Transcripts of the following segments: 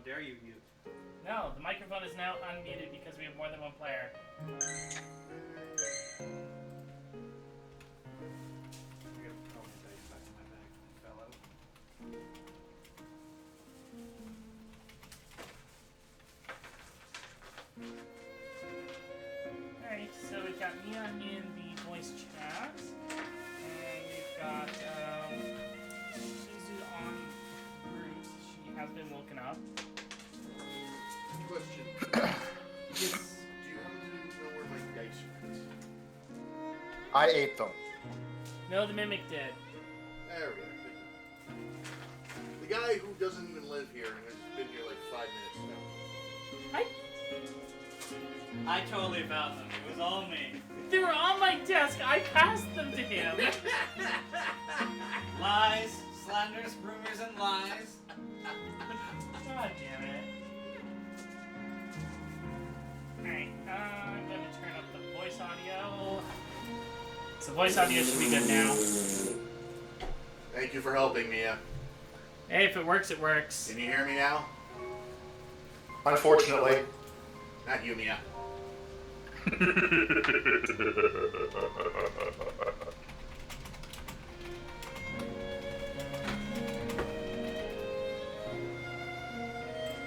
dare you mute? No, the microphone is now unmuted because we have more than one player. Alright, so we've got Mia in the voice chat, and we've got Shizu on route. She has been woken up. Question. Yes. Do you happen to know where my dice went? I ate them. No, the mimic did. There we go. The guy who doesn't even live here and has been here like 5 minutes now. I totally found them. It was all me. They were on my desk. I passed them to him. Lies, slanders, rumors, and lies. God damn it. Alright, I'm going to turn up the voice audio. So voice audio should be good now. Thank you for helping, Mia. Hey, if it works, it works. Can you hear me now? Unfortunately. Not you, Mia.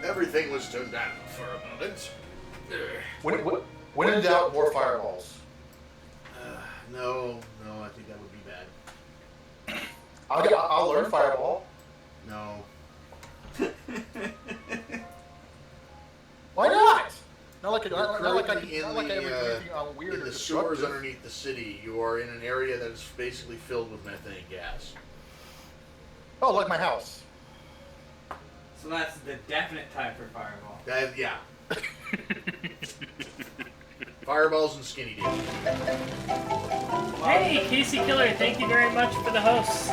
Everything was turned down for a moment. When in doubt, more fireballs. No, I think that would be bad. I'll learn fireball. No. Why not? Not like I Currently ever do anything weird in or the sewers destructive. underneath the city, you are in an area that is basically filled with methane gas. Oh, like my house. So that's the definite type for fireball. Yeah. Fireballs and skinny dip. Hey, Casey Killer, thank you very much for the host.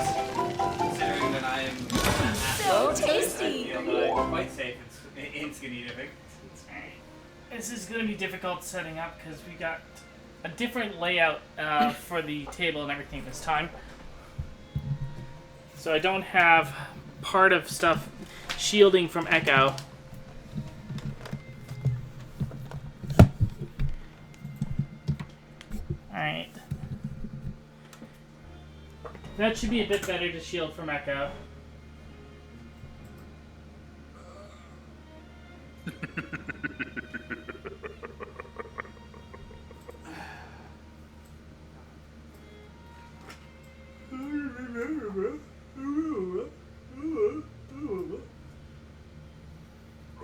Considering that I am So tasty. I feel that I'm quite safe in skinny dipping. This is going to be difficult setting up because we got a different layout for the table and everything this time. So I don't have part of stuff shielding from echo. Alright. That should be a bit better to shield from echo.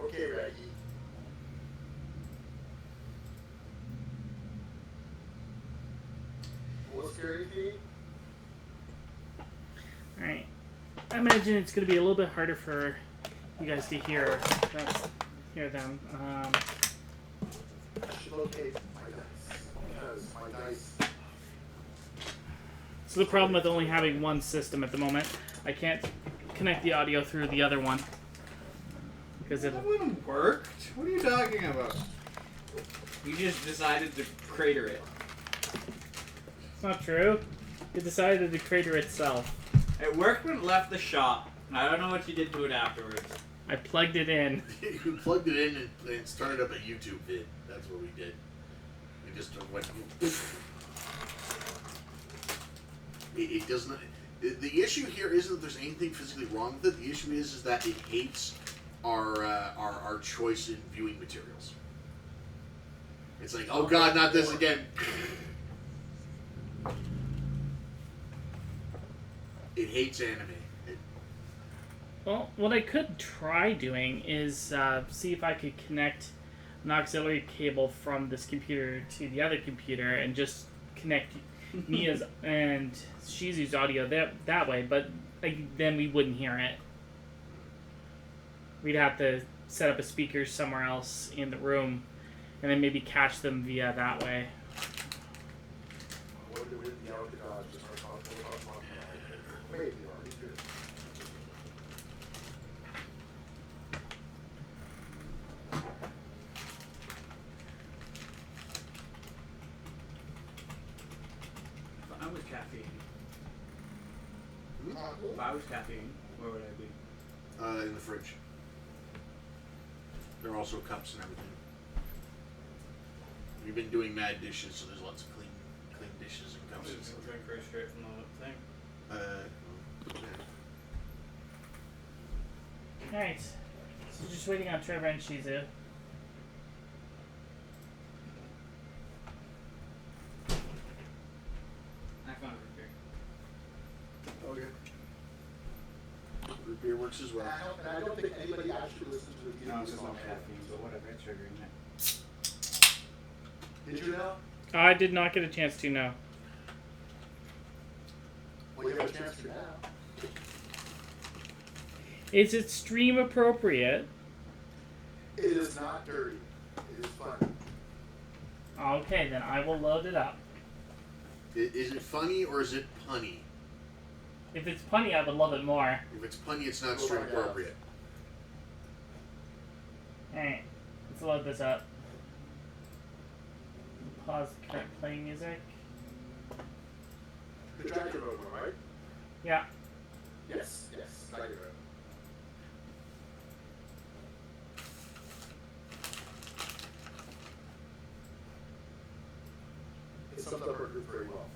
Okay, Raggy. What's scary feet? Alright. I imagine it's going to be a little bit harder for you guys to hear them. I should locate my dice. Because my dice... So the problem with only having one system at the moment, I can't connect the audio through the other one. Because That wouldn't work. What are you talking about? You just decided to crater it. it's not true. It decided to crater itself. It worked when it left the shop. And I don't know what you did to it afterwards. I plugged it in. You plugged it in and started up a YouTube vid. That's what we did. We just went... It doesn't... The issue here isn't that there's anything physically wrong with it. The issue is that it hates our choice in viewing materials. It's like, oh god, not this again. It hates anime. Well, what I could try doing is see if I could connect an auxiliary cable from this computer to the other computer and just connect Mia's and Shizu's audio that way, but then we wouldn't hear it. We'd have to set up a speaker somewhere else in the room and then maybe catch them via that way. What do we do? The Alcatraz just start talking about maybe already good. If I was caffeine. If I was caffeine, where would I be? In the fridge. There are also cups and everything. We've been doing mad dishes, so there's lots of clean dishes and cups and stuff. Drink right straight from the thing. Alright. So just waiting on Trevor and Shizu. I found root beer. Okay. Root beer works as well. And I don't think anybody actually listened to the beginning No, of it's the just no song. caffeine, but whatever, it's triggering it. Did you know? I did not get a chance to, no. Well, you have a chance to now. Is it stream appropriate? It is not dirty. It is fun. Okay, then I will load it up. Is it funny or is it punny? If it's punny, I would love it more. If it's punny, it's not Oh stream my God. appropriate. Alright, let's load this up. Pause the current playing music. The Dragon Road one, right? Yeah. Yes. Dragon Road. It sums up our group very well.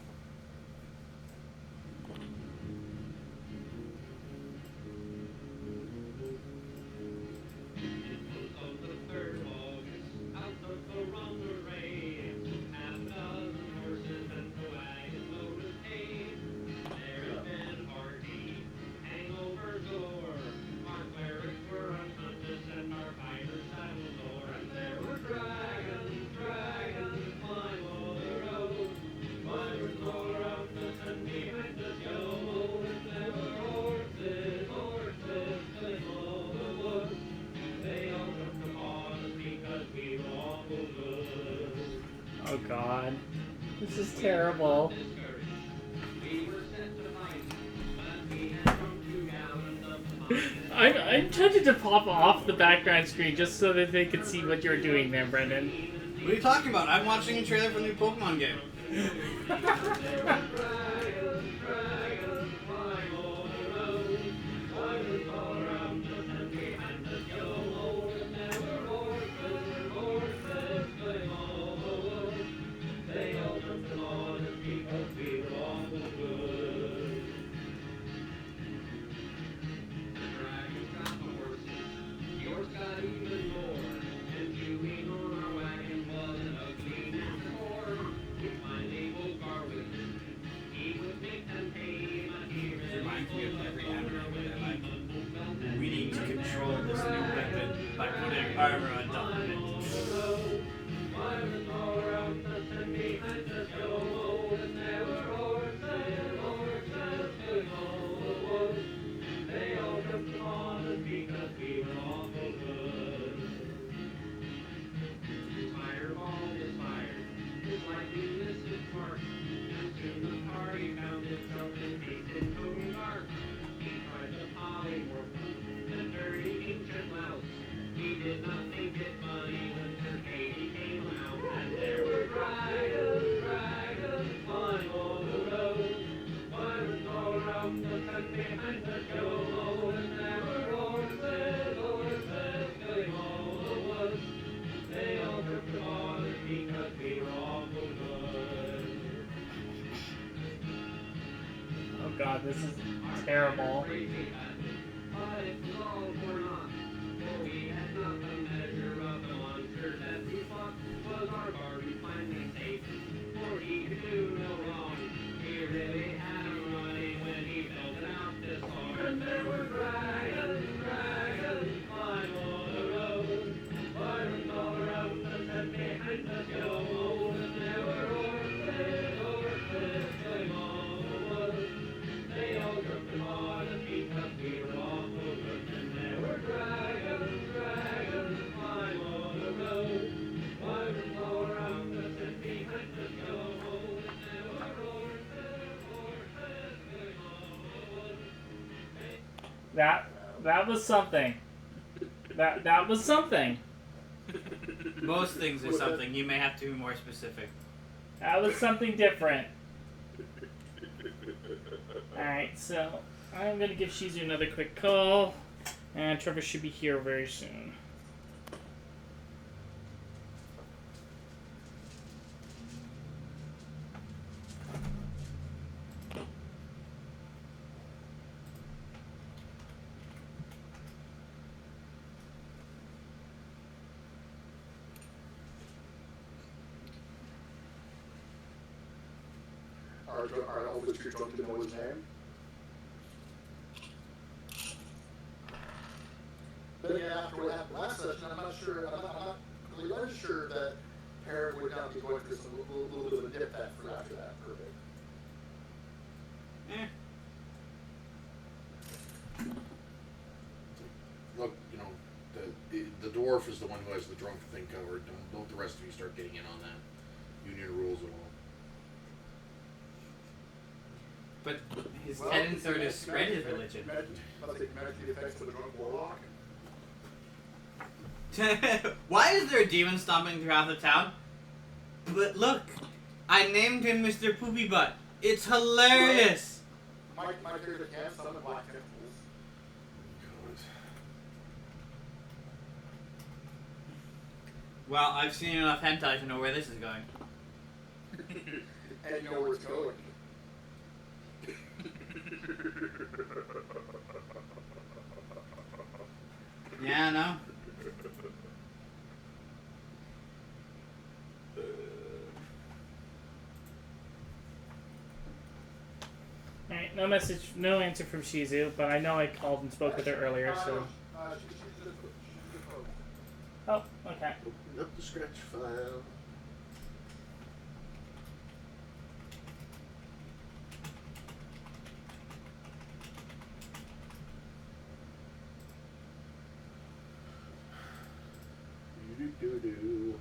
Oh god. This is terrible. I'm tempted to pop off the background screen just so that they could see what you're doing there, Brendan. What are you talking about? I'm watching a trailer for the new Pokemon game. Reminds me of every anime where they're like, we need to control this new weapon by putting armor on top of it. Oh god, this is terrible. That was something. That was something. Most things are something. You may have to be more specific. That was something different. Alright, so I'm gonna give Shizu another quick call. And Trevor should be here very soon. are all the too drunk to know his name? Then again, after what happened last session, I'm not completely unsure that Parent would not be going through some little bit of a dip for after that perfect. Look, you know, the dwarf is the one who has the drunk thing covered. Don't the rest of you start getting in on that. Union rules and all. But his tenants are to spread his religion. Imagine the effects of the drunk warlock. Why is there a demon stomping throughout the town? But look, I named him Mr. Poopy Butt. It's hilarious. My favorite can summon black temples. Well, I've seen enough hentai to know where this is going. And you know where it's going. Yeah, no. Alright, no message, no answer from Shizu, but I know I called and spoke with her earlier, so... She's just Oh, okay. Open up the scratch file. Do-do-do-do.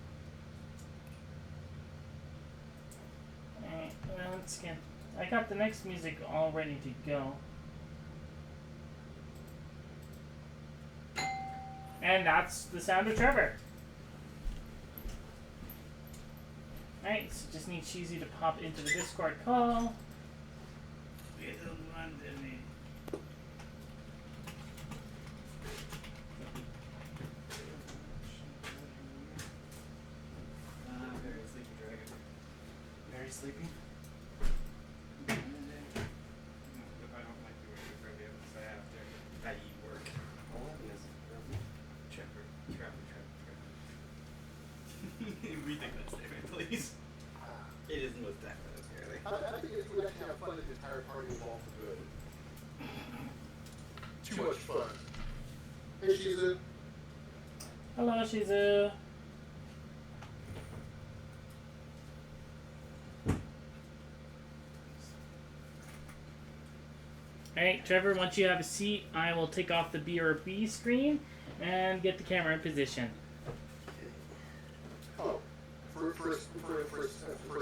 Alright, well, let's get... I got the next music all ready to go. And that's the sound of Trevor. Alright, so just need Cheesy to pop into the Discord call. Little wonder me. Very sleepy dragon. Very sleepy? If I don't like the way you're going to be able to say after that you work. Rethink that statement, please. It isn't most definite, apparently. I think it's would actually have fun if the entire party was all for good. Too much fun. Hey, Shizu. Hello, Shizu. Alright, Trevor, once you have a seat, I will take off the BRB screen and get the camera in position. Oh, for a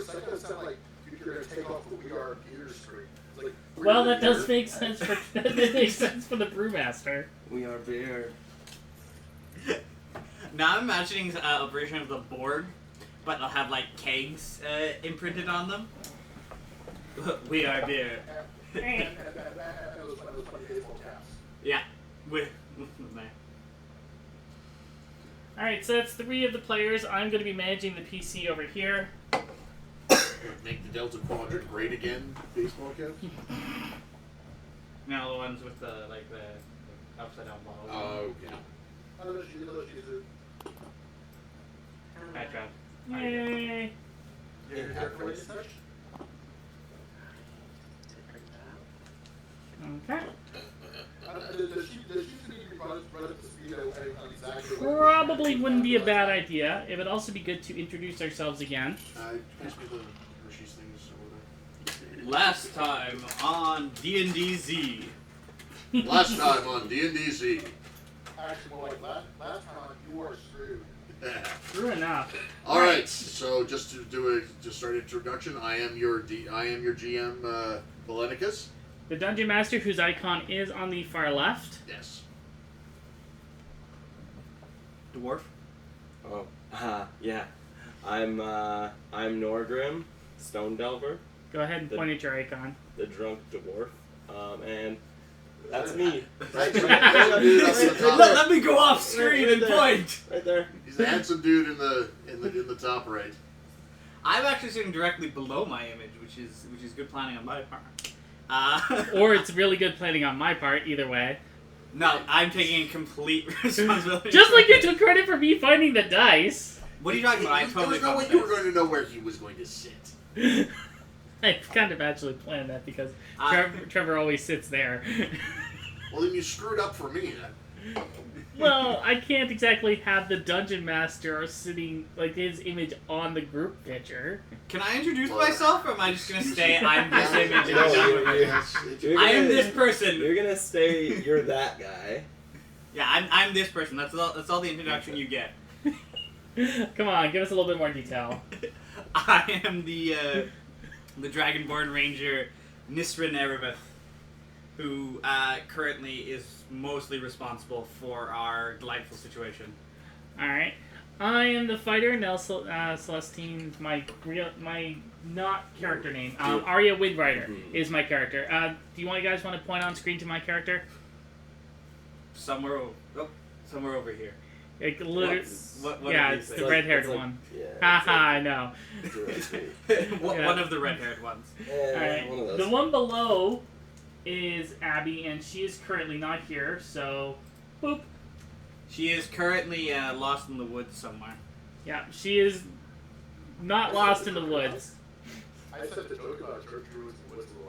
second, it sounded like you're going to take off the We Are Beer screen. Like, Well, that does make sense for that makes sense for the brewmaster. We are beer. Now I'm imagining a version of the board, but they'll have like kegs imprinted on them. We are beer. And those funny baseball caps. Yeah. Alright, so that's 3 of the players. I'm going to be managing the PC over here. Make the Delta Quadrant great again, baseball caps. Now the ones with the like the upside down ball. Oh, yeah. Hello, Shizu. Hi, Trav. Yay! You're here for this session? Okay. Does she need to be brought up to speed on exactly what... Probably wouldn't be a bad idea. It would also be good to introduce ourselves again. Pass me the Hershey's things over there. Last time on D&DZ. Last time on D&DZ. Actually, more like last time, you are screwed. True enough. All right, so just to do a start introduction, I am your GM, Valenicus. The Dungeon Master, whose icon is on the far left. Yes. Dwarf. Oh, yeah. I'm Norgrim, Stone Delver, Go ahead and point at your icon. the drunk dwarf, and that's me. Right, Let me go off screen and point. Right there. He's a handsome dude in the top right. I'm actually sitting directly below my image, which is good planning on my part. Or it's really good planning on my part, either way. No, I'm taking complete responsibility. Just like you took credit for me finding the dice. What are you talking about? I totally There was no way you were going to know where he was going to sit. I've kind of actually planned that because Trevor always sits there. Well, then you screwed up for me then. Well, I can't exactly have the dungeon master sitting like his image on the group picture. Can I introduce myself, or am I just gonna stay? I'm this image. And No, I'm done with it? I am this person. You're gonna stay. You're that guy. Yeah, I'm this person. That's all the introduction you get. Come on, give us a little bit more detail. I am the Dragonborn Ranger Nisrin Erebeth, who currently is mostly responsible for our delightful situation. Alright. I am the fighter, Nell Celestine, my not character name. Arya Windrider is my character. Do you guys want to point on screen to my character? Somewhere over here. Like, literally, What yeah, of it's these the things? red-haired like- one. Yeah. Haha, I know. One of the red-haired ones. Alright. One of those. The one below is Abby, and she is currently not here, so boop. She is currently lost in the woods somewhere. Yeah, she is not lost in the woods. I said the joke about church rules and woods a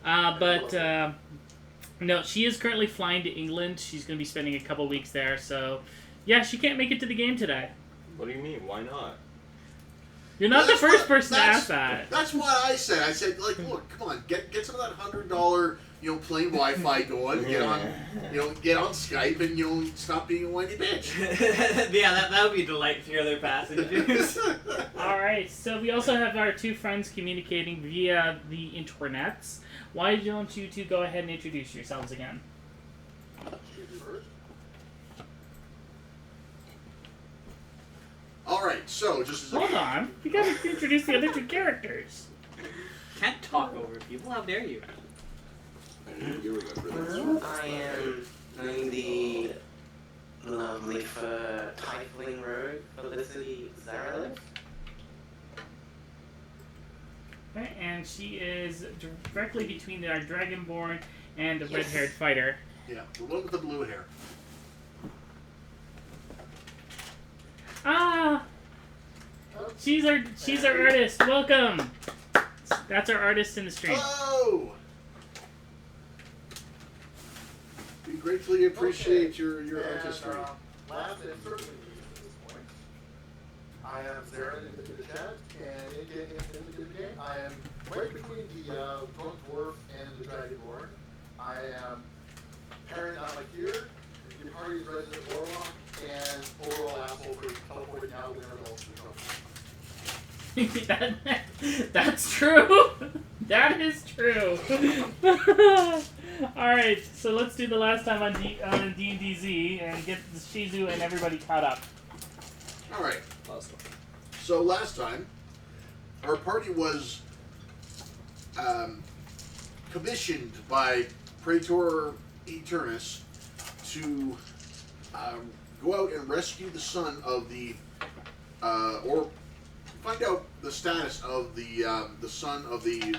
while ago. No, she is currently flying to England. She's going to be spending a couple weeks there, so yeah, she can't make it to the game today. What do you mean? Why not? You're not the first person to ask that. That's what I said. I said, like, look, come on, get some of that $100, plain Wi-Fi going. Get on Skype and stop being a whiny bitch. Yeah, that would be a delight for your other passengers. Alright, so we also have our two friends communicating via the internets. Why don't you two go ahead and introduce yourselves again? All right, so just as Hold on, you gotta introduce the other two characters. Can't talk over people. How dare you? you remember this. I am doing the lovely for Tiefling Road Felicity Zarelith. Okay, and she is directly between our Dragonborn and the red-haired fighter. Yeah, the one with the blue hair. Ah! She's our artist. Welcome. That's our artist in the stream. Hello. We gratefully appreciate your artistry. Last and certainly least at this point, I am Zara in the chat, and in the game, I am right between the drunk dwarf and the dragonborn. I am parent not like here, the party's resident warlock, and overall asshole for teleporting out when adults in trouble. That's true. That is true. Alright, so let's do the last time on D&DZ and get the Shizu and everybody caught up. All right. Awesome. So last time, our party was commissioned by Praetor Eternus to go out and rescue the son of the, or find out the status of the son of the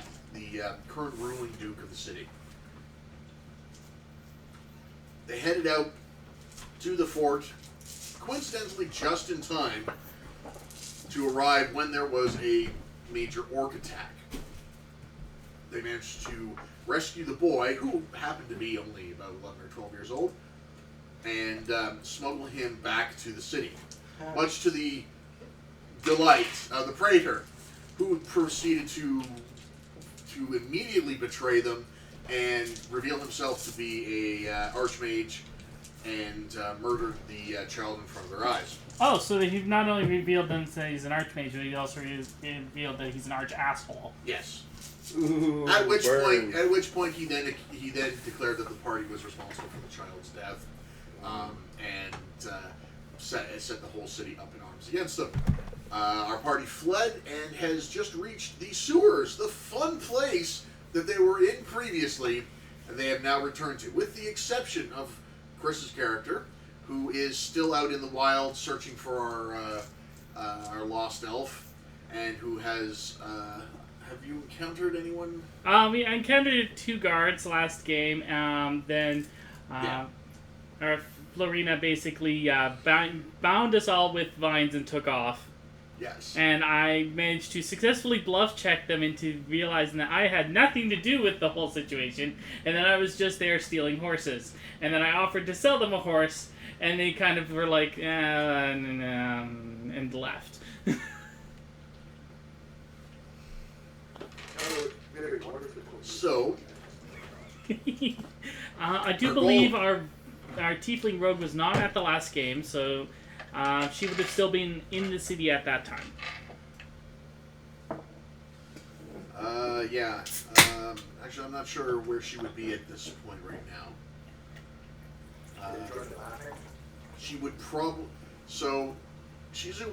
current ruling duke of the city. They headed out to the fort, coincidentally just in time to arrive when there was a major orc attack. They managed to rescue the boy, who happened to be only about 11 or 12 years old, and smuggle him back to the city, much to the delight of the praetor, who proceeded to immediately betray them and reveal himself to be a archmage and murdered the child in front of their eyes. Oh, so he not only revealed that he's an archmage, but he also revealed that he's an arch asshole. Yes. Ooh, At which burn. point he then declared that the party was responsible for the child's death, and set the whole city up in arms against them. Our party fled and has just reached the sewers, the fun place that they were in previously, and they have now returned to, with the exception of Chris's character, who is still out in the wild searching for our lost elf, and who has. Have you encountered anyone? We encountered two guards last game. Then our Florina basically bound us all with vines and took off. Yes. And I managed to successfully bluff check them into realizing that I had nothing to do with the whole situation, and that I was just there stealing horses. And then I offered to sell them a horse, and they kind of were like, and left. So, I do Our believe goal- our tiefling rogue was not at the last game, so she would have still been in the city at that time. yeah. Actually, I'm not sure where she would be at this point right now. She would probably. So,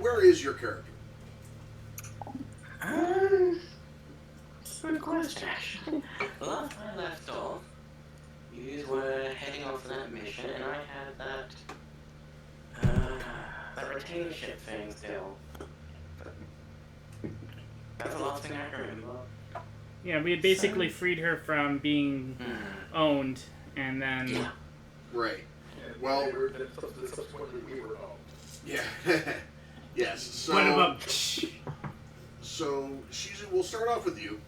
where is your character? That's a good question, actually. Last I left off, you were heading off on that mission, and I had that retainership thing still. That's the last thing I remember. Yeah, we had basically freed her from being owned, and then... Yeah. Right. And Well- subsequently we were home. Yeah. Yes. So. So, Shizu, we'll start off with you.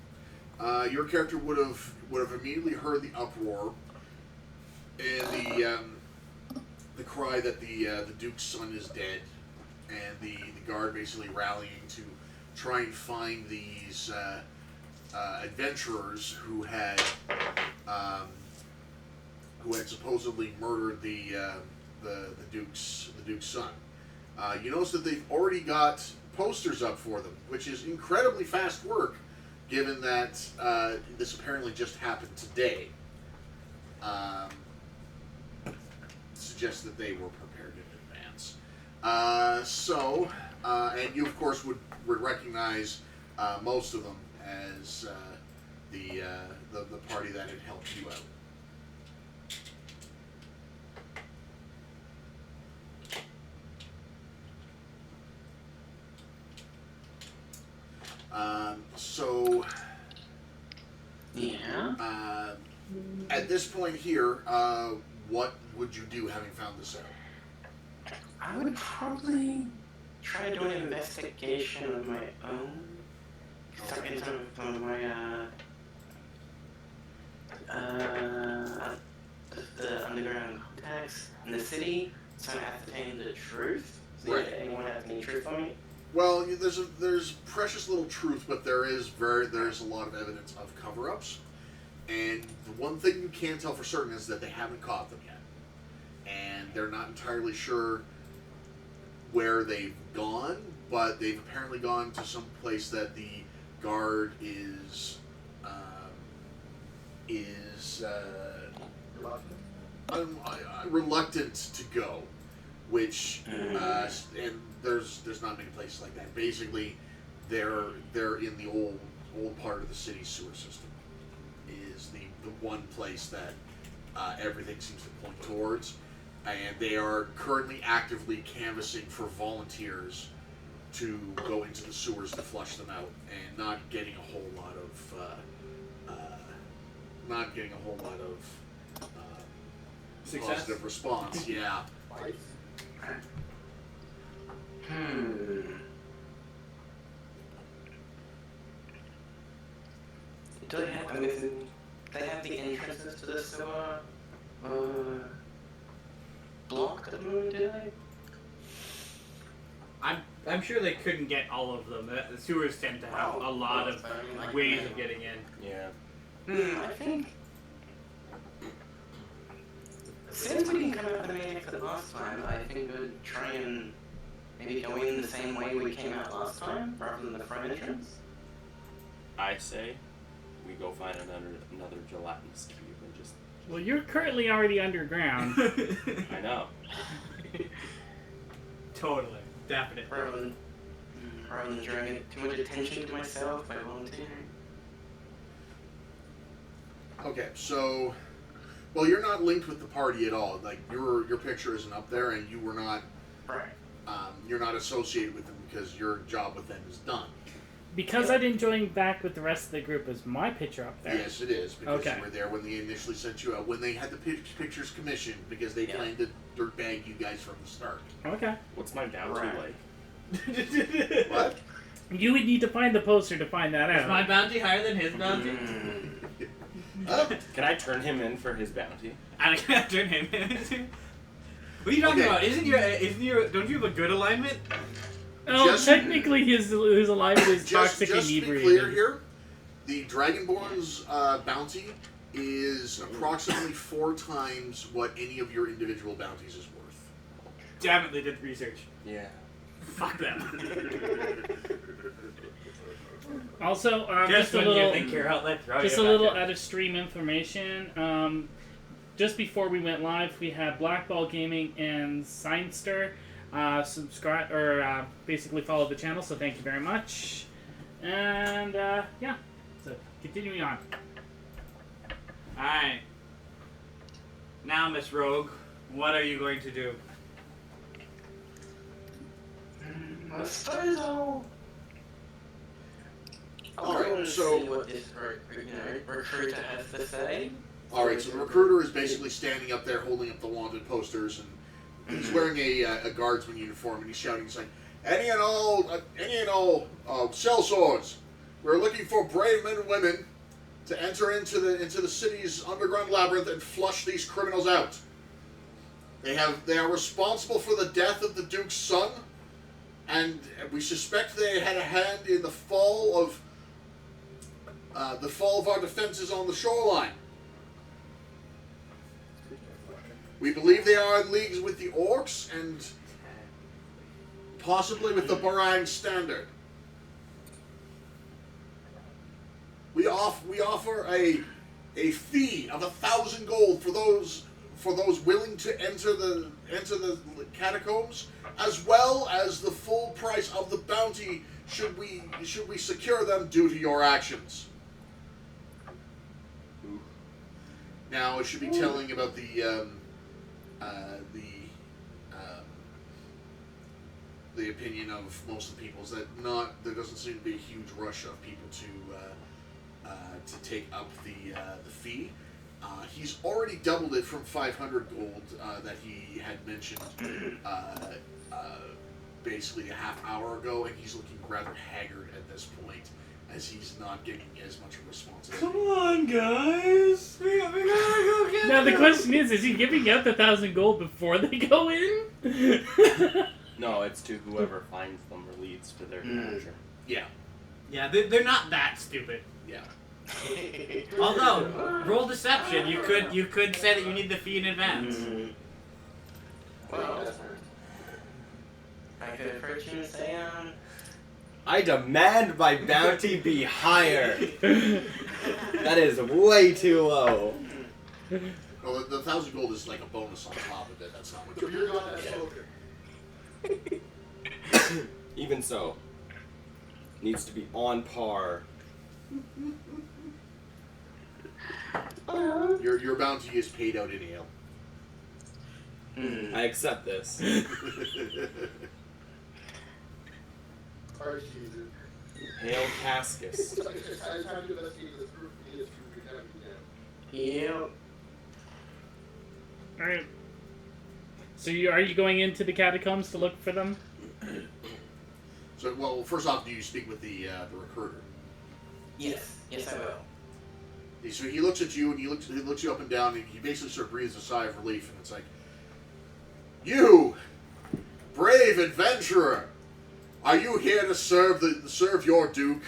Your character would have immediately heard the uproar and the cry that the Duke's son is dead, and the guard basically rallying to try and find these adventurers who had supposedly murdered the Duke's son. You notice that they've already got posters up for them, which is incredibly fast work, given that this apparently just happened today. Suggests that they were prepared in advance. And you of course would recognize most of them as the party that had helped you out. Yeah. At this point here, what would you do having found this out? I would probably try to do an investigation of my own. Start getting some of my the underground contacts in the city, so I ascertain the truth. See Right. if anyone has any truth on me. Well, there's precious little truth, but there's a lot of evidence of cover-ups. And the one thing you can tell for certain is that they haven't caught them yet, and they're not entirely sure where they've gone, but they've apparently gone to some place that the guard is reluctant to go, which and there's not many places like that. Basically, they're in the old part of the city's sewer system. Is the one place that everything seems to point towards, and they are currently actively canvassing for volunteers to go into the sewers to flush them out, and not getting a whole lot of Success? positive response. Yeah. Do they have, they have the entrances to the sewer blocked at the moment, do they? I'm sure they couldn't get all of them. The sewers tend to have a lot of ways of getting in. Yeah. I think since we didn't come out of the main exit last time, I think we'd try and maybe go in the same way we came out last time, rather than the front entrance. I say we go find another gelatinous cube and just. Well, you're currently already underground. I know. Totally. Definitely. Rather than drawing too much attention to myself by volunteering. Okay, so, well, you're not linked with the party at all. Like your picture isn't up there, and you were not. Right. You're not associated with them because your job with them is done. Because I didn't join back with the rest of the group, is my picture up there? Yes, it is, because Okay. you were there when they initially sent you out, when they had the pictures commissioned, because they planned to dirtbag you guys from the start. Okay. What's my bounty Right. like? What? You would need to find the poster to find that Is my out. bounty higher than his bounty? Can I turn him in for his bounty? I can't turn him in. What are you talking Okay. about? Isn't your don't you have a good alignment? Oh, Just- technically his alignment is toxic Just to be inebriated. clear here, the Dragonborn's bounty is approximately 4 times what any of your individual bounties is worth. Damn it, they did research. Yeah. Fuck them. Also, Just just a when little, you think you're out, let's throw just you a back little in. out of stream information. Just before we went live, we had Black Ball Gaming and Seinster subscribe or basically follow the channel. So thank you very much. And yeah, so continuing on. Alright. Now, Miss Rogue, what are you going to do? I suppose I'll Alright, go and so- see what this recruiter has to say. Alright, so the recruiter is basically standing up there holding up the wanted posters, and he's wearing a guardsman uniform, and he's shouting, he's like, any and all sellswords, we're looking for brave men and women to enter into the city's underground labyrinth and flush these criminals out. They are responsible for the death of the Duke's son, and we suspect they had a hand in the fall of our defenses on the shoreline. We believe they are in leagues with the orcs and possibly with the Barang Standard. We offer a fee of 1,000 gold for those willing to enter the catacombs, as well as the full price of the bounty should we secure them due to your actions. Now it should be telling about the opinion of most of the people is that there doesn't seem to be a huge rush of people to take up the fee. He's already doubled it from 500 gold that he had mentioned basically a half hour ago, and he's looking rather haggard at this point as he's not getting as much of a response. Come on, guys. We gotta go get Now the them. question is he giving out the 1,000 gold before they go in? No, it's to whoever finds them or leads to their capture. Yeah, Yeah, they're not that stupid. yeah. Although, roll deception, you could say that you need the fee in advance. Well, I could approach you and say, I demand my bounty be higher. That is way too low. Well, the 1,000 gold is like a bonus on top of it. That's not what You're not that spoken. Even so, needs to be on par. Your bounty is paid out in ale. I accept this. Alright, Jesus. Hail Cascus. It's time to investigate this group. We need to protect them. yep. Alright. So are you going into the catacombs to look for them? So, well, first off, do you speak with the recruiter? Yes, I will. So he looks at you, and he looks you up and down, and he basically sort of breathes a sigh of relief, and it's like, you, brave adventurer, are you here to serve your duke,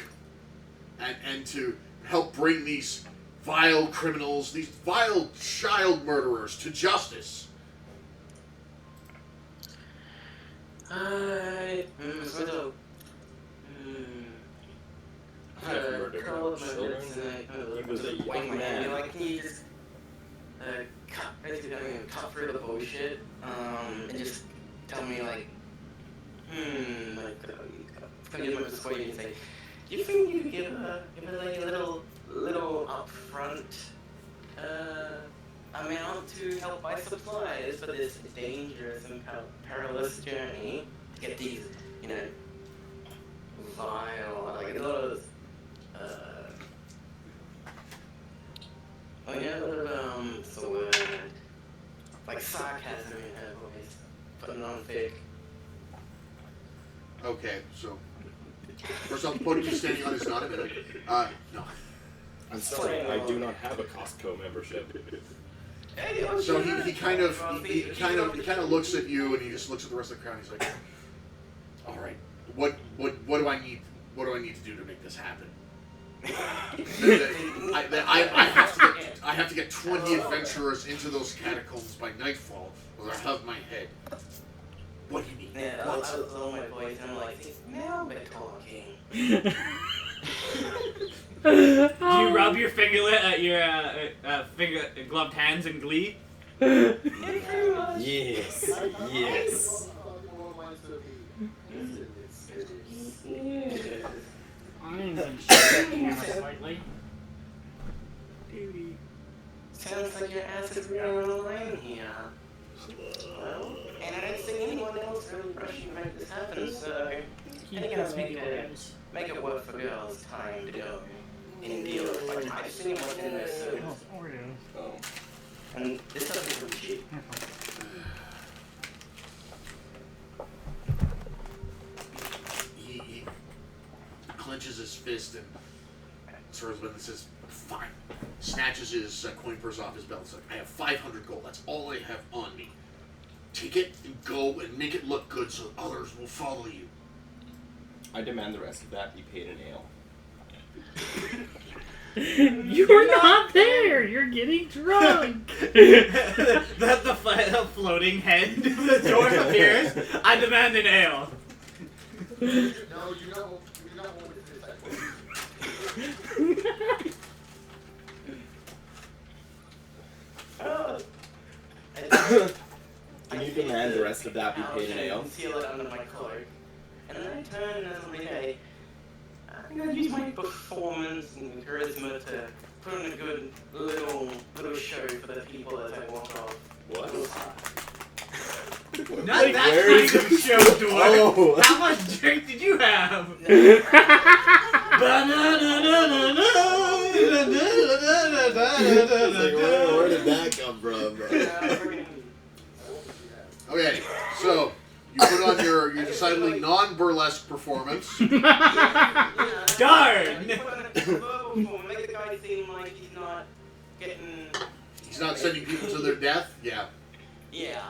and to help bring these vile criminals, these vile child murderers to justice? So, Never murdered curl up my children. lips and He was a young wang my man. hand. Like, can you just basically cut through the bullshit, and just tell me like, come use my persuasion and say, do you think you could give a like a little upfront amount to help buy supplies for this dangerous and perilous journey to get these, vile, like a lot of a lot of what's the word? Like sarcasm in her voice, putting on thick. Okay, so first off, the podium he's standing on is not a minute. No. I'm sorry, I do not have a Costco membership. So he kind of looks at you, and he just looks at the rest of the crowd. And he's like, "All right, what do I need? What do I need to do to make this happen? I have to get 20 adventurers into those catacombs by nightfall, or I have my head. What do you need? Yeah, I lower my voice and I'm like, now we're talking. Do you rub your fingerlet at your gloved hands in glee? Yes, I yes. thought you were going to be. I'm going to shake the camera slightly. Beauty. Sounds like your ass is running on the line here. Well, and I don't see anyone else really rushing to make this happen, so I think I'll make it work for girls' time to go in deals. Like, I've seen what's in this, so, Oh. and this doesn't look cheap. He clenches his fist and sort of says, "Fine." Snatches his coin purse off his belt. It's like, "I have 500 gold. That's all I have on me. Take it and go and make it look good so others will follow you." I demand the rest of that be paid in ale. You're not there. You're getting drunk. the floating head, the door appears. I demand an ale. No, you don't want to do that. Can you demand the rest of that be paid in ale? Conceal it under my cloak. And then I turn and I'm like, hey, I'm gonna use my performance and charisma to put on a good little show for the people as I walk off. What? Not Like, that where kind is of it? show, Dwarf. Oh. How much drink did you have? Where did that come from? Okay, so you put on your decidedly non-burlesque performance. Darn! Make the guy seem like he's not getting. He's not sending people to their death. Yeah. Yeah.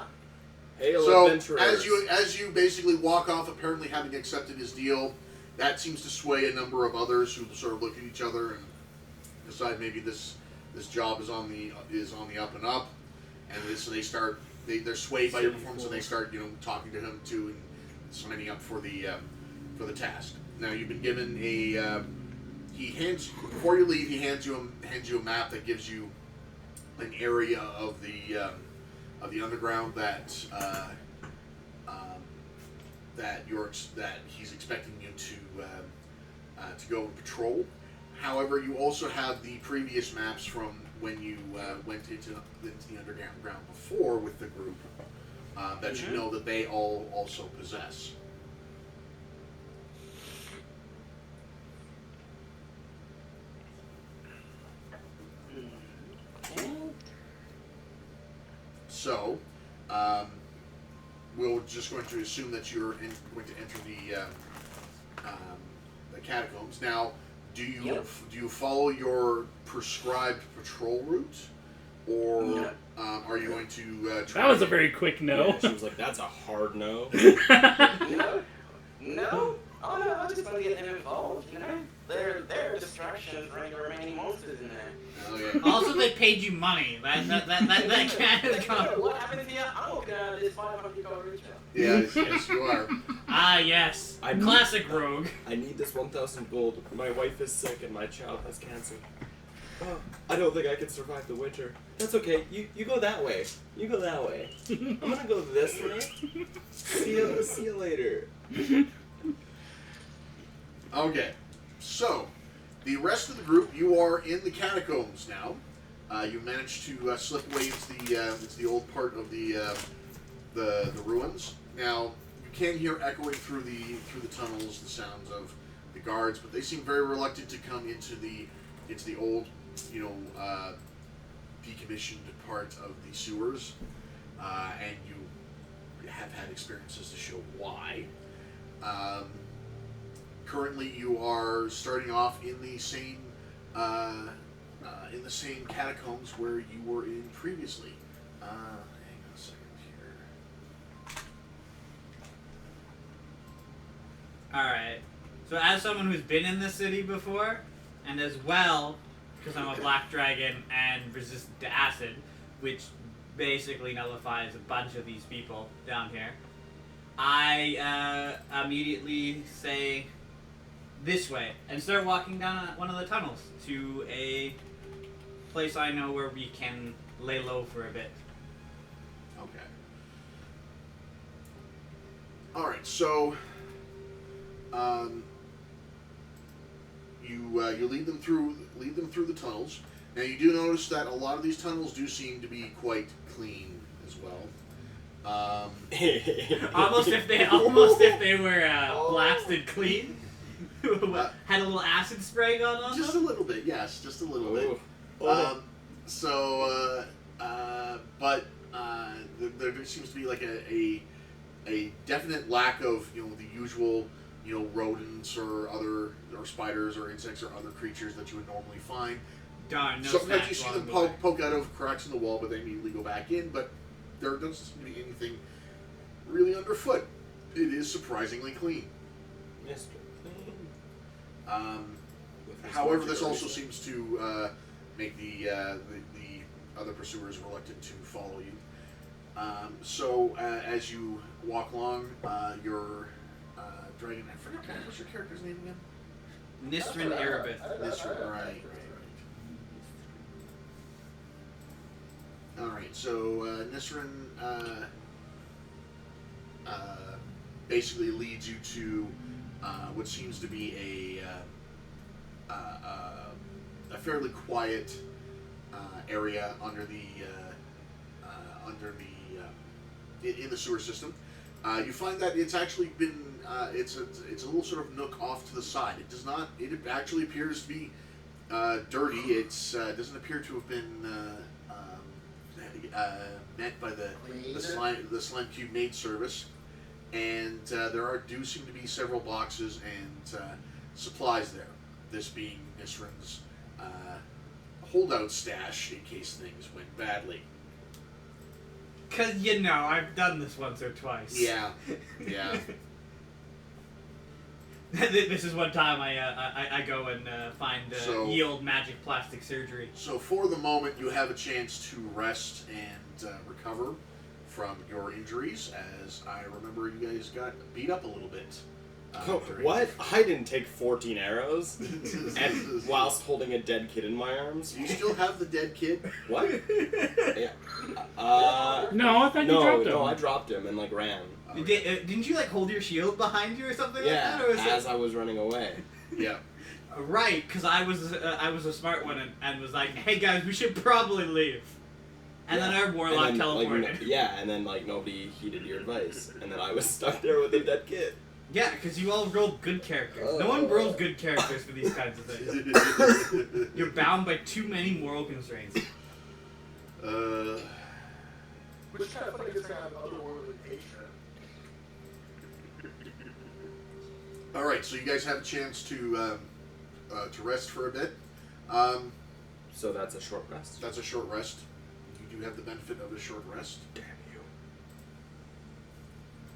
Hail So adventurers. as you basically walk off, apparently having accepted his deal, that seems to sway a number of others who sort of look at each other and decide maybe this job is on the up and up, and so they're swayed by your performance, and they start talking to him too and signing up for the task. Now you've been given a before you leave, he hands you a map that gives you an area of the underground that he's expecting you to go and patrol. However, you also have the previous maps from when you went into the underground before with the group that you know that they all also possess. So, we're just going to assume that you're going to enter the catacombs. Now, do you follow your prescribed patrol route, or are you going to try? That was a very quick no. Yeah, she was like, "That's a hard no." No. Oh no, I just want to get them involved. They're a distraction for any remaining monsters in there. Okay. Also, they paid you money. That can't come. What happens here? I'm looking at this 500 gold ritual. Yes, you are. Ah, yes. Classic rogue. I need this 1,000 gold. My wife is sick and my child has cancer. Oh, I don't think I can survive the winter. That's okay. You go that way. You go that way. I'm gonna go this way. See you later. Okay, so the rest of the group, you are in the catacombs now. You managed to slip away into the old part of the ruins. Now you can hear echoing through the tunnels the sounds of the guards, but they seem very reluctant to come into the old decommissioned part of the sewers, and you have had experiences to show why. Currently, you are starting off in the same catacombs where you were in previously. Hang on a second here. Alright. So as someone who's been in the city before, and as well, because I'm a black dragon and resistant to acid, which basically nullifies a bunch of these people down here, I immediately say this way and start walking down one of the tunnels to a place I know where we can lay low for a bit. Okay. All right. So, you lead them through the tunnels. Now you do notice that a lot of these tunnels do seem to be quite clean as well. Almost if they were blasted clean. Had a little acid spray going on Just them? a little bit, yes, just a little bit. Oh. But there seems to be like a definite lack of the usual rodents or spiders or insects or other creatures that you would normally find. Darn, no Sometimes snacks you see along them the way. poke out of cracks in the wall, but they immediately go back in. But there doesn't seem to be anything really underfoot. It is surprisingly clean. Mr. Clean. However, this also seems to make the other pursuers reluctant to follow you. So as you walk along, your dragon. I forgot what's your character's name again. Nisrin Erebith. Nisrin, right. All right. So Nisrin basically leads you to what seems to be a fairly quiet area in the sewer system. You find that it's actually been it's a little sort of nook off to the side. It actually appears to be dirty. It doesn't appear to have been met by the slime cube maid service, and there do seem to be several boxes and supplies there. This being Nisrin's holdout stash in case things went badly. Cause I've done this once or twice. Yeah. This is one time I go and find yield magic plastic surgery. So for the moment, you have a chance to rest and recover from your injuries, as I remember you guys got beat up a little bit. What? I didn't take 14 arrows and whilst holding a dead kid in my arms. Do you still have the dead kid? What? Yeah. No, I thought you dropped him. No, I dropped him and ran. Didn't you hold your shield behind you or something like that? Or was as I was running away. Yeah. Right, because I was a smart one and was like, hey guys, we should probably leave. And then our warlock teleported. And then nobody heeded your advice, and then I was stuck there with a dead kid. Yeah, because you all rolled good characters. No one rolls good characters for these kinds of things. You're bound by too many moral constraints. Which kind of funny is to have otherworldly patron. All right, so you guys have a chance to rest for a bit. So that's a short rest. That's a short rest. You do have the benefit of a short rest. Damn you.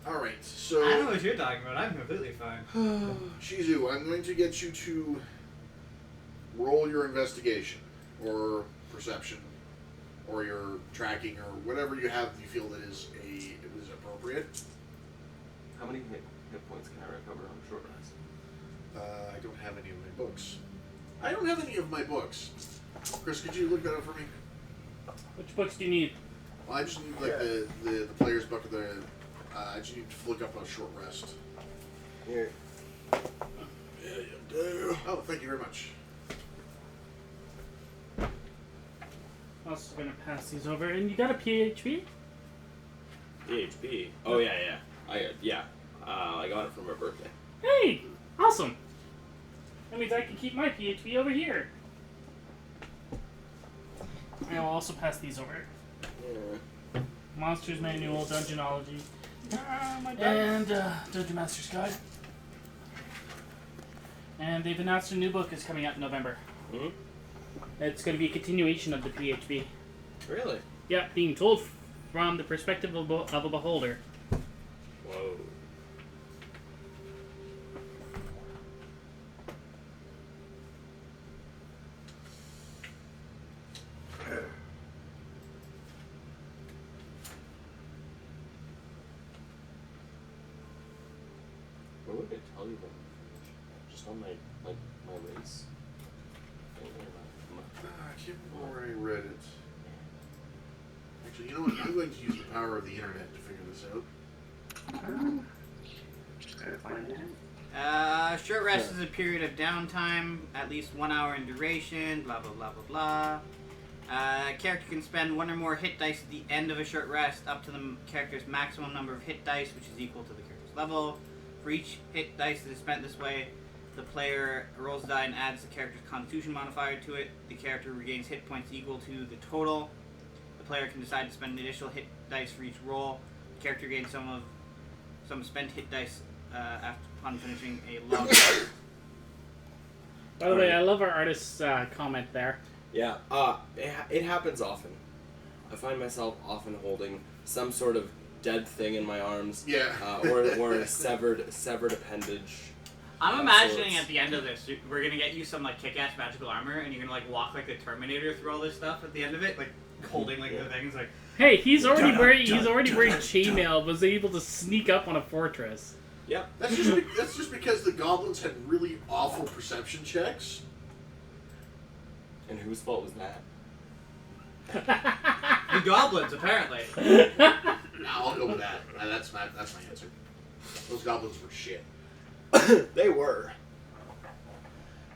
All right, so I don't know what you're talking about. I'm completely fine. Shizu, I'm going to get you to roll your investigation, or perception, or your tracking, or whatever you have you feel that is appropriate. How many hit points can I recover on a short rest? I don't have any of my books. I don't have any of my books. Chris, could you look that up for me? Which books do you need? Well, I just need the player's book of the. I just need to look up a short rest. Here. Yeah, you do. Oh, thank you very much. I'm also going to pass these over. And you got a PHP? PHP. Oh yeah. I got it from her birthday. Hey! Awesome! That means I can keep my PHP over here. I will also pass these over. Yeah. Monsters Manual, Dungeonology, My and Dungeon Master's Guide. And they've announced a new book is coming out in November. Hmm? It's going to be a continuation of the PHB. Really? Yeah, being told from the perspective of a beholder. Whoa. Where would it tell you that information? Just on my race? I can't remember where I read it. Actually, you know what? I'm going to use the power of the internet to figure this out. Just gotta find it. Short rest is a period of downtime, at least 1 hour in duration, blah blah blah blah blah. Character can spend 1 or more hit dice at the end of a short rest, up to the character's maximum number of hit dice, which is equal to the character's level. For each hit dice that is spent this way, the player rolls a die and adds the character's constitution modifier to it. The character regains hit points equal to the total. The player can decide to spend an additional hit dice for each roll. The character gains some spent hit dice upon finishing a long rest. By the way, I love our artist's comment there. Yeah, it happens often. I find myself often holding some sort of dead thing in my arms. Yeah. Or a severed appendage. I'm imagining at the end of this, we're gonna get you some like kick-ass magical armor, and you're gonna like walk like the Terminator through all this stuff at the end of it, like holding like the things like. Hey, he's already wearing chainmail. Was able to sneak up on a fortress. Yep. That's just because the goblins had really awful perception checks. And whose fault was that? The goblins, apparently. No, I'll go with that. That's my answer. Those goblins were shit. They were.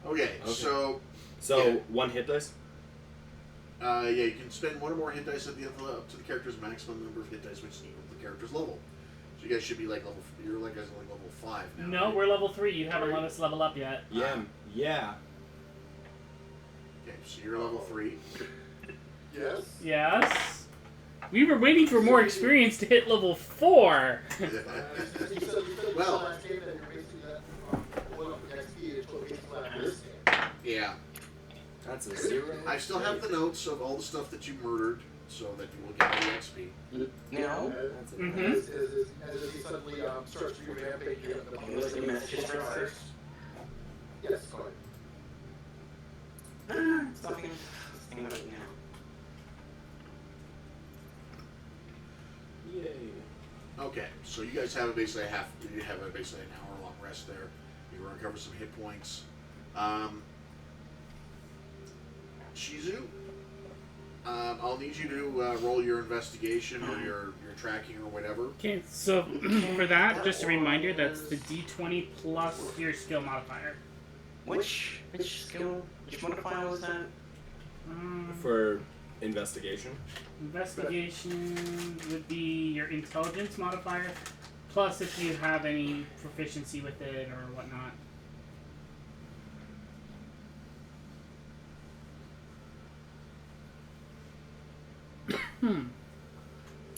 Okay. So So yeah. 1 hit dice? Yeah, you can spend 1 or more hit dice at the up to the character's maximum number of hit dice, which is equal to the character's level. So you guys should be like level. You're like guys are like level 5 now. No, right? we're level 3. You haven't let us level up yet. Yeah. Okay, so you're level 3. Yes. Yes. We were waiting for more experience to hit level 4. You said Well- last game that you're basing that on XP is what basically like this game. Yeah. That's a 0. I still have the notes of all the stuff that you murdered, so that you will get the XP. No. That's a Mhm. As he suddenly starts revamping You listen to messages from others. Yes, go ahead. Stopping. Thinking about it now. Yay. Okay, so you guys have basically an hour-long rest there. You recover some hit points. Shizu, I'll need you to roll your investigation or your tracking or whatever. Okay, so for that, just a reminder, that's the D20 plus your skill modifier. Which skill? Which modifier was that? For investigation? Investigation would be your intelligence modifier, plus if you have any proficiency with it or whatnot.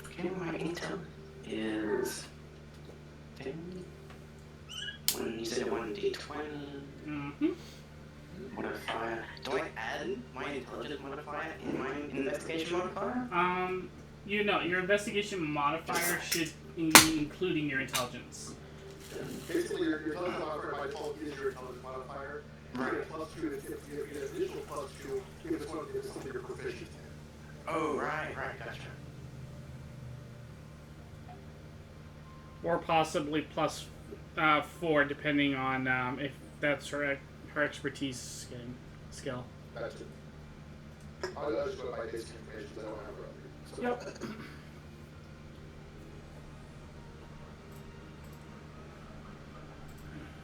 Okay, my intel is 10. You said 1d20 Mm-hmm. modifier. Do I add my intelligence modifier in my investigation modifier? Your investigation modifier should be including your intelligence. Basically, your intelligence modifier by default is your intelligence modifier. You get a +2 if you get an additional +2 if it's something you're proficient in. Oh, right, gotcha. Or possibly plus 4, depending on if that's her expertise skill. That's it. I'll just go by basic information because I don't have it up here. So, Yep.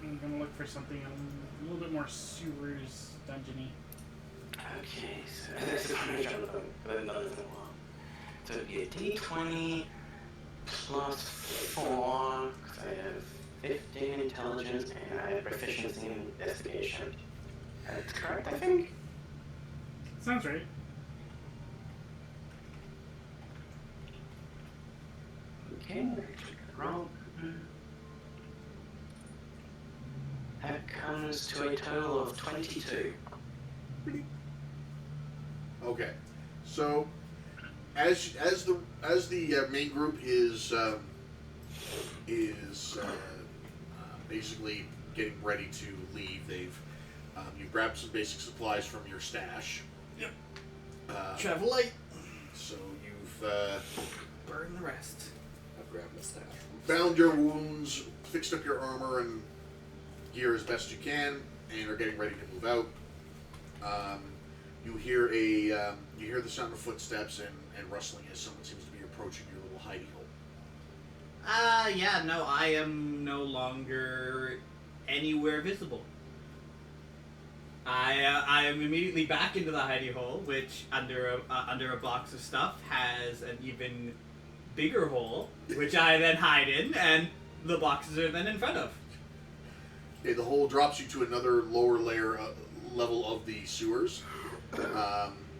I'm gonna look for something a little bit more Subaru's dungeony. Okay, so this is how much I'm looking, but another one. So it'd be a d20 plus 4, because I have 15 intelligence and I have proficiency in investigation. That's correct, I think? Sounds right. Okay, roll. That comes to a total of 22. Okay, so as the main group is basically getting ready to leave, you've grabbed some basic supplies from your stash. Yep. Travel light. So you've burn the rest. I've grabbed my stash. bound your wounds, fixed up your armor and gear as best you can, and are getting ready to move out. You hear the sound of footsteps and rustling as someone seems to be approaching your little hidey hole. Yeah, no, I am no longer anywhere visible. I am immediately back into the hidey hole, which under a box of stuff has an even bigger hole, which I then hide in, and the boxes are then in front of. Okay, the hole drops you to another lower level of the sewers.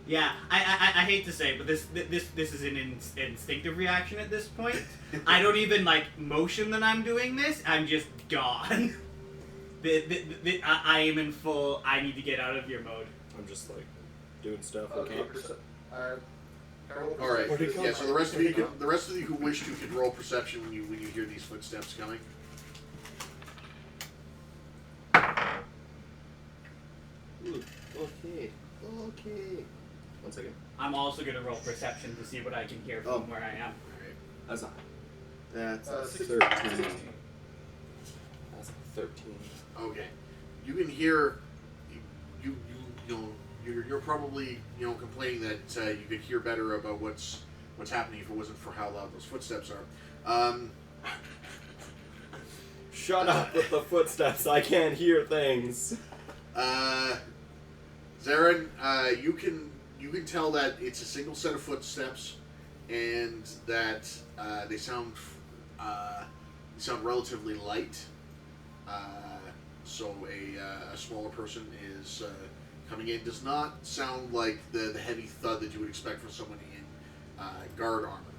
Yeah, I hate to say, but this is an instinctive reaction at this point. I don't even motion that I'm doing this. I'm just gone. I am in full. I need to get out of here mode. I'm just doing stuff. Okay. All right. Yeah. So the rest of you who wish to can roll perception when you hear these footsteps coming. Ooh, okay. 1 second. I'm also gonna roll perception to see what I can hear from where I am. That's not. That's 16. 13. That's 13. Okay. You can hear. You're probably complaining that you could hear better about what's happening if it wasn't for how loud those footsteps are. Shut up with the footsteps. I can't hear things. Zarin, you can tell that it's a single set of footsteps, and that they sound relatively light. So a smaller person is coming in. Does not sound like the heavy thud that you would expect from someone in guard armor.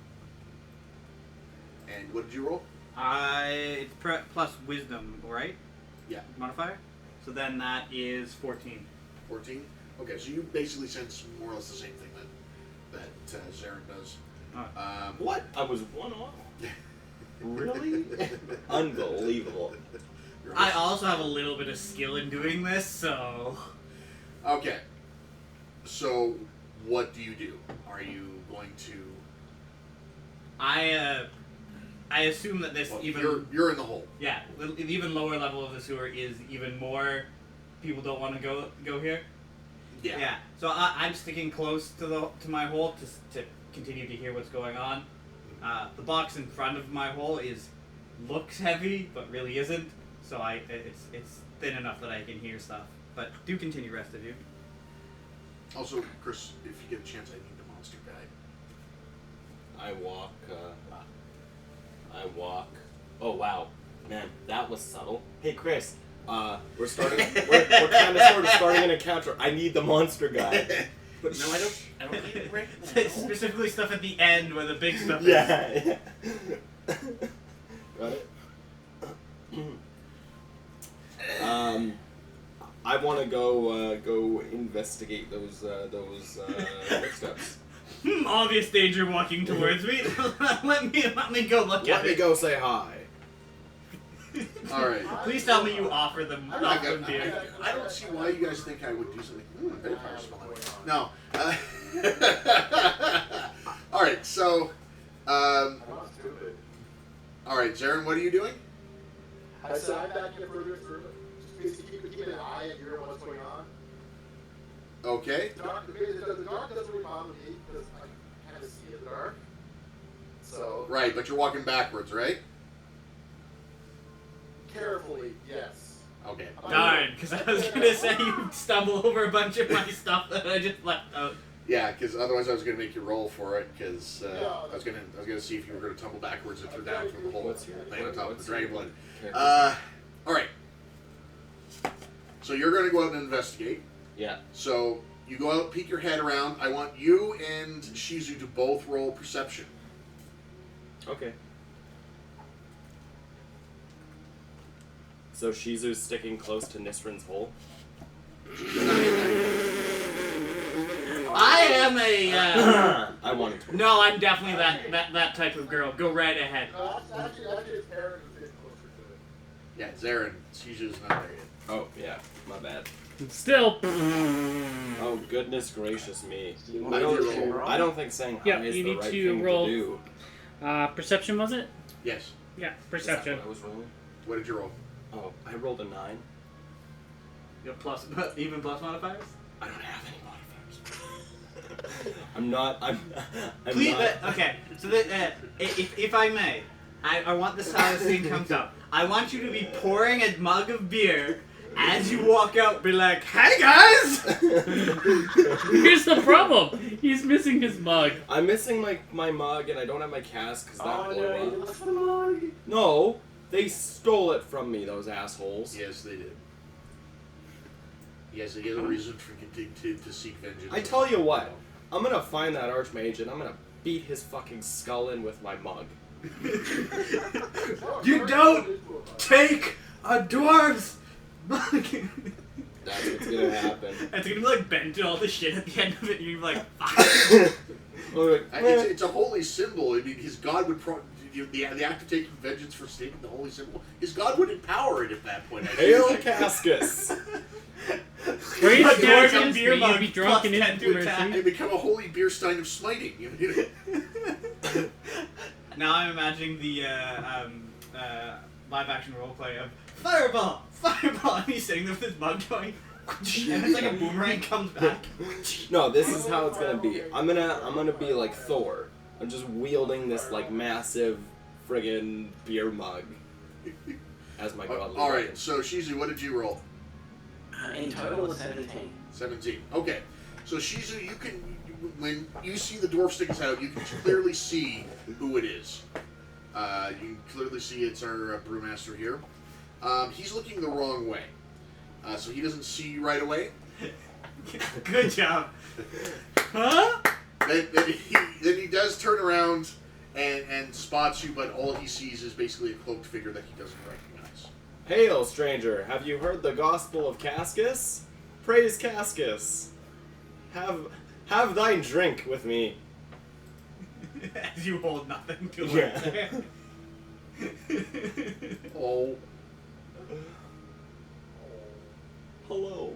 And what did you roll? It's plus wisdom, right? Yeah. Modifier. So then that is 14. 14? Okay, so you basically sense more or less the same thing that Zarin does. Oh. What? I was one off. Really? Unbelievable. I also have a little bit of skill in doing this, so... Okay. So, what do you do? Are you going to... I assume that this You're in the hole. Yeah, the even lower level of the sewer is even more... People don't want to go here. Yeah. Yeah. So I'm sticking close to my hole to continue to hear what's going on. The box in front of my hole looks heavy, but really isn't. So it's thin enough that I can hear stuff. But do continue, rest of you. Also, Chris, if you get a chance, I need the monster guy. I walk. Oh wow, man, that was subtle. Hey Chris, we're starting. We're kind of sort of starting an encounter. I need the monster guy. But no, I don't need it right now. Specifically stuff at the end where the big stuff is. Yeah. Got it. I want to go investigate those footsteps. Obvious danger walking towards me. let me go look at it. Let me go say hi. All right. Please tell me you offer them beer. I don't see why you guys think I would do something. Vampire smelling. No. All right. So, all right, Zarin, what are you doing? I said I'm back here further through. Just basically keep an eye and ear on what's going on. Okay. The dark doesn't really bother me because I can kind of see in the dark. So Right, but you're walking backwards, right? carefully, yes. Okay. Darn, because I was gonna say you stumble over a bunch of my stuff that I just left out. Yeah, because otherwise I was going to make you roll for it. Because I was gonna see if you were going to tumble backwards and through down through the hole, laying on top of the dragon blood. All right. So you're going to go out and investigate. Yeah. So you go out, peek your head around. I want you and Shizu to both roll perception. Okay. So Shizu's sticking close to Nistrin's hole. I am a. I wanted to. No, I'm definitely that type of girl. Go right ahead. Actually, it's Aaron who's getting closer to it. Yeah, Zarin. Shizu's not there yet. Oh, yeah. My bad. Still. Oh, goodness gracious me. Do you I want don't- to roll? I don't think saying hi Yeah, is you the need right to thing roll- to do. Perception was it? Yes. Yeah, Is perception. that what I was rolling? What did you roll? Oh, I rolled a 9. You have plus, even plus modifiers. I don't have any modifiers. I'm not. Please, okay. So that if I may, I want this how this scene comes up. I want you to be pouring a mug of beer as you walk out. Be like, "Hey guys!" Here's the problem. He's missing his mug. I'm missing my mug and I don't have my cask because that Oh blew no, up. you lost the mug. No, they stole it from me, those assholes. Yes, they did. He has a reason for to seek vengeance. I tell you what, I'm gonna find that Archmage and I'm gonna beat his fucking skull in with my mug. You don't take a dwarf's mug. That's what's gonna happen. It's gonna be like bent to all the shit at the end of it. And you're like, "Fuck." It's a holy symbol. I mean, his god would the act of taking vengeance for stating the holy symbol. His god would empower it at that point. I Hail think. Cascus! Great A dwarf characters, beer may you mug be drunk in plus his 10 to attack. They become a holy beer stein of smiting. You know? Now I'm imagining the live action roleplay of Fireball! Fireball! And he's sitting there with his mug going, and it's like a boomerang comes back. No, this is how it's gonna be. I'm gonna be like Thor. I'm just wielding this like massive friggin' beer mug as my godly All right, weapon. so Shizu, what did you roll? In total, 17. 17. Okay. So Shizu, you can, when you see the dwarf stick his head out, you can clearly see who it is. You can clearly see it's our brewmaster here. He's looking the wrong way. So he doesn't see you right away. Good job. Huh? Then he does turn around and spots you, but all he sees is basically a cloaked figure that he doesn't recognize. Hail, stranger! Have you heard the gospel of Cascus? Praise Cascus! Have thine drink with me. As you hold nothing to Yeah. Oh. Hello.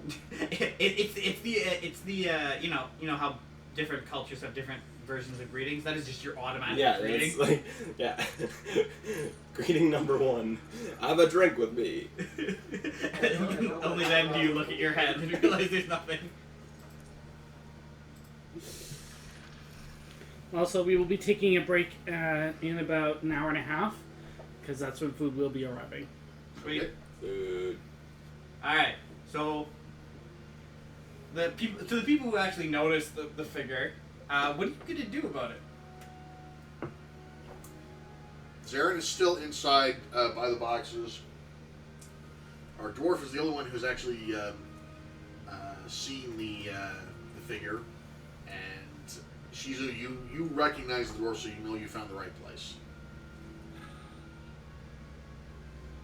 It's the you know how different cultures have different versions of greetings. That is just your automatic Yeah, greeting. that's like, yeah. Greeting number 1. Have a drink with me. Only then do you look at your head and realize there's nothing. Also, we will be taking a break in about an hour and a half, because that's when food will be arriving. Sweet. Food. All right. So the people who actually notice the figure, what are you gonna do about it? Zarin is still inside by the boxes. Our dwarf is the only one who's actually seen the figure. And Shizu, you recognize the dwarf, so you know you found the right place.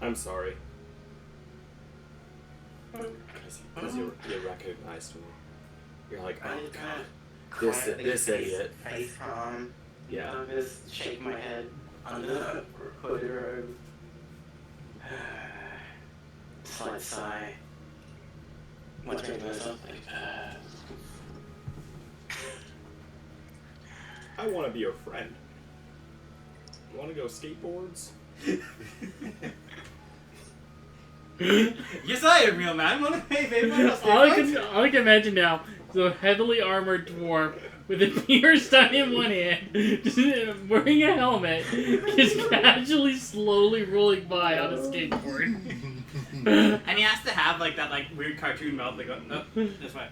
I'm sorry. Because you recognized me. You're like, I oh just god. quietly This idiot. Face palm. Yeah. I'm just shake my head under the hooded robe. Slight sigh. Wondering to myself, like, I want to be your friend. Want to go skateboards? Yes, I am real man. What a favorite. All I can imagine now is a heavily armored dwarf with a beer stein in one hand, just wearing a helmet, just casually, slowly rolling by on a skateboard. And he has to have like that like weird cartoon mouth that goes this way.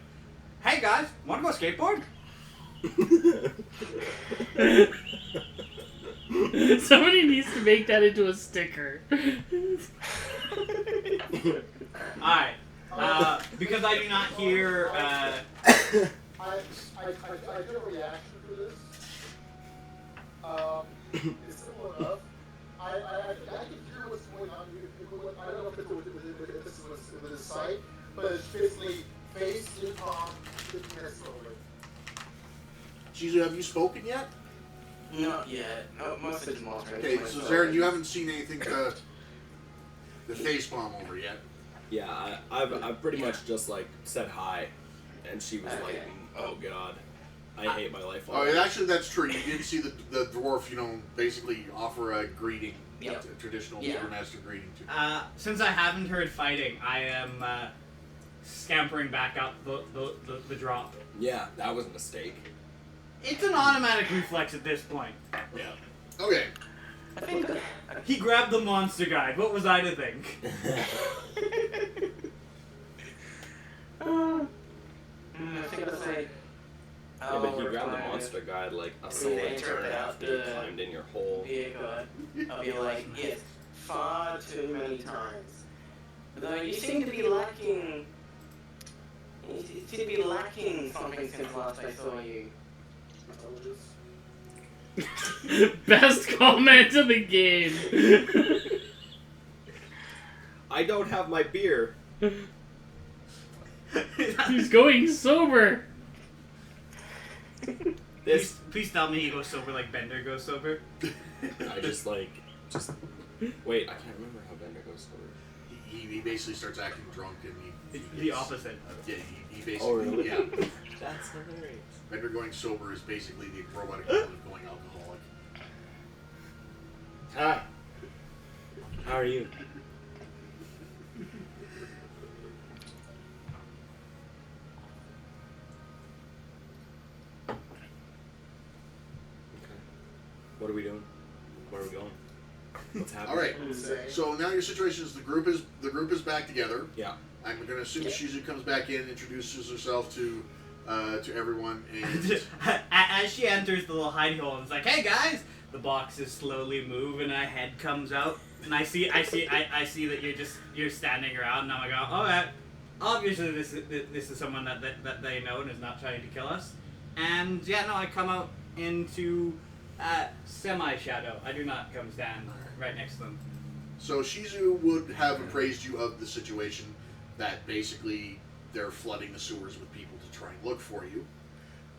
Hey guys, want to go skateboard? Somebody needs to make that into a sticker. Alright. Because I do not hear I get a reaction for this. It's simple enough. I can hear what's going on. I don't know if it's with his sight, but it's basically face in palm, looking at it slowly. Shizu, have you spoken yet? Not yet. No, most of the monsters. Okay, so Zarin, you haven't seen anything to the face palm over yet. Yeah, I've pretty much just like said hi, and she was like, Okay. "Oh God, I hate my life." Oh, already." actually, that's true. You did see the dwarf, basically offer a greeting, Yep. a traditional Yeah. master greeting to. Since I haven't heard fighting, I am scampering back up the drop. Yeah, that was a mistake. It's an automatic reflex at this point. Yeah. Okay. I think that, He grabbed the monster guide. What was I to think? I think I'll say. Yeah, but he grabbed the monster guide like a solid turn after you climbed in your hole. Vehicle. I'll be like, yes, far too many times. Though you seem to be lacking. You seem to be lacking something since last I saw you. Best comment of the game. I don't have my beer. He's going sober. This Please tell me he goes sober like Bender goes sober. I just wait. I can't remember how Bender goes sober. He basically starts acting drunk and The opposite. Yeah, he basically. Oh, really? Yeah. That's hilarious. Bender going sober is basically the robotic equivalent of going alcoholic. Hi. How are you? What are we doing? Where are we going? What's happening? All right. So now your situation is the group is back together. Yeah. I'm going to assume Shizu comes back in, introduces herself to everyone, and As she enters the little hidey hole, and it's like, "Hey guys!" The boxes slowly move, and a head comes out, and I see that you're standing around, and I'm like, "Oh, okay. Obviously this is someone that they know and is not trying to kill us." And yeah, no, I come out into semi-shadow. I do not come stand right next to them. so Shizu would have appraised you of the situation, that basically they're flooding the sewers with people to try and look for you.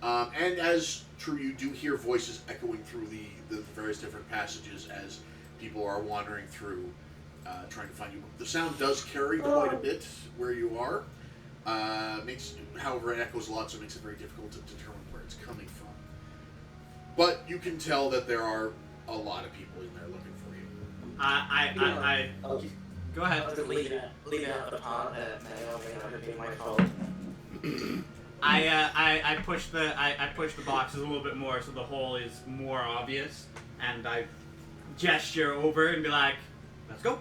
And as true, you do hear voices echoing through the various different passages as people are wandering through, trying to find you. The sound does carry quite a bit where you are. However, it echoes a lot, so it makes it very difficult to determine where it's coming from. But you can tell that there are a lot of people in there looking for you. Go ahead. I'll just leave it out the part that may or may not have been my fault. I push the boxes a little bit more so the hole is more obvious, and I gesture over and be like, "Let's go."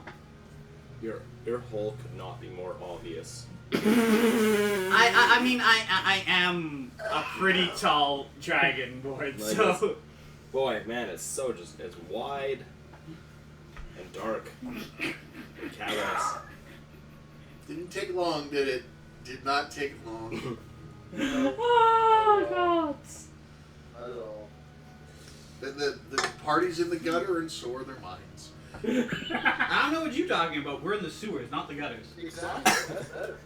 Your hole could not be more obvious. I mean I am a pretty tall dragonborn, Like so Boy, man, it's wide and dark and cavernous. Didn't take long, did it? Did not take long. Oh, God. Not at all. The party's in the gutter, and so are their minds. I don't know what you're talking about. We're in the sewers, not the gutters. Exactly. That's better.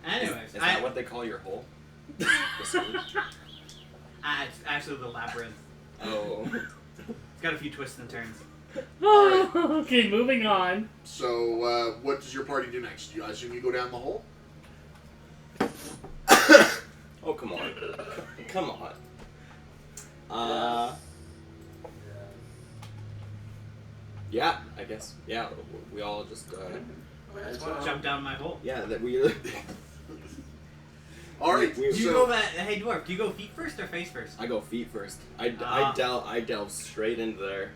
Anyways, Is that what they call your hole? The sewers? it's actually the labyrinth. Oh. It's got a few twists and turns. Oh, okay, moving on. So, what does your party do next? I assume you go down the hole? Oh, come on. Come on. Yeah, I guess. Yeah, we all just, Jump down my hole. yeah, that we... Alright, Do you so... go back? Hey dwarf, do you go feet first or face first? I go feet first. I delve straight into there.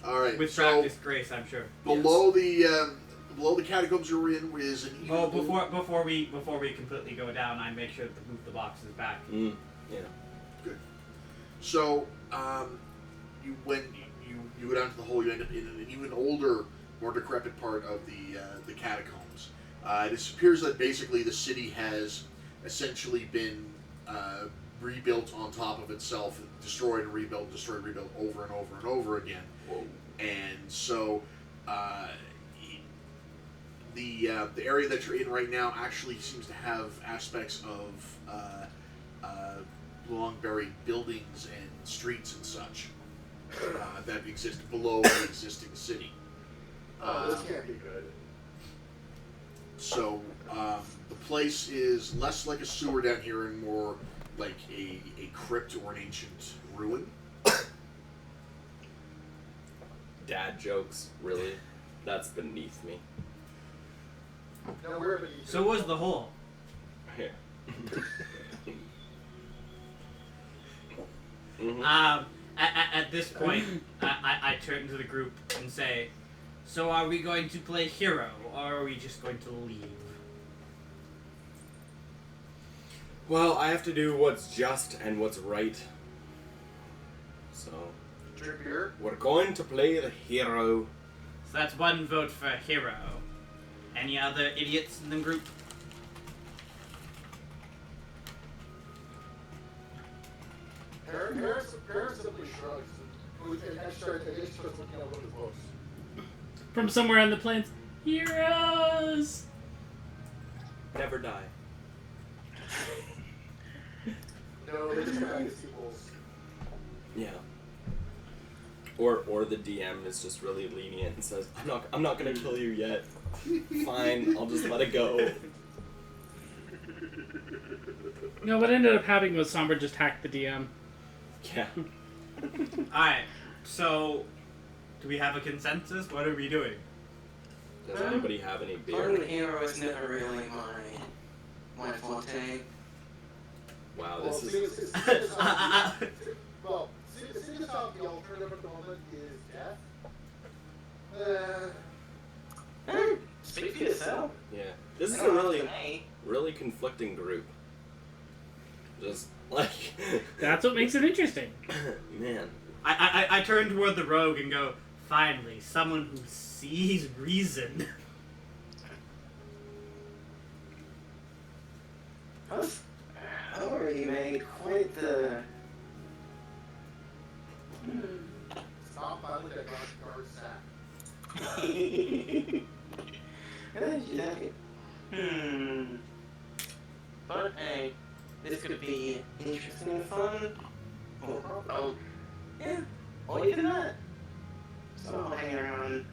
Alright, With so practice grace, I'm sure. below the catacombs you're in is an Well, before we completely go down, I make sure to move the boxes back. Yeah. Good. So, when you go down to the hole, you end up in an even older, more decrepit part of the catacombs. It appears that basically the city has essentially been rebuilt on top of itself, destroyed and rebuilt, over and over and over again. Whoa. And so the area that you're in right now actually seems to have aspects of long buried buildings and streets and such that exist below the existing city. This can't be good. So the place is less like a sewer down here and more like a crypt or an ancient ruin. Dad jokes, really? That's beneath me. No, we're gonna eat So was the hole. Here. Mhm. At this point, I turn to the group and say, so are we going to play hero, or are we just going to leave? Well, I have to do what's just and what's right. So, drink beer. we're going to play the hero. So that's one vote for hero. Any other idiots in the group? Parents simply shrugs. And I started looking at one of the books. From somewhere on the plains, heroes. Never die. No, they just kind of sequels. Yeah. Or the DM is just really lenient and says, I'm not gonna kill you yet. Fine, I'll just let it go. No, what ended up happening was Sombra just hacked the DM. Yeah. Alright, so do we have a consensus? What are we doing? Does anybody have any Playing beer? hero is never really my forte. Wow, Well, this seeing is... as how the alternative at the moment is death. Speak for yourself. Yeah. This is I a don't really, have to pay. really conflicting group. Just, like... That's what makes it interesting. Man. I turn toward the rogue and go, finally, someone who sees reason. I've already made quite the... Stop filing that guard sack. But hey, this could be interesting and fun. Oh, yeah, or even that. So I'll hang around,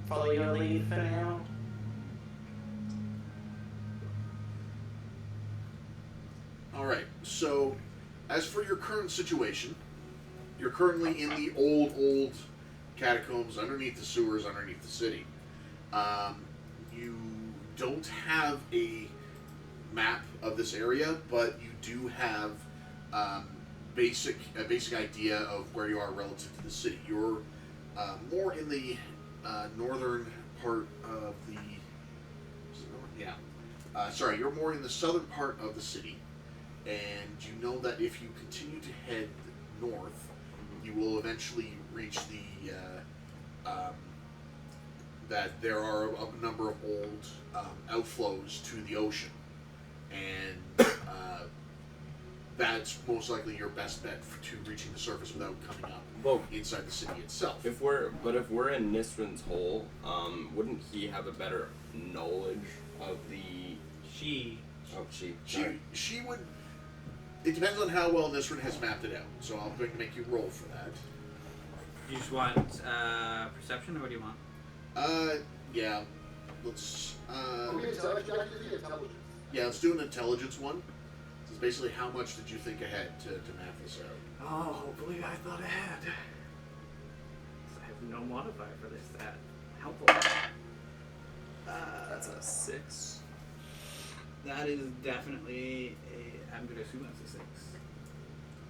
follow your lead for now. Alright, so as for your current situation, you're currently in the old catacombs underneath the sewers, underneath the city. You don't have a map of this area, but you do have a basic idea of where you are relative to the city. You're more in the northern part of the... is it north? Yeah. Sorry, you're more in the southern part of the city. And you know that if you continue to head north, you will eventually reach the that there are a number of old outflows to the ocean, and that's most likely your best bet to reaching the surface without coming up Well, inside the city itself. if we're in Nisrin's hole, wouldn't he have a better knowledge of the... She. Oh, she. She would. It depends on how well Nisrin has mapped it out. So I'll make you roll for that. You just want perception, or what do you want? Yeah. Let's. Intelligence. Yeah, let's do an intelligence one. So it's basically how much did you think ahead to map this out? Oh, hopefully I thought ahead. I have no modifier for this. That helpful. That's a 6. That is definitely a. I'm gonna assume that's a 6.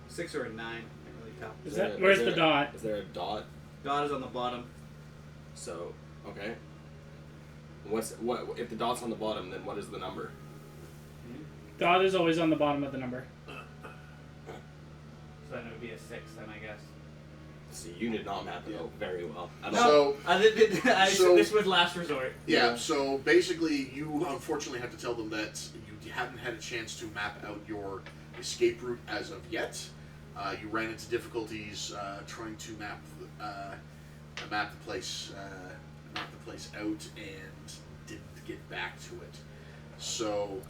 6 or a 9. I can't really tell. Is that where's the dot? Is there a dot? Dot is on the bottom. So, okay. What if the dot's on the bottom? Then what is the number? Dot is always on the bottom of the number. So then it would be a 6 then, I guess. See, you did not map it out very well. At all. So So- this was last resort. yeah, so basically you unfortunately have to tell them that you haven't had a chance to map out your escape route as of yet. You ran into difficulties trying to map the place out and didn't get back to it. So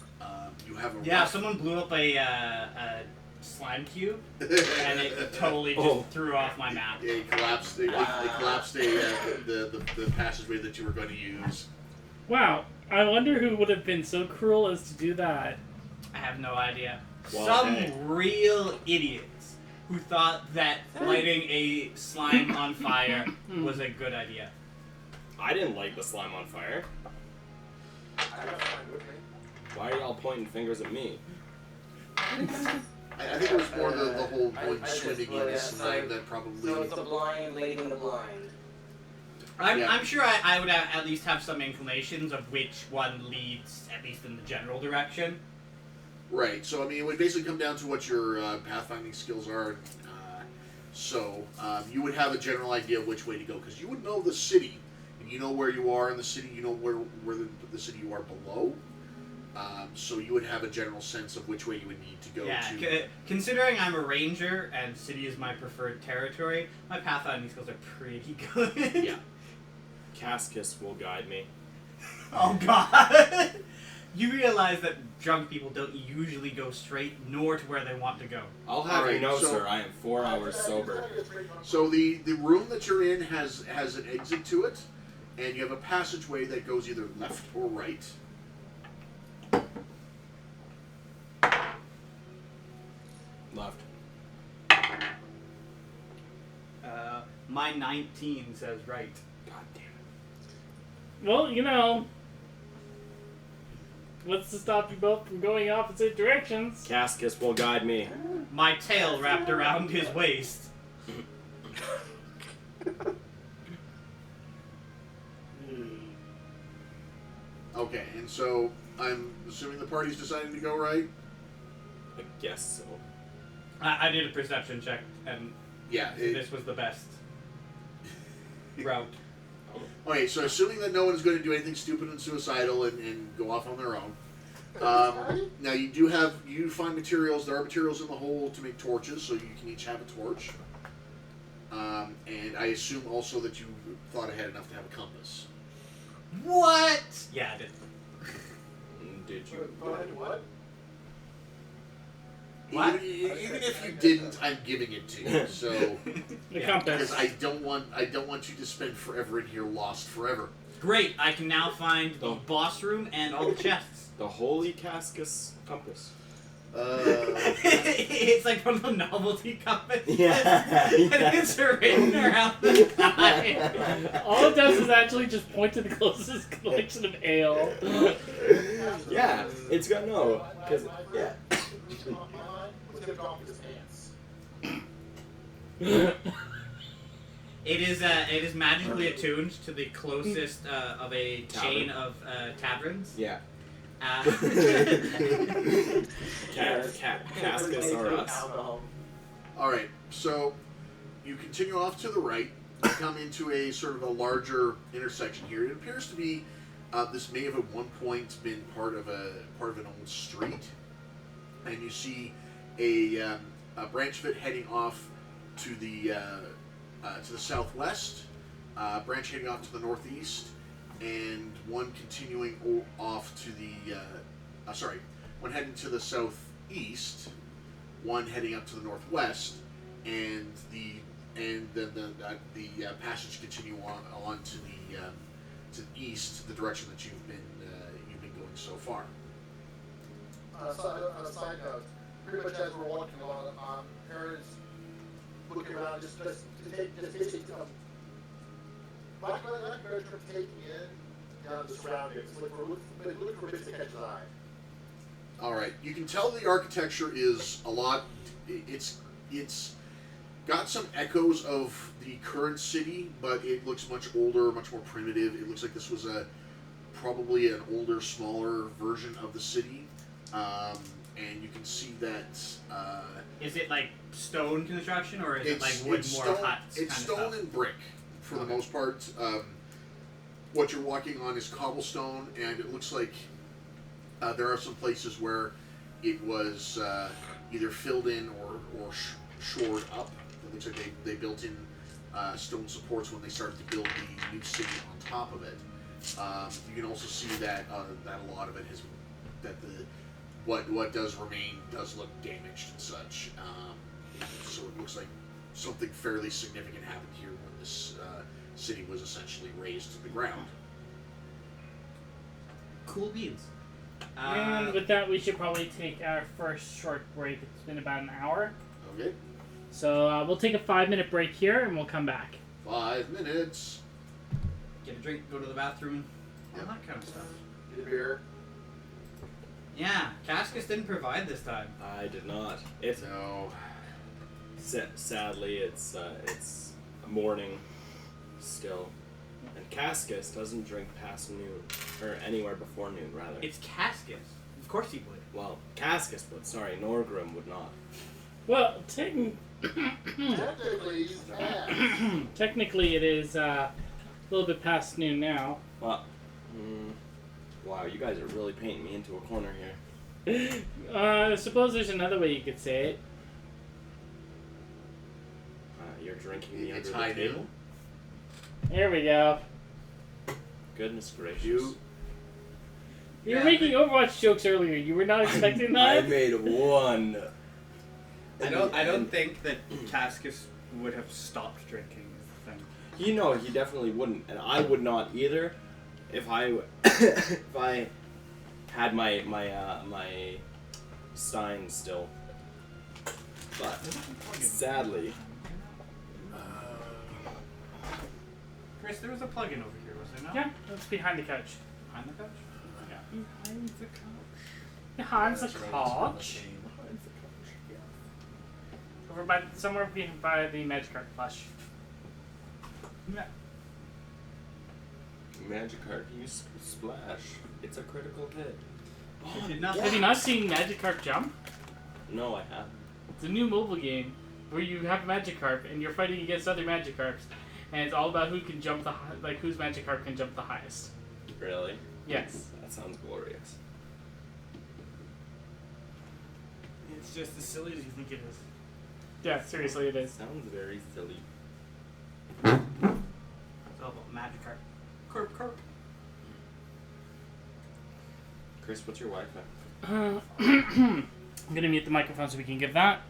you have a Yeah, someone blew up a slime cube, and it totally just threw off my map. It collapsed. It collapsed the passageway that you were going to use. Wow, I wonder who would have been so cruel as to do that. I have no idea. Well, Some hey. real idiots who thought that lighting a slime on fire was a good idea. I didn't light the slime on fire. I got mine with me. Why are y'all pointing fingers at me? I think it was more the whole going I swimming in the slime that probably. So it's the blind leading the blind. I'm sure I would at least have some inclinations of which one leads, at least in the general direction. Right. So I mean, it would basically come down to what your pathfinding skills are. So you would have a general idea of which way to go because you would know the city, and you know where you are in the city. You know where the city you are below. So you would have a general sense of which way you would need to go to. Considering I'm a ranger and city is my preferred territory, my pathfinding skills are pretty good. Yeah. Cascus will guide me. Oh god! You realize that drunk people don't usually go straight nor to where they want to go. I'll have Alright, you know, so- sir, I am 4 hours sober. So the room that you're in has an exit to it, and you have a passageway that goes either left or right. Left. My 19 says right. God damn it. Well, you know, what's to stop you both from going opposite directions? Cascus will guide me. My tail wrapped around his waist. Okay, and so I'm assuming the party's deciding to go right. I guess so. I did a perception check, and Yeah. this was the best route. Okay, so assuming that no one's going to do anything stupid and suicidal and go off on their own. Now you do find materials. There are materials in the hole to make torches, so you can each have a torch. And I assume also that you thought ahead enough to have a compass. What? Yeah, I did. Did you? Go ahead, what? What? Even if you didn't, I'm giving it to you. So The Yeah, compass. because I don't want you to spend forever in here lost forever. Great, I can now find the Oh. boss room and all the chests. The Holy Cascus Compass. It's like from the novelty compass. Yeah, And it's written around the time. All it does is actually just point to the closest collection of ale. Yeah, it's got no. Because, yeah. Mine was gonna go off his pants. It is magically attuned to the closest of a chain of taverns. Yeah. Cascus or us. Alcohol. All right, so you continue off to the right. You come into a sort of a larger intersection here. It appears to be this may have at one point been part of an old street, and you see a branch of it heading off to the southwest, branch heading off to the northeast, and one continuing off to the one heading to the southeast, one heading up to the northwest, and then the passage continue on to the east, the direction that you've been going so far. On a side note, pretty much as we're walking along, parents looking around, just basically, like we're taking in down the surroundings, like we're looking for bits to catch his eye. All right, you can tell the architecture is a lot. It's got some echoes of the current city, but it looks much older, much more primitive. It looks like this was probably an older, smaller version of the city, and you can see that. Is it like stone construction or is it like It's wood it's mortar stone. huts? It's kind stone of stuff? and brick for the most part. What you're walking on is cobblestone, and it looks like there are some places where it was either filled in or shored up. It looks like they built in stone supports when they started to build the new city on top of it. You can also see that that a lot of it has what does remain does look damaged and such. So it looks like something fairly significant happened here when this city was essentially razed to the ground. Cool beans. And with that, we should probably take our first short break. It's been about an hour. Okay. So we'll take a 5-minute break here, and we'll come back. 5 minutes. Get a drink, go to the bathroom, all Yep. that kind of stuff. Get a beer. Yeah, Cascus didn't provide this time. I did not. It's No. sadly it's morning still, and Cascus doesn't drink past noon, or anywhere before noon rather. It's Cascus. Of course he would. Well, Cascus would. Sorry, Norgrim would not. Well, Technically, he's fast. technically it is a little bit past noon now. Well, wow, you guys are really painting me into a corner here. I suppose there's another way you could say it. You're drinking me It's under high the table? noon. Here we go. Goodness gracious. You You were making Overwatch jokes earlier. You were not expecting I that? made one. I don't think that Cascus would have stopped drinking is the thing. You know, he definitely wouldn't, and I would not either. If I if I had my Stein still, but sadly, Chris, there was a plug-in over here, was there not? Yeah, that's behind the couch. Behind the couch? Yeah. Behind the couch. Behind the That's right, couch. Over by somewhere by the Magikarp plush. Yeah. Magikarp, you splash. It's a critical hit. I did not Have you not seen Magikarp Jump? No, I haven't. It's a new mobile game where you have Magikarp and you're fighting against other Magikarps, and it's all about who can jump whose Magikarp can jump the highest. Really? Yes. That sounds glorious. It's just as silly as you think it is. Yeah, seriously, it is. Sounds very silly. It's all about Magikarp. Corp. Chris, what's your Wi-Fi? I'm gonna mute the microphone so we can give that.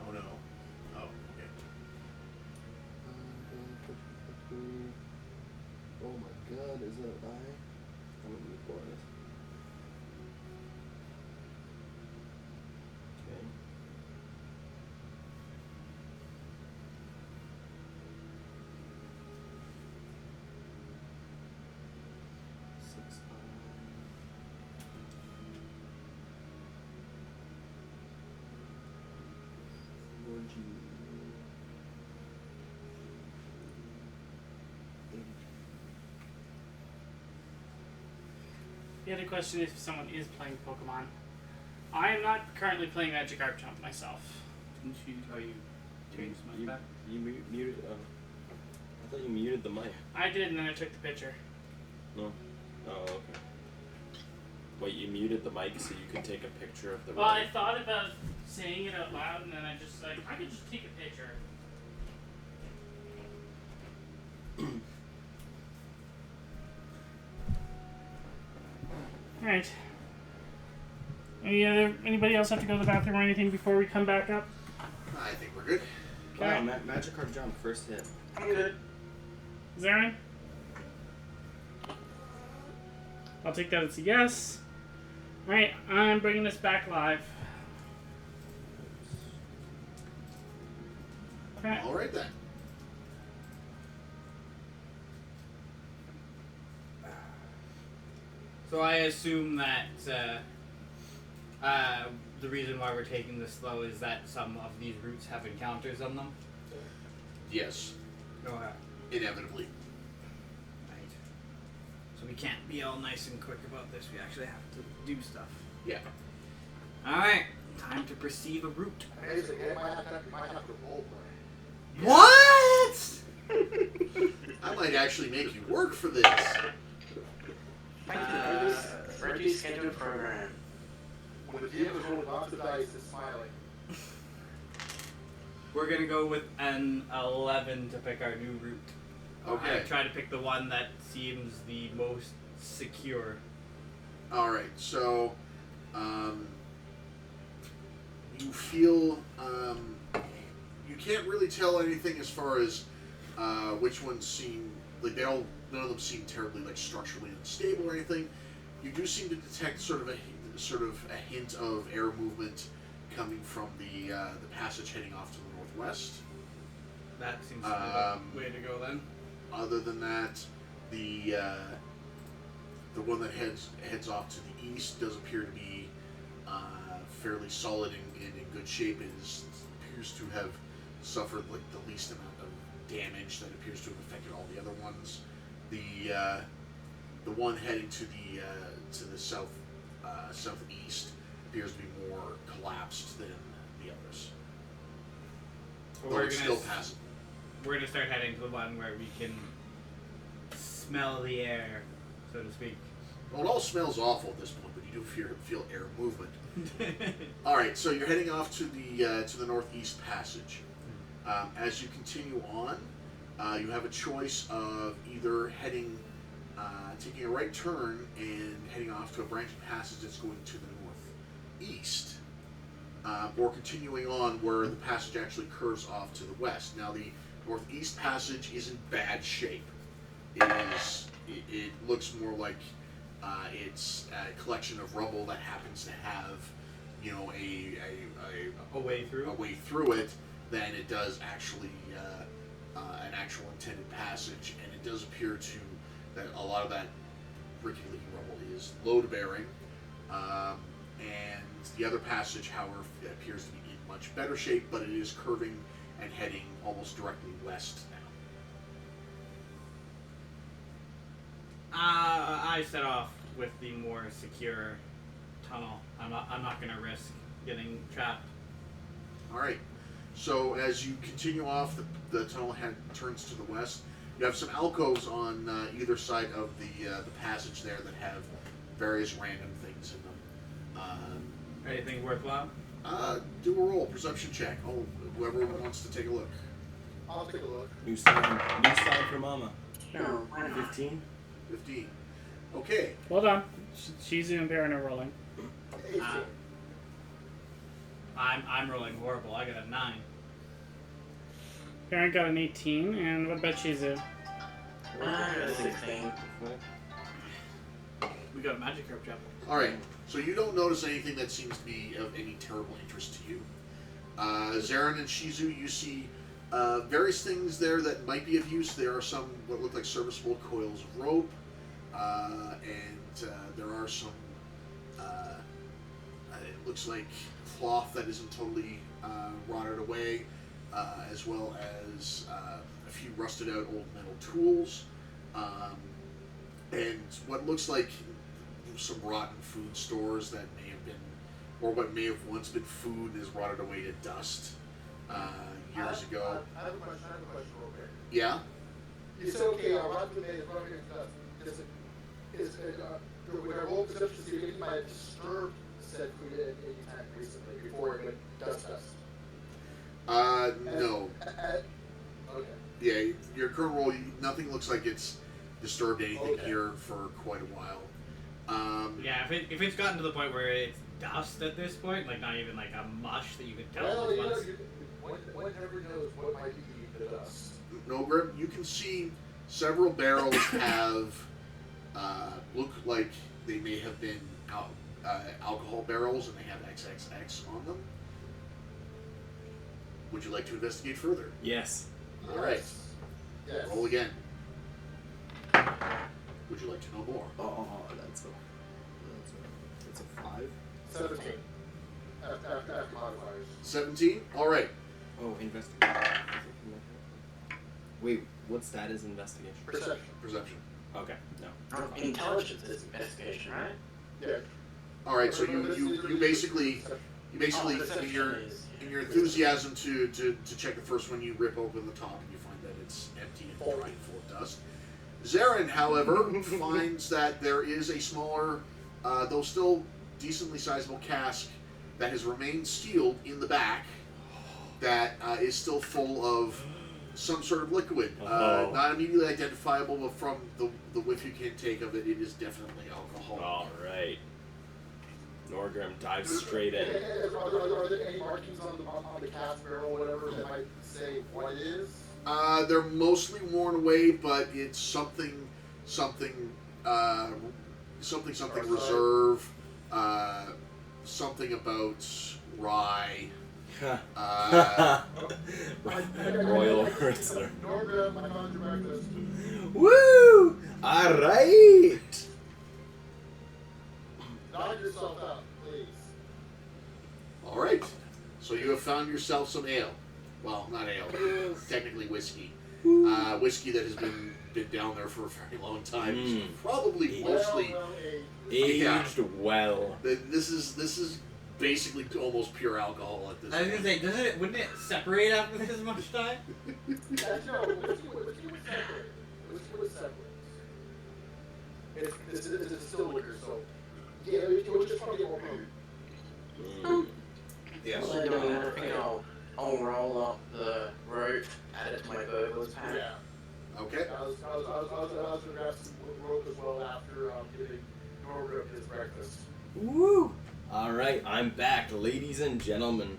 Oh no. Oh, okay. Oh my god, is that I? I'm gonna move on this. Okay. Six. The other question is if someone is playing Pokemon. I am not currently playing Magikarp Jump myself. Didn't you? Oh, you changed my back? You muted. I thought you muted the mic. I did, and then I took the picture. No. Oh, okay. Wait, you muted the mic so you could take a picture of the. Well, I thought about saying it out loud, and then I just I could just take a picture. Alright. Anybody else have to go to the bathroom or anything before we come back up? I think we're good. Wow, Magikarp Jump, first hit. I'm good. Zarin? I'll take that as a yes. Alright, I'm bringing this back live. Okay. All right then. So I assume that the reason why we're taking this slow is that some of these routes have encounters on them. Yes, Okay. inevitably. Right. So we can't be all nice and quick about this. We actually have to do stuff. Yeah. All right. Time to perceive a route. Amazing. It might have to role play. What? I might actually make you work for this. Reggie's scheduled program. When the DM is rolling lots of dice and smiling. We're gonna go with an 11 to pick our new route. Okay. Try to pick the one that seems the most secure. All right. So, you feel you can't really tell anything as far as which ones seem like none of them seem terribly like structurally unstable or anything. You do seem to detect sort of a hint of air movement coming from the passage heading off to the northwest. That seems to be the way to go then. Other than that, the one that heads off to the east does appear to be fairly solid and in good shape. It appears to have suffered like the least amount of damage that appears to have affected all the other ones. The one heading to the southeast appears to be more collapsed than the others. But Though it's still passable. We're gonna start heading to the one where we can smell the air, so to speak. Well, it all smells awful at this point, but you do feel air movement. All right, so you're heading off to the northeast passage. As you continue on, you have a choice of either taking a right turn and heading off to a branching passage that's going to the northeast, or continuing on where the passage actually curves off to the west. Now, the northeast passage is in bad shape. It looks more like it's a collection of rubble that happens to have, A way through. a way through it than it does actually an actual intended passage, and it does appear that a lot of that rickety rubble is load bearing, and the other passage, however, appears to be in much better shape, but it is curving and heading almost directly west now. I set off with the more secure tunnel. I'm not gonna risk getting trapped. All right. So as you continue off, the tunnel turns to the west. You have some alcoves on either side of the passage there that have various random things in them. Anything worthwhile? Do a roll, perception check. Oh, whoever wants to take a look. I'll take a look. New sign for Mama. No, why not? 15. 15. Okay. Hold on. Shizu and Baron are rolling. 18. I'm rolling horrible. I got a 9. Baron got an 18, and what about Shizu? I got a 16. We got a magic herb chapel. All right. So you don't notice anything that seems to be of any terrible interest to you. Zarin and Shizu, you see various things there that might be of use. There are some what look like serviceable coils of rope, and there are some. It looks like cloth that isn't totally rotted away, as well as a few rusted out old metal tools, and what looks like some rotten food stores that may have been, or what may have once been food and is rotted away to dust years ago. I have a question real quick. Yeah? You said, okay, rotten tomato is running would I roll perception to see if any might have disturbed said food at any time recently before it went dust? No. Okay. Yeah, your current roll, nothing looks like it's disturbed anything Okay. here for quite a while. Yeah, if it's gotten to the point where it's dust at this point, like not even like a mush that you could tell. Well, was you know, once- one never knows what might be the dust. No, Grim, you can see several barrels have look like they may have been alcohol barrels, and they have XXX on them. Would you like to investigate further? Yes. All right. Yes. Roll again. Would you like to know more? Oh, that's so. 5. 17. After modifiers. 17. All right. Oh, investigation. Wait, what stat is investigation? Perception. Perception. Okay, no. Intelligence is investigation, right? Yeah. All right. So you basically in your enthusiasm to check the first one, you rip open the top and you find that it's empty and dry and full of dust. Zarin, however, finds that there is a smaller, though still decently sizable cask that has remained sealed in the back that is still full of some sort of liquid. Not immediately identifiable, but from the whiff you can take of it, it is definitely alcohol. All right. Norgrim dives straight in. Are there any markings on the cast barrel or whatever that might say what it is? They're mostly worn away, but it's something reserve. Something about rye. Royal Ritzler. Norgrim, I found your breakfast. Woo! All right. Knock yourself out, please. All right. So you have found yourself some ale. Well, not ale. Technically whiskey. Whiskey that has been down there for a very long time. Probably mostly Aged well. This is basically almost pure alcohol at this I was point. gonna say, wouldn't it separate after this much time? No, whiskey was separate. Whiskey was separate. It's a still liquor, so yeah, it was just probably more potent. Yes. While they're doing that, I think I'll roll up the rope, add it to my burglar's pack. Yeah. Okay. I was gonna grab some rope as well after giving Norgrim his breakfast. Woo! All right, I'm back, ladies and gentlemen.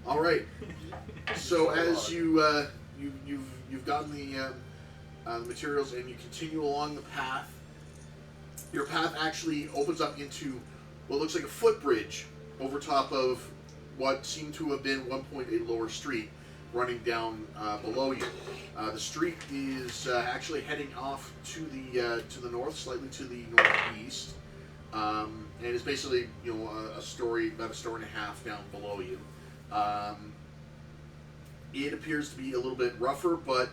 All right. So as you've gotten the materials and you continue along the path, your path actually opens up into what looks like a footbridge over top of what seemed to have been one point a lower street running down below you. The street is actually heading off to the north, slightly to the northeast, and it's basically about a story and a half down below you. It appears to be a little bit rougher, but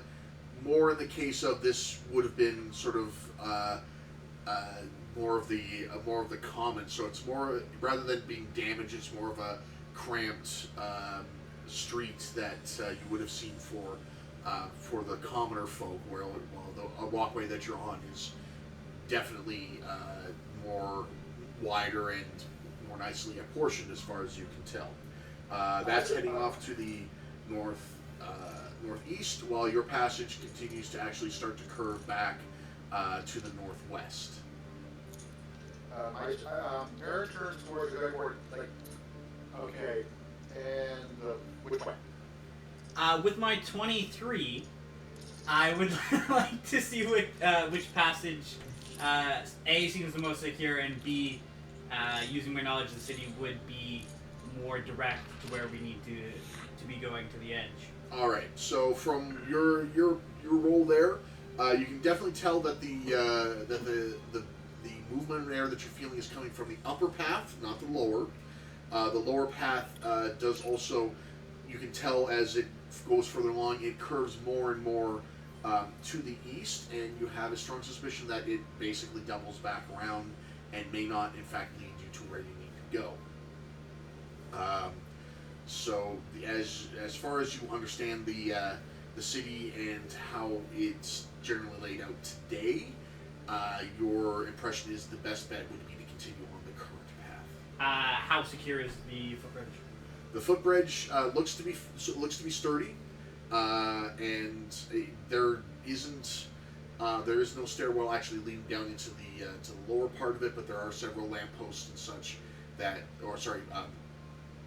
more in the case of this would have been sort of more of the common. So it's more, rather than being damaged, it's more of a cramped street that you would have seen for the commoner folk, while the walkway that you're on is definitely more wider and more nicely apportioned as far as you can tell. That's heading off to the northeast, while your passage continues to actually start to curve back to the northwest. Aaron turns towards the airport, like, okay, and which way? With my 23, I would like to see which passage A seems the most secure, and B, using my knowledge of the city, would be more direct to where we need to be going to the edge. All right. So from your roll there, you can definitely tell that the movement in air that you're feeling is coming from the upper path, not the lower. The lower path does also, you can tell as it goes further along, it curves more and more to the east, and you have a strong suspicion that it basically doubles back around and may not, in fact, lead you to where you need to go. So as far as you understand the city and how it's generally laid out today, your impression is the best bet would be to continue on the current path. How secure is the footbridge? The footbridge looks to be sturdy, and there is no stairwell actually leading down into the lower part of it, but there are several lampposts and such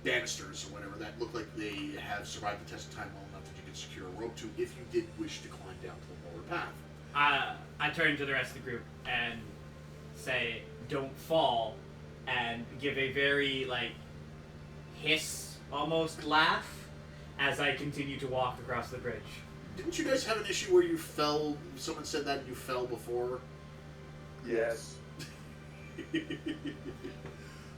banisters or whatever that look like they have survived the test of time well enough that you could secure a rope to if you did wish to climb down to the lower path. I turn to the rest of the group and say, "Don't fall," and give a very hiss almost laugh as I continue to walk across the bridge. Didn't you guys have an issue where you fell? Someone said that you fell before. Yes.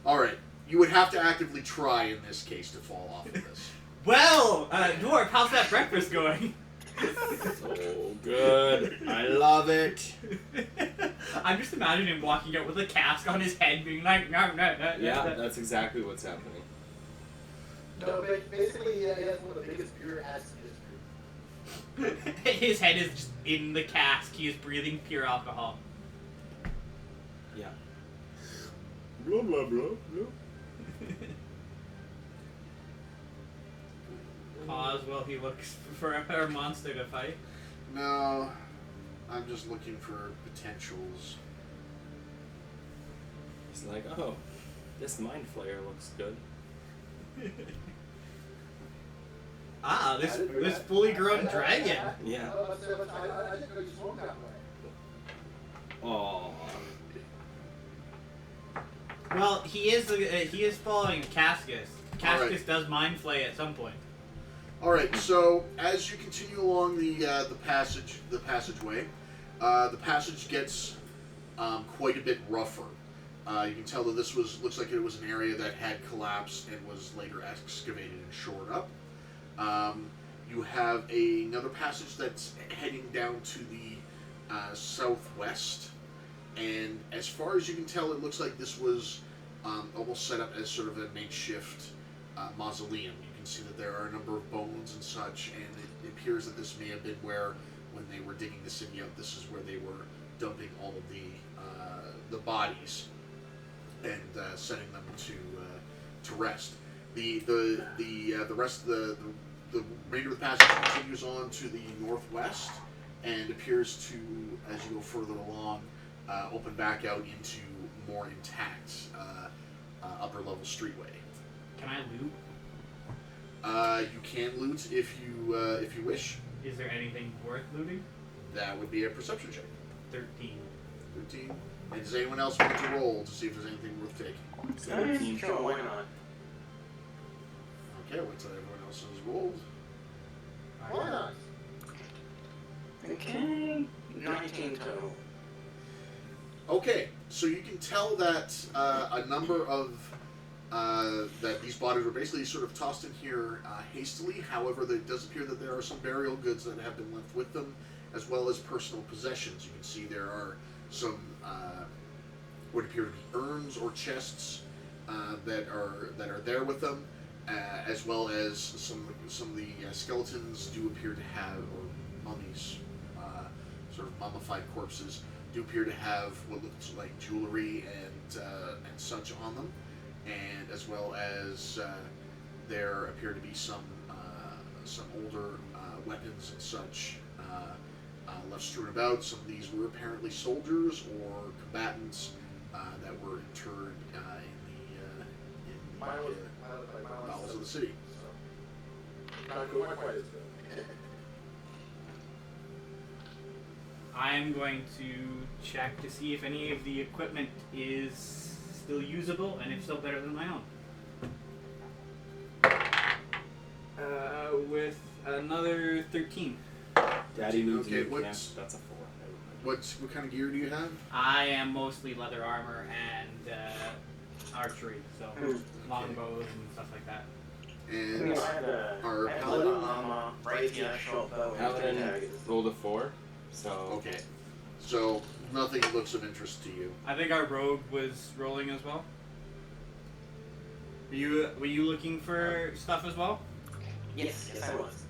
All right. You would have to actively try in this case to fall off of this. Well, Dwarf, how's that breakfast going? So good. I love it. I'm just imagining him walking out with a cask on his head, being like, no, no, no. Yeah, that's exactly what's happening. No, basically, he has one of the biggest beer ads in history. His head is just in the cask. He is breathing pure alcohol. Yeah. Blah blah blah blah. Pause while he looks for a monster to fight. No, I'm just looking for potentials. He's like, oh, this mind flayer looks good. This fully grown dragon. Yeah. I didn't know you swung that way. Oh. Well, he is following Cascus. Cascus Alright. does mind flay at some point. All right. So as you continue along the passageway, the passage gets quite a bit rougher. You can tell that this looks like it was an area that had collapsed and was later excavated and shored up. You have another passage that's heading down to the southwest, and as far as you can tell, it looks like this was almost set up as sort of a makeshift mausoleum. You can see that there are a number of bones and such, and it appears that this may have been where, when they were digging the city up, this is where they were dumping all of the bodies and setting them to rest. The rest of the remainder of the passage continues on to the northwest and appears to, as you go further along, open back out into more intact upper level streetway. Can I loot? You can loot if you wish. Is there anything worth looting? That would be a perception check. 13. 13. And does anyone else want to roll to see if there's anything worth taking? 17. Sure, why not? Okay, wait till everyone else has rolled. Why not? Okay, 19 total. Okay, so you can tell that a number of that these bodies were basically sort of tossed in here hastily. However, it does appear that there are some burial goods that have been left with them, as well as personal possessions. You can see there are some what appear to be urns or chests that are there with them, as well as some of the skeletons do appear to have, or mummies, sort of mummified corpses, do appear to have what looks like jewelry and such on them, and as well as there appear to be some older weapons and such left strewn about. Some of these were apparently soldiers or combatants that were interred in the bowels of the city. So, not quite as good. I'm going to check to see if any of the equipment is still usable, and if so, better than my own. With another 13. Daddy moves Okay, into camp. what's- That's a 4. What kind of gear do you have? I am mostly leather armor and archery, so longbows and stuff like that. And I had a our leather paladin? armor, rapier, short bow, and Paladin daggers. rolled a 4, so Okay, so nothing looks of interest to you. I think our rogue was rolling as well. Were you looking for stuff as well? Yes, I was.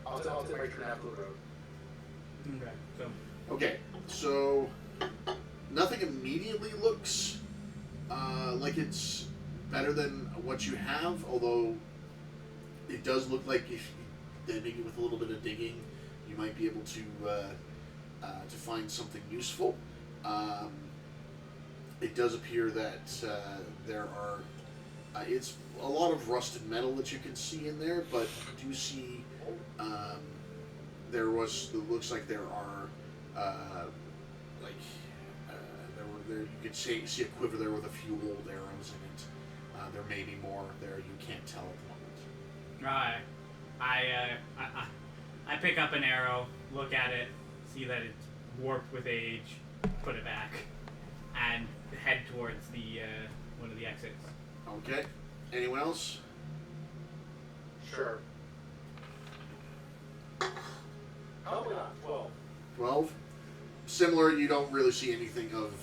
I'll take my turn after the road. Okay. So Okay, so nothing immediately looks like it's better than what you have, although it does look like if then maybe with a little bit of digging, you might be able to find something useful. It does appear that there are it's a lot of rusted metal that you can see in there, but you do see it looks like there are there you could see a quiver there with a few old arrows in it. There may be more there. You can't tell at the moment. right, I pick up an arrow, look at it, see that it's warped with age, put it back, and head towards the one of the exits. Okay. Anyone else? Sure. Probably not 12. 12. Similar, you don't really see anything of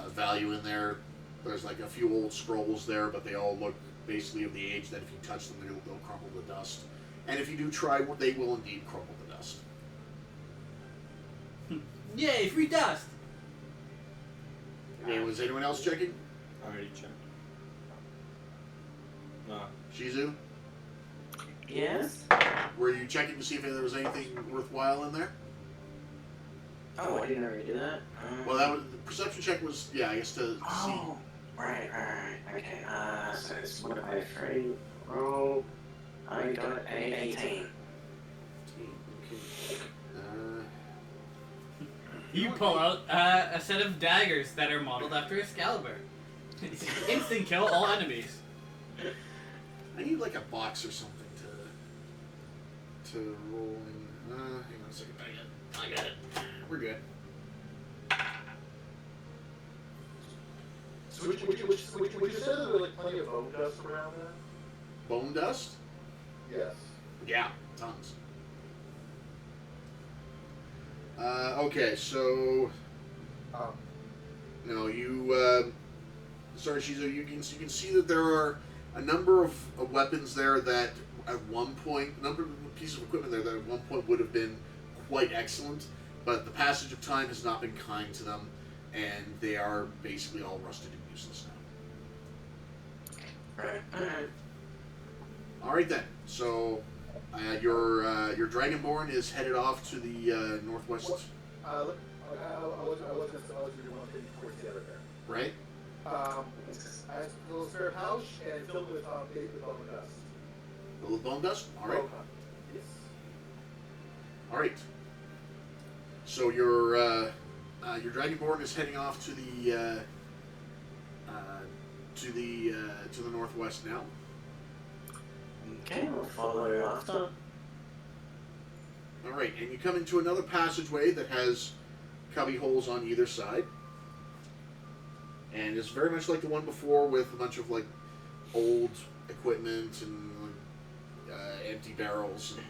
value in there. There's like a few old scrolls there, but they all look basically of the age that if you touch them, they'll crumble to dust. And if you do try, they will indeed crumble to dust. Yay, free dust! Was anyone else checking? I already checked. No. Shizu? Yes? Were you checking to see if there was anything worthwhile in there? Oh, I didn't already do that. Well, that was the perception check was, I guess to Oh, right. Okay, so it's modified 3. Roll. I got an 18. see. Okay. You pull out a set of daggers that are modeled after Excalibur. Instant kill all enemies. I need like a box or something to roll in. Hang on a second. I got it. We're good. So would you say that there were like plenty of bone dust around there? Bone dust? Yes. Yeah, tons. Okay, so sorry, Shizu, you can see that there are a number of weapons there that at one point, a number of pieces of equipment there that at one point would have been quite excellent, but the passage of time has not been kind to them, and they are basically all rusted and useless now. Alright. All right then. So your Dragonborn is headed off to the northwest, I was going to do one thing towards the other there. right? I have a little spare pouch and filled with bone dust. A little bone dust. All right. Yes. All right. So your Dragonborn is heading off to the northwest now. Okay, we'll follow you after. All right, and you come into another passageway that has cubby holes on either side, and it's very much like the one before, with a bunch of like old equipment and empty barrels and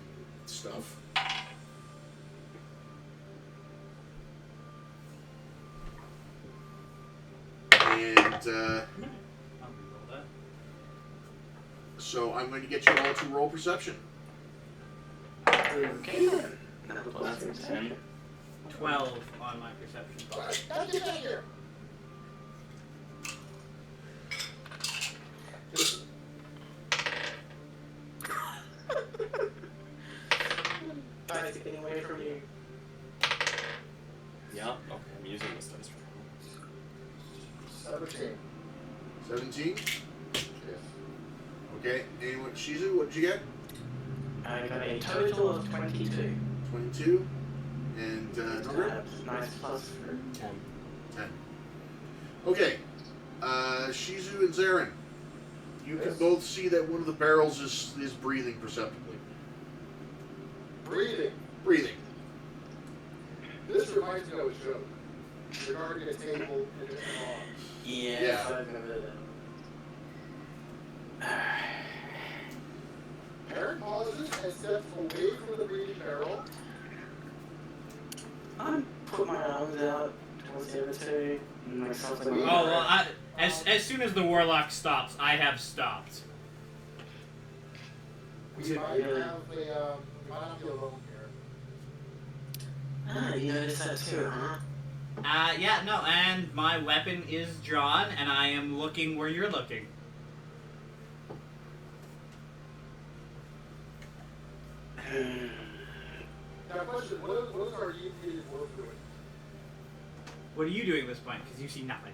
stuff. And so I'm going to get you all to roll perception. Okay, then. That's a 10. 12 on my perception bar. How'd you get here? Guys, getting away from you. Yeah. Okay, I'm using this dice for 17. 17. Yes. Okay. Anyone? Shizu, what did you get? I got a total of 22. 22. And Norbert? Nice plus for 10. 10. Okay. Shizu and Zarin, you can Yes. both see that one of the barrels is breathing perceptibly. Breathing. Breathing. This reminds me of a joke regarding a table in a lawn. Yeah. Yeah. Aaron pauses and steps away from the breathing barrel. I put my arms out towards the other two and make something. Oh, well, as soon as the warlock stops, I have stopped. We might not be alone here. Ah, you noticed that too, huh? Yeah, no, and my weapon is drawn, and I am looking where you're looking. Now, question: what is our immediate work doing? What are you doing at this point? Because you see nothing.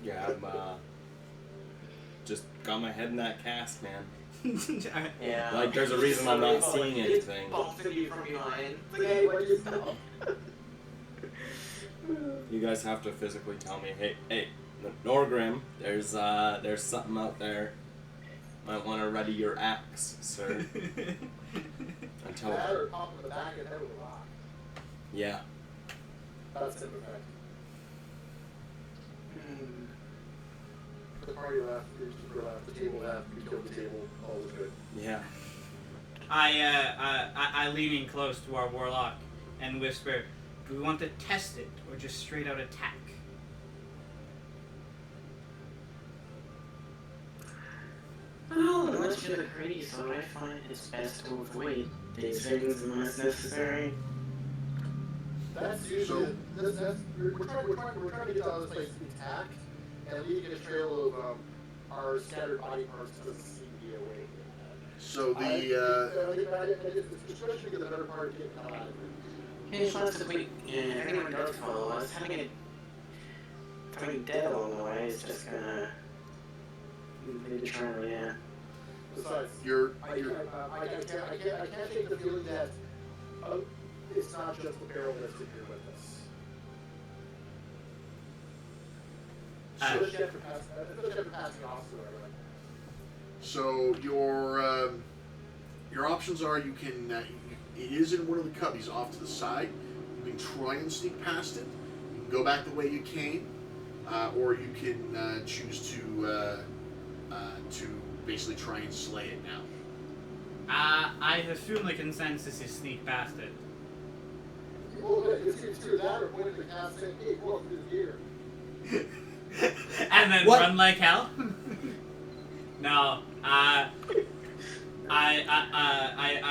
Yeah, I'm just got my head in that cast, man. Yeah. Like, there's a reason I'm not seeing anything. Bumped you from behind. Okay, what you know? You guys have to physically tell me, hey, Norgrim, there's something out there. Might want to ready your axe, sir. Until That or pop in the back and head with a rock. yeah. That's it, effect. the party left, the keeper left, the table left, we killed the table, all was good. Yeah. I lean in close to our warlock and whisper, do we want to test it or just straight out attack? Well, unless you're the greedy, so I find it's best to avoid these things unless necessary. That's usually, we're trying to get out of this place intact and leaving a trail of our scattered body parts doesn't seem to be a way. So especially get the better part of getting out of it. Hey, Fox, if anyone does follow us, having dead along the way is just gonna maybe try to, yeah. Besides, I can't take the feeling that it's not just the barrel that's in here with us. Especially after passing off to everyone. So your options are you can it is in one of the cubbies off to the side. You can try and sneak past it. You can go back the way you came, or you can choose to basically try and slay it now. I assume the consensus is sneak past it. Well, it's either that or point at the cat saying, hey, go up through here. And then What? run like hell? No. I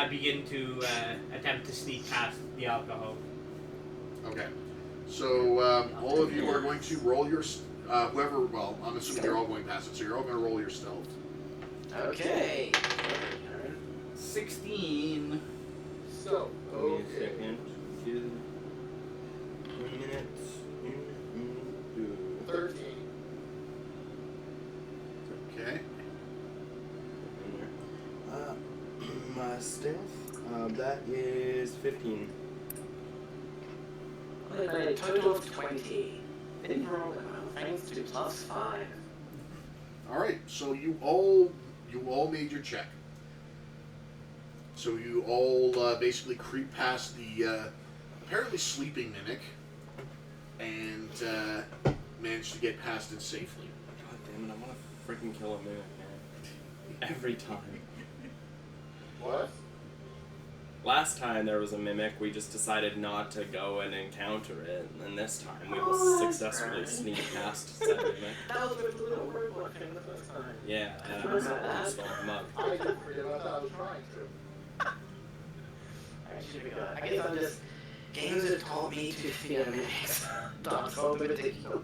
begin to attempt to sneak past the alcohol. Okay. So all of you are going to roll your whoever. Well, I'm assuming you're all going past it, so you're all going to roll your stealth. Okay. 16. So, Give me a second. 1 minute. 13. Okay. My stealth, that is 15. A total of 20. Didn't roll well, thanks to +5. All right. So you all made your check. So you all basically creep past the apparently sleeping mimic and manage to get past it safely. God damn it, I want to freaking kill a mimic, man. Every time. What? Last time there was a mimic, we just decided not to go and encounter it, and this time we will successfully sneak past said mimic. That was the little robot thing the first time. Yeah, that was almost all mug. I didn't forget about that. I was trying to. Alright, should we go? I guess I'm just... Games have taught me to fear mimics. Dark Souls in particular.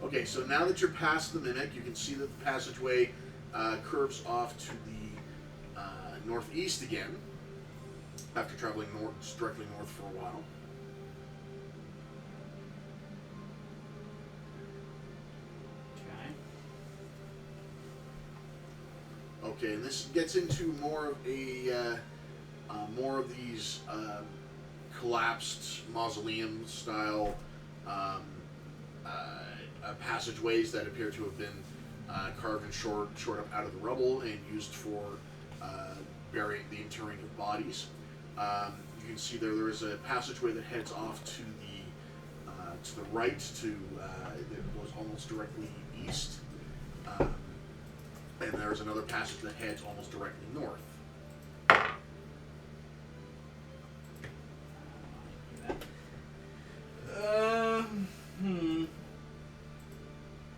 Okay. So now that you're past the mimic, you can see that the passageway curves off to the northeast again. After traveling directly north for a while. Okay, and this gets into more of these collapsed mausoleum style passageways that appear to have been carved and shored up out of the rubble and used for burying the interring of bodies. You can see there is a passageway that heads off to the right that goes almost directly east, and there's another passage that heads almost directly north.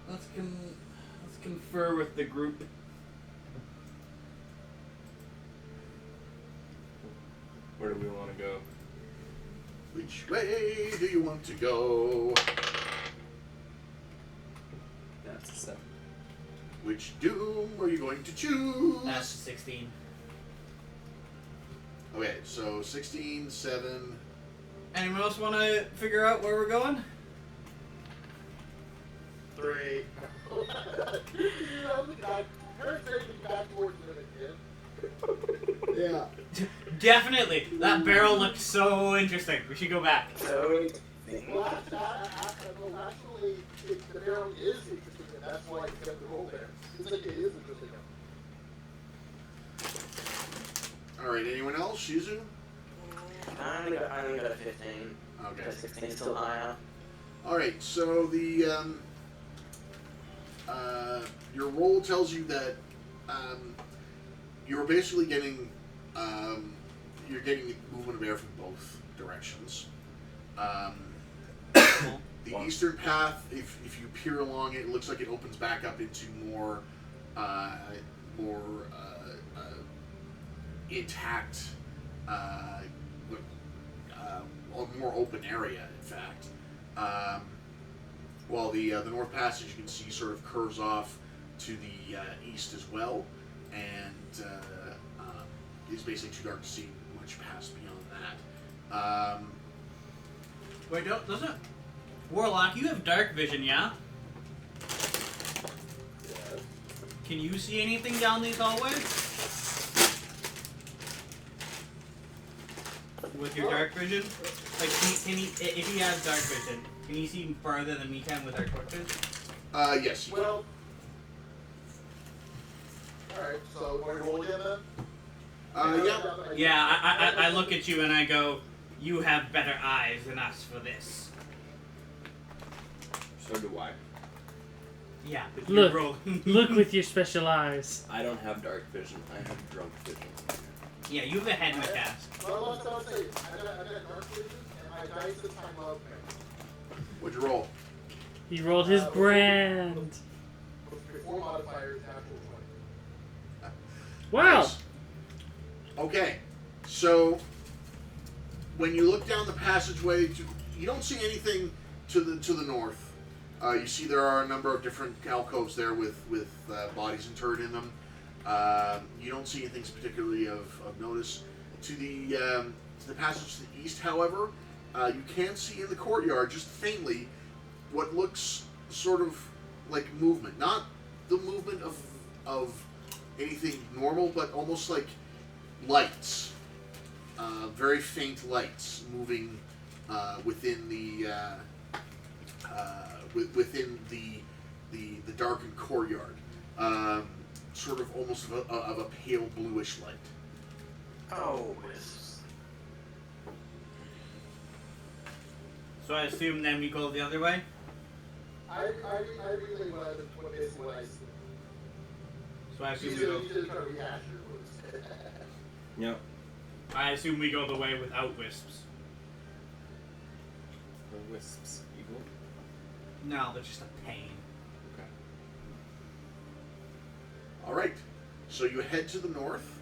Let's confer with the group. Where do we want to go? Which way do you want to go? That's a 7. Which doom are you going to choose? That's 16. Okay, so 16, 7. Anyone else want to figure out where we're going? 3. Harry's ready to back towards the kid. Yeah. Definitely. That barrel looked so interesting. We should go back. So, Well, actually, the barrel is interesting, and that's why you kept the roll there. It's like it is interesting. Alright, anyone else? Shizu? I only got a 15. Okay. The 16 is still higher. Alright, so the your roll tells you that you're basically getting you're getting movement of air from both directions. The eastern path, if you peer along it, it looks like it opens back up into more intact, a more open area. In fact, while the north passage you can see sort of curves off to the east as well, and it's basically too dark to see much past beyond that. Wait, doesn't Warlock? You have dark vision, yeah? Can you see anything down these hallways? With your dark vision? Like, can he, if he has dark vision, can he see farther than we can with our quick vision? Yes. Well, alright, so want to roll again then? Yeah. Yeah, I look at you and I go, you have better eyes than us for this. So do I. Yeah, but Look. you're rolling. Look with your special eyes. I don't have dark vision. I have drunk vision. Yeah, you have a head in the cast. Well, let's say, I got dark vision, and my dice this time love me. What'd you roll? He rolled his brand. With before modifiers, natural 20. Wow. Nice. Okay, so when you look down the passageway, you don't see anything to the north. You see there are a number of different alcoves there with bodies interred in them. You don't see anything particularly of notice. To the passage to the east, however, you can see in the courtyard, just faintly, what looks sort of like movement. Not the movement of anything normal, but almost like lights. Very faint lights moving within the within the darkened courtyard. Sort of almost of a pale bluish light. Oh, wisps. So I assume then we go the other way? I relay what basically what I see. So I assume You we go. just try to rehash your words. Yep. I assume we go the way without wisps. Or wisps. Evil. No, they're just a pain. Okay. All right, so you head to the north,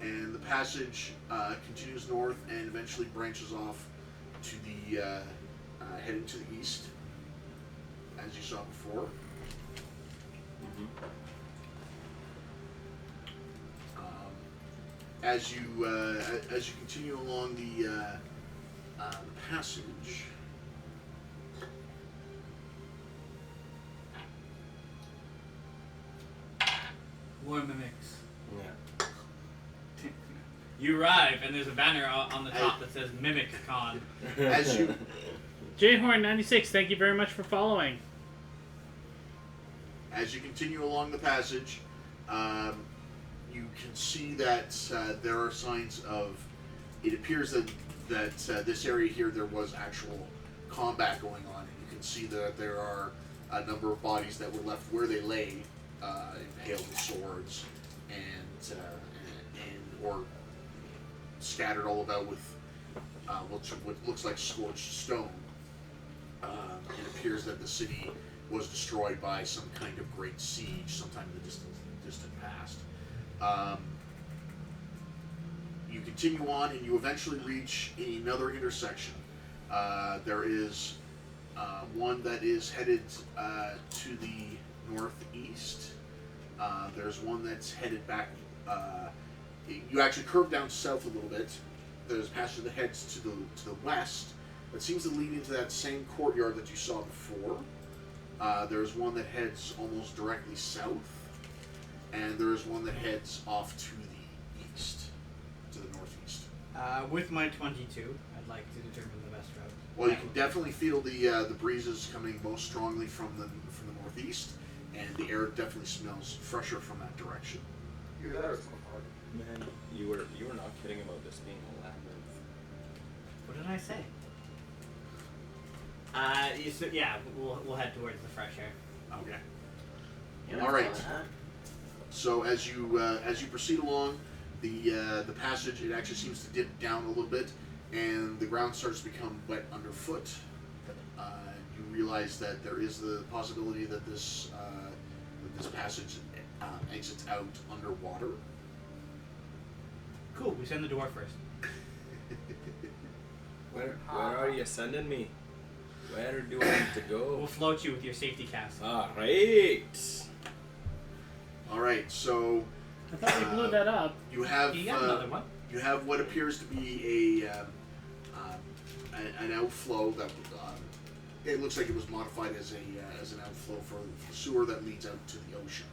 and the passage continues north and eventually branches off to the heading to the east, as you saw before. Mm-hmm. As you continue along the passage, War mimics. Yeah. You arrive, and there's a banner on the top that says Mimic Con. as you Jhorn96, thank you very much for following. As you continue along the passage, you can see that there are signs of. It appears that this area here there was actual combat going on, and you can see that there are a number of bodies that were left where they lay, impaled with swords, and or scattered all about with what looks like scorched stone. It appears that the city was destroyed by some kind of great siege sometime in the distant past. You continue on, and you eventually reach another intersection. There is one that is headed to the northeast. There's one that's headed back. You actually curve down south a little bit. There's a passage that heads to the west that seems to lead into that same courtyard that you saw before. There's one that heads almost directly south, and there's one that heads off to the east, to the northeast. With my 22, I'd like to determine the best route. Well, you can definitely feel the breezes coming most strongly from the northeast, and the air definitely smells fresher from that direction. Either that or it's hard. Man, you were not kidding about this being a labyrinth. What did I say? Yeah, we'll head towards the fresh air. Okay. Yeah, All right. that's all I had. So as you proceed along, the passage, it actually seems to dip down a little bit, and the ground starts to become wet underfoot. You realize that there is the possibility that this passage exits out underwater. Cool. We send the dwarf first. Where are you sending me? Where do I have to We'll go? float you with your safety cast. Alright. All right, so I thought we blew that up. you have You got another one. you have what appears to be an outflow that it looks like it was modified as an outflow for the sewer that leads out to the ocean.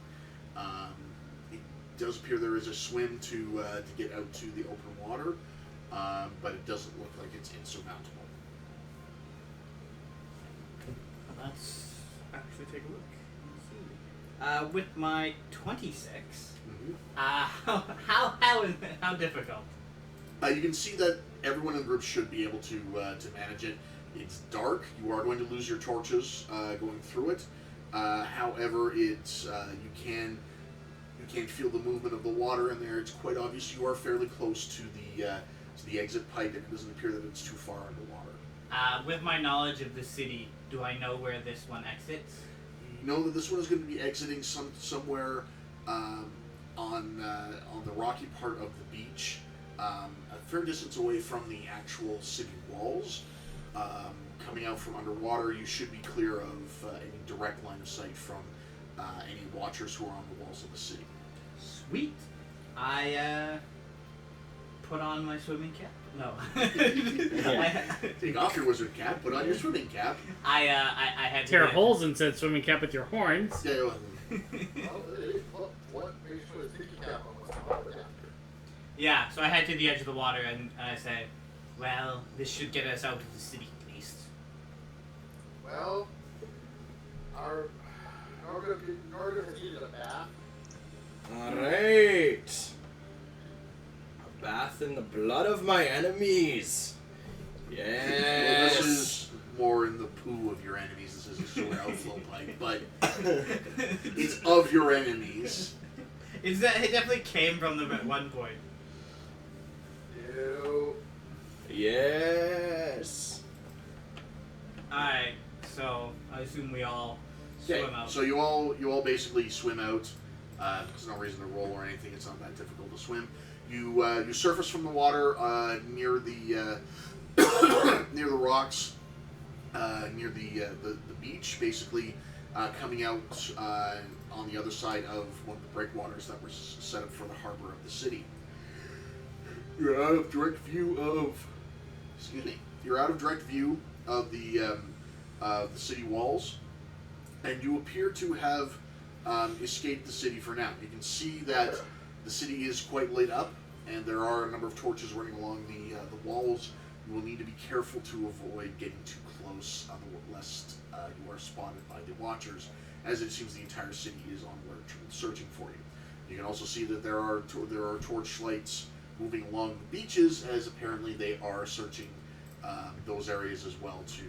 It does appear there is a swim to get out to the open water, but it doesn't look like it's insurmountable. Let's actually take a look. With my 26, Mm-hmm. how difficult? You can see that everyone in the group should be able to manage it. It's dark. You are going to lose your torches going through it. However, it's you can feel the movement of the water in there. It's quite obvious you are fairly close to the exit pipe, and it doesn't appear that it's too far underwater. With my knowledge of the city, do I know where this one exits? You know that this one is going to be exiting somewhere on the rocky part of the beach, a fair distance away from the actual city walls. Coming out from underwater, you should be clear of any direct line of sight from any watchers who are on the walls of the city. Sweet. I put on my swimming cap. No. Take off your wizard cap, put on your swimming cap. I had to Tear do it. holes and said swimming cap with your horns. Yeah, Well, what makes sure the tiki cap on was top of that? Yeah, so I head to the edge of the water and I say, well, this should get us out of the city at least. Well, Norgrim has needed a bath. Alright. A bath in the blood of my enemies. Well, Yes. this is more in the poo of your enemies. This is a sewer outflow pipe, but it's of your enemies. It definitely came from them at one point. Ew. Yes. Alright, so I assume we all Okay, swim out. so you all basically swim out. There's no reason to roll or anything. It's not that difficult to swim. You surface from the water near the near the rocks, near the beach, basically coming out on the other side of one of the breakwaters that were set up for the harbor of the city. You're out of direct view of. Excuse me. You're out of direct view of the city walls, and you appear to have escaped the city for now. You can see that the city is quite lit up, and there are a number of torches running along the walls. You will need to be careful to avoid getting too close, lest you are spotted by the watchers, as it seems the entire city is on alert searching for you. You can also see that there are torch lights moving along the beaches, as apparently they are searching those areas as well to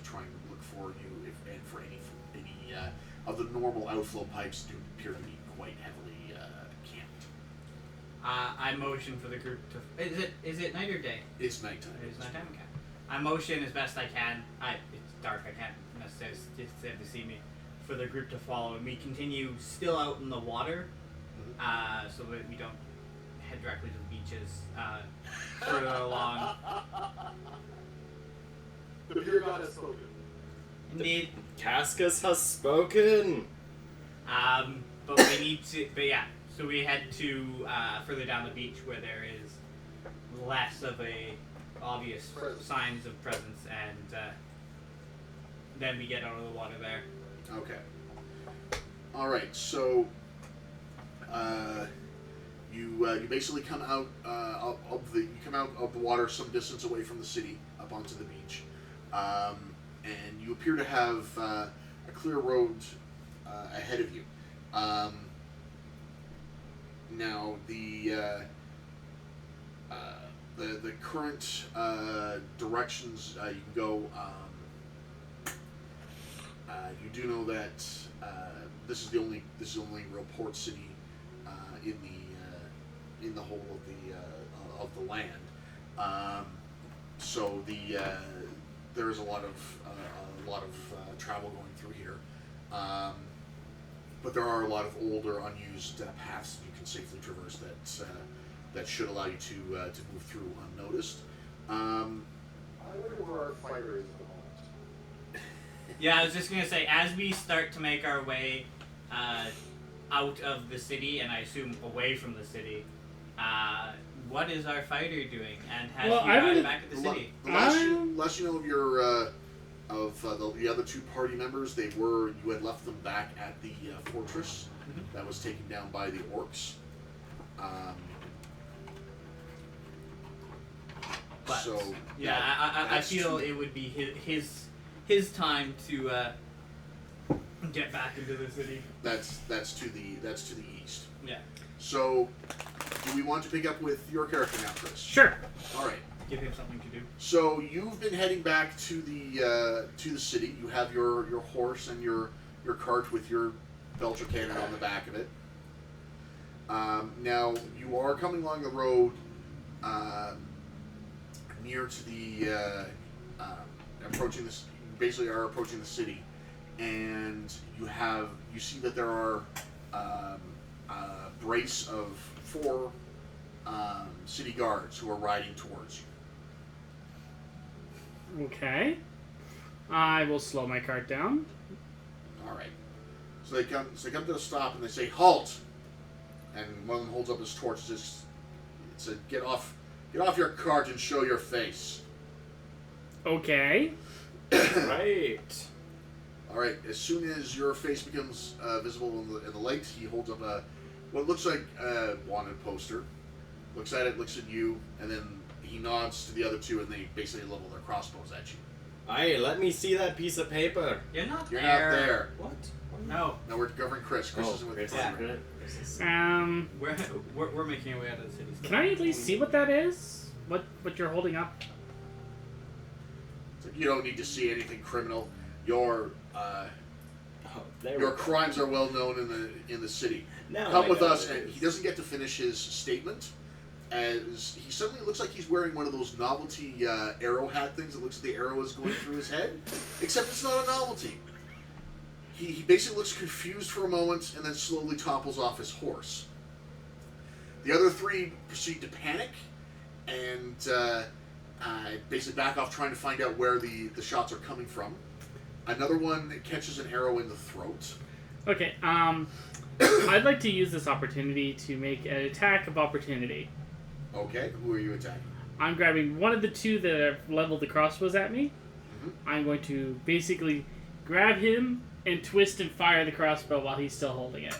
try and look for you and for any of the normal outflow pipes do appear to be quite heavily camped. I motion for the group to. Is it night or day? It's nighttime. It is nighttime. Okay. I motion as best I can. It's dark. I can't necessarily see me. For the group to follow, and we continue still out in the water, so that we don't head directly to the beaches. Further along. The pure god has spoken. Indeed. Cascus has spoken. But we need to. But yeah. So we head to further down the beach where there is less of a obvious Presence. signs of presence, and then we get out of the water there. Okay. All right. So you basically come out of the water some distance away from the city up onto the beach, and you appear to have a clear road ahead of you. Now the current directions you can go. You do know that this is the only real port city in the whole of the land. So there is a lot of travel going through here, but there are a lot of older, unused paths that you can safely traverse that should allow you to move through unnoticed. I wonder where our fighter is at the moment. Yeah, I was just gonna say, as we start to make our way out of the city, and I assume away from the city, what is our fighter doing? And has Well, he I arrived would- back at the city? The last you know of your the other two party members, you had left them back at the fortress that was taken down by the orcs. But So yeah, I that's feel two. it would be his time to get back into the city. That's to the east. Yeah, So, do we want to pick up with your character now, Chris? Sure. All right. give him something to do. So you've been heading back to the city. You have your horse and your cart with your belcher cannon on the back of it. Now you are coming along the road near to the approaching this. Basically, are approaching the city, and you see that there are a brace of 4 city guards who are riding towards you. Okay. I will slow my cart down. All right. So they come to a stop and they say halt, and one of them holds up his torch. It said, "Get off your cart and show your face." Okay. Right. All right. As soon as your face becomes visible in the light, he holds up what looks like a wanted poster. Looks at it, looks at you, and then he nods to the other two, and they basically level their crossbows at you. Aye, let me see that piece of paper. You're not You're there. not there. What? No, No, we're covering Chris. Chris Oh, isn't with Chris the is party. good. we're making our way out of the city. Can I at least see what that is? What you're holding up? It's like, you don't need to see anything criminal. Your Oh, there we your go. crimes are well known in the city. Now Come I with know us, what it and is. he doesn't get to finish his statement, as he suddenly looks like he's wearing one of those novelty arrow hat things that looks like the arrow is going through his head, except it's not a novelty. He basically looks confused for a moment and then slowly topples off his horse. The other 3 proceed to panic and basically back off, trying to find out where the shots are coming from. Another one catches an arrow in the throat. Okay. I'd like to use this opportunity to make an attack of opportunity. Okay, who are you attacking? I'm grabbing one of the 2 that have leveled the crossbows at me. Mhm. I'm going to basically grab him and twist and fire the crossbow while he's still holding it.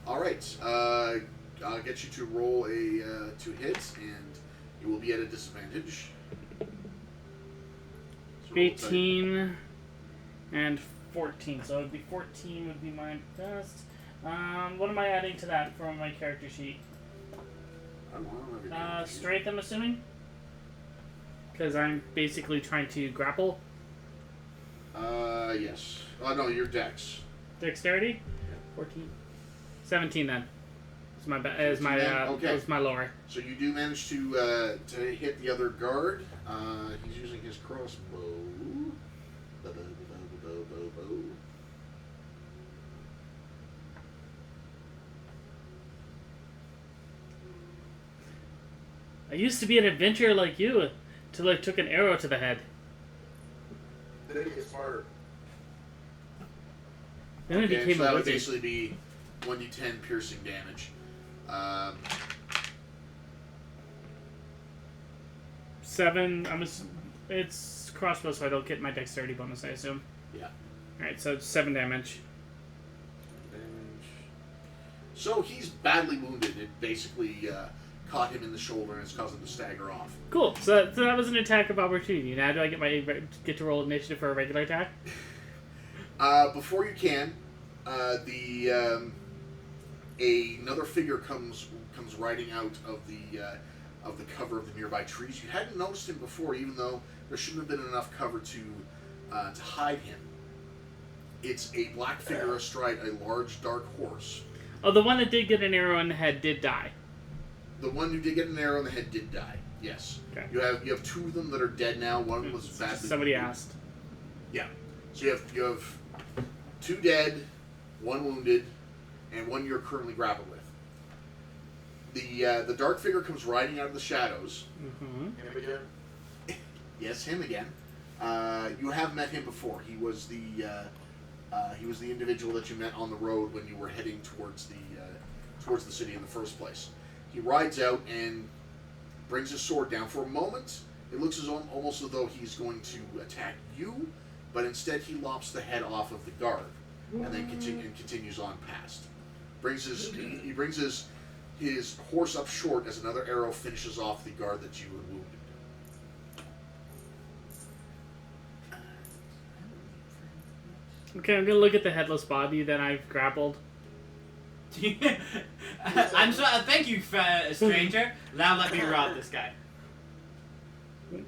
All right, I'll get you to roll a 2 hits, and you will be at a disadvantage. So roll 18 and 14. So it would be 14 would be my best. What am I adding to that from my character sheet? I don't know, I don't have Strength, I'm assuming? Because I'm basically trying to grapple. Yes. Oh, no, your dex. Dexterity? 14. 17 then. Is my Okay. is my lower. So you do manage to hit the other guard. He's using his crossbow. Bo-bo-bo-bo-bo-bo. I used to be an adventurer like you, till I took an arrow to the head. Then it gets smarter. Then I Okay, became so a that would wizard. basically be 1d10 piercing damage. 7. It's crossbow, so I don't get my dexterity bonus, I assume. Yeah. Alright, so it's 7 damage. So he's badly wounded. It basically caught him in the shoulder and it's caused him to stagger off. Cool. So that was an attack of opportunity. Now do I get to roll initiative for a regular attack? Before you can, another figure comes riding out of the cover of the nearby trees. You hadn't noticed him before, even though there shouldn't have been enough cover to hide him. It's a black figure astride a large dark horse. Oh, the one that did get an arrow in the head did die. The one who did get an arrow in the head did die. Yes. Okay. You have two of them that are dead now. One of them was badly. Somebody asked. Yeah. So you have 2 dead, 1 wounded, and 1 you're currently grappled with. The dark figure comes riding out of the shadows. Mm-hmm. Him again? Yes, him again. You have met him before. He was the individual that you met on the road when you were heading towards the city in the first place. He rides out and brings his sword down. For a moment, it looks almost as though he's going to attack you, but instead he lops the head off of the guard and then continues on past. He brings his horse up short as another arrow finishes off the guard that you had wounded. Okay, I'm gonna look at the headless body that I've grappled. Thank you, stranger. Now let me rob this guy.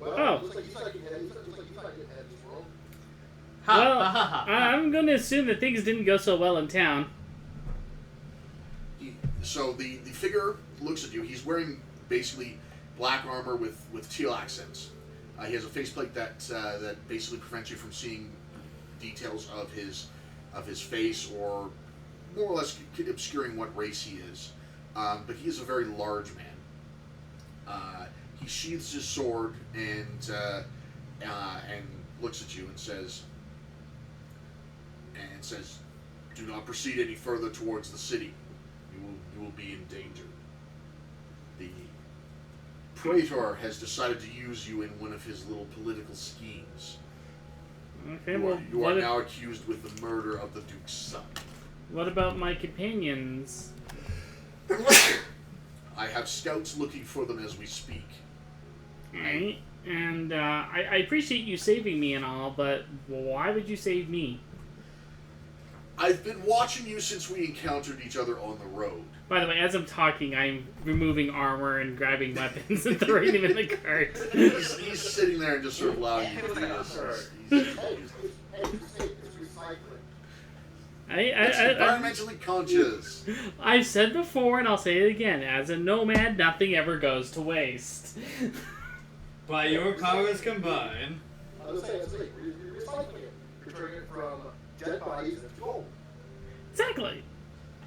Well, Oh. looks like he's not getting ahead. Looks like he's not getting ahead of this world. Ha, Well, ha, ha, ha. I'm gonna assume that things didn't go so well in town. So the figure looks at you. He's wearing basically black armor with teal accents. He has a faceplate that basically prevents you from seeing details of his face, or more or less obscuring what race he is. But he is a very large man. He sheathes his sword and looks at you and says, "Do not proceed any further towards the city. You will be in danger. The Praetor has decided to use you in one of his little political schemes. Okay, You well, are now accused with the murder of the Duke's son. what about my companions? I have scouts looking for them as we speak. Right? And I appreciate you saving me and all, but why would you save me? I've been watching you since we encountered each other on the road. By the way, as I'm talking, I'm removing armor and grabbing weapons and throwing them in the cart. He's sitting there and just sort of allowing you to do this. It's recycling. It's environmentally conscious. I've said before, and I'll say it again, as a nomad, nothing ever goes to waste. By your powers combined. I was saying, you're recycling it. You're turning it from dead bodies into gold. Exactly.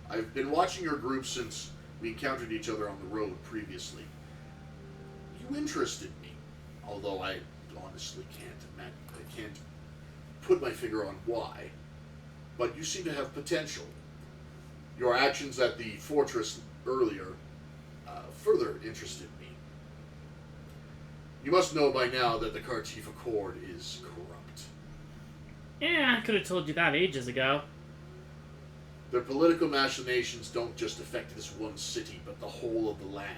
I've been watching your group since we encountered each other on the road previously. You interested me, although I honestly can't put my finger on why. But you seem to have potential. Your actions at the fortress earlier further interested me. You must know by now that the Cartifa Accord is corrupt. Yeah, I could have told you that ages ago. Their political machinations don't just affect this one city, but the whole of the land.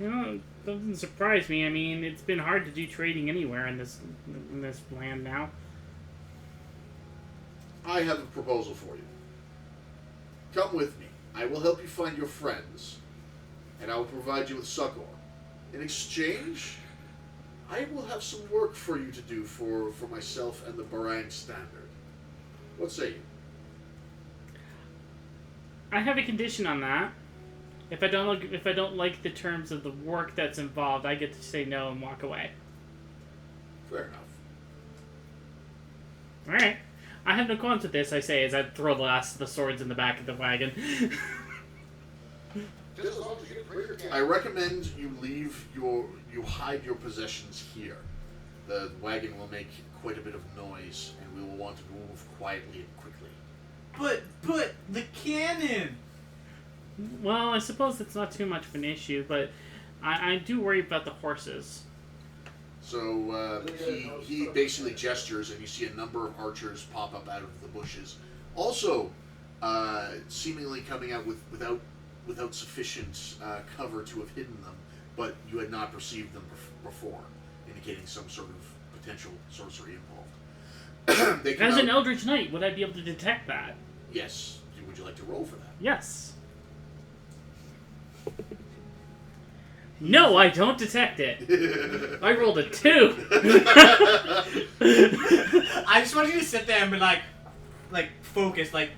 You know, it doesn't surprise me. I mean, it's been hard to do trading anywhere in this land now. I have a proposal for you. Come with me. I will help you find your friends, and I will provide you with succor. In exchange, I will have some work for you to do for myself and the Barang Standard. What say you? I have a condition on that. If I don't like the terms of the work that's involved, I get to say no and walk away. Fair enough. All right. I have no qualms with this, I say, as I throw the last of the swords in the back of the wagon. Just as long as you get greater gain. I recommend you hide your possessions here. The wagon will make quite a bit of noise, and we will want to move quietly and quickly. But the cannon. Well, I suppose that's not too much of an issue, but I do worry about the horses. So he basically gestures, and you see a number of archers pop up out of the bushes. Also, seemingly coming out without sufficient cover to have hidden them, but you had not perceived them before, indicating some sort of potential sorcery involved. They come As an out- Eldritch Knight, would I be able to detect that? Yes. Would you like to roll for that? Yes. No, I don't detect it. I rolled a 2. I just want you to sit there and be like focus, like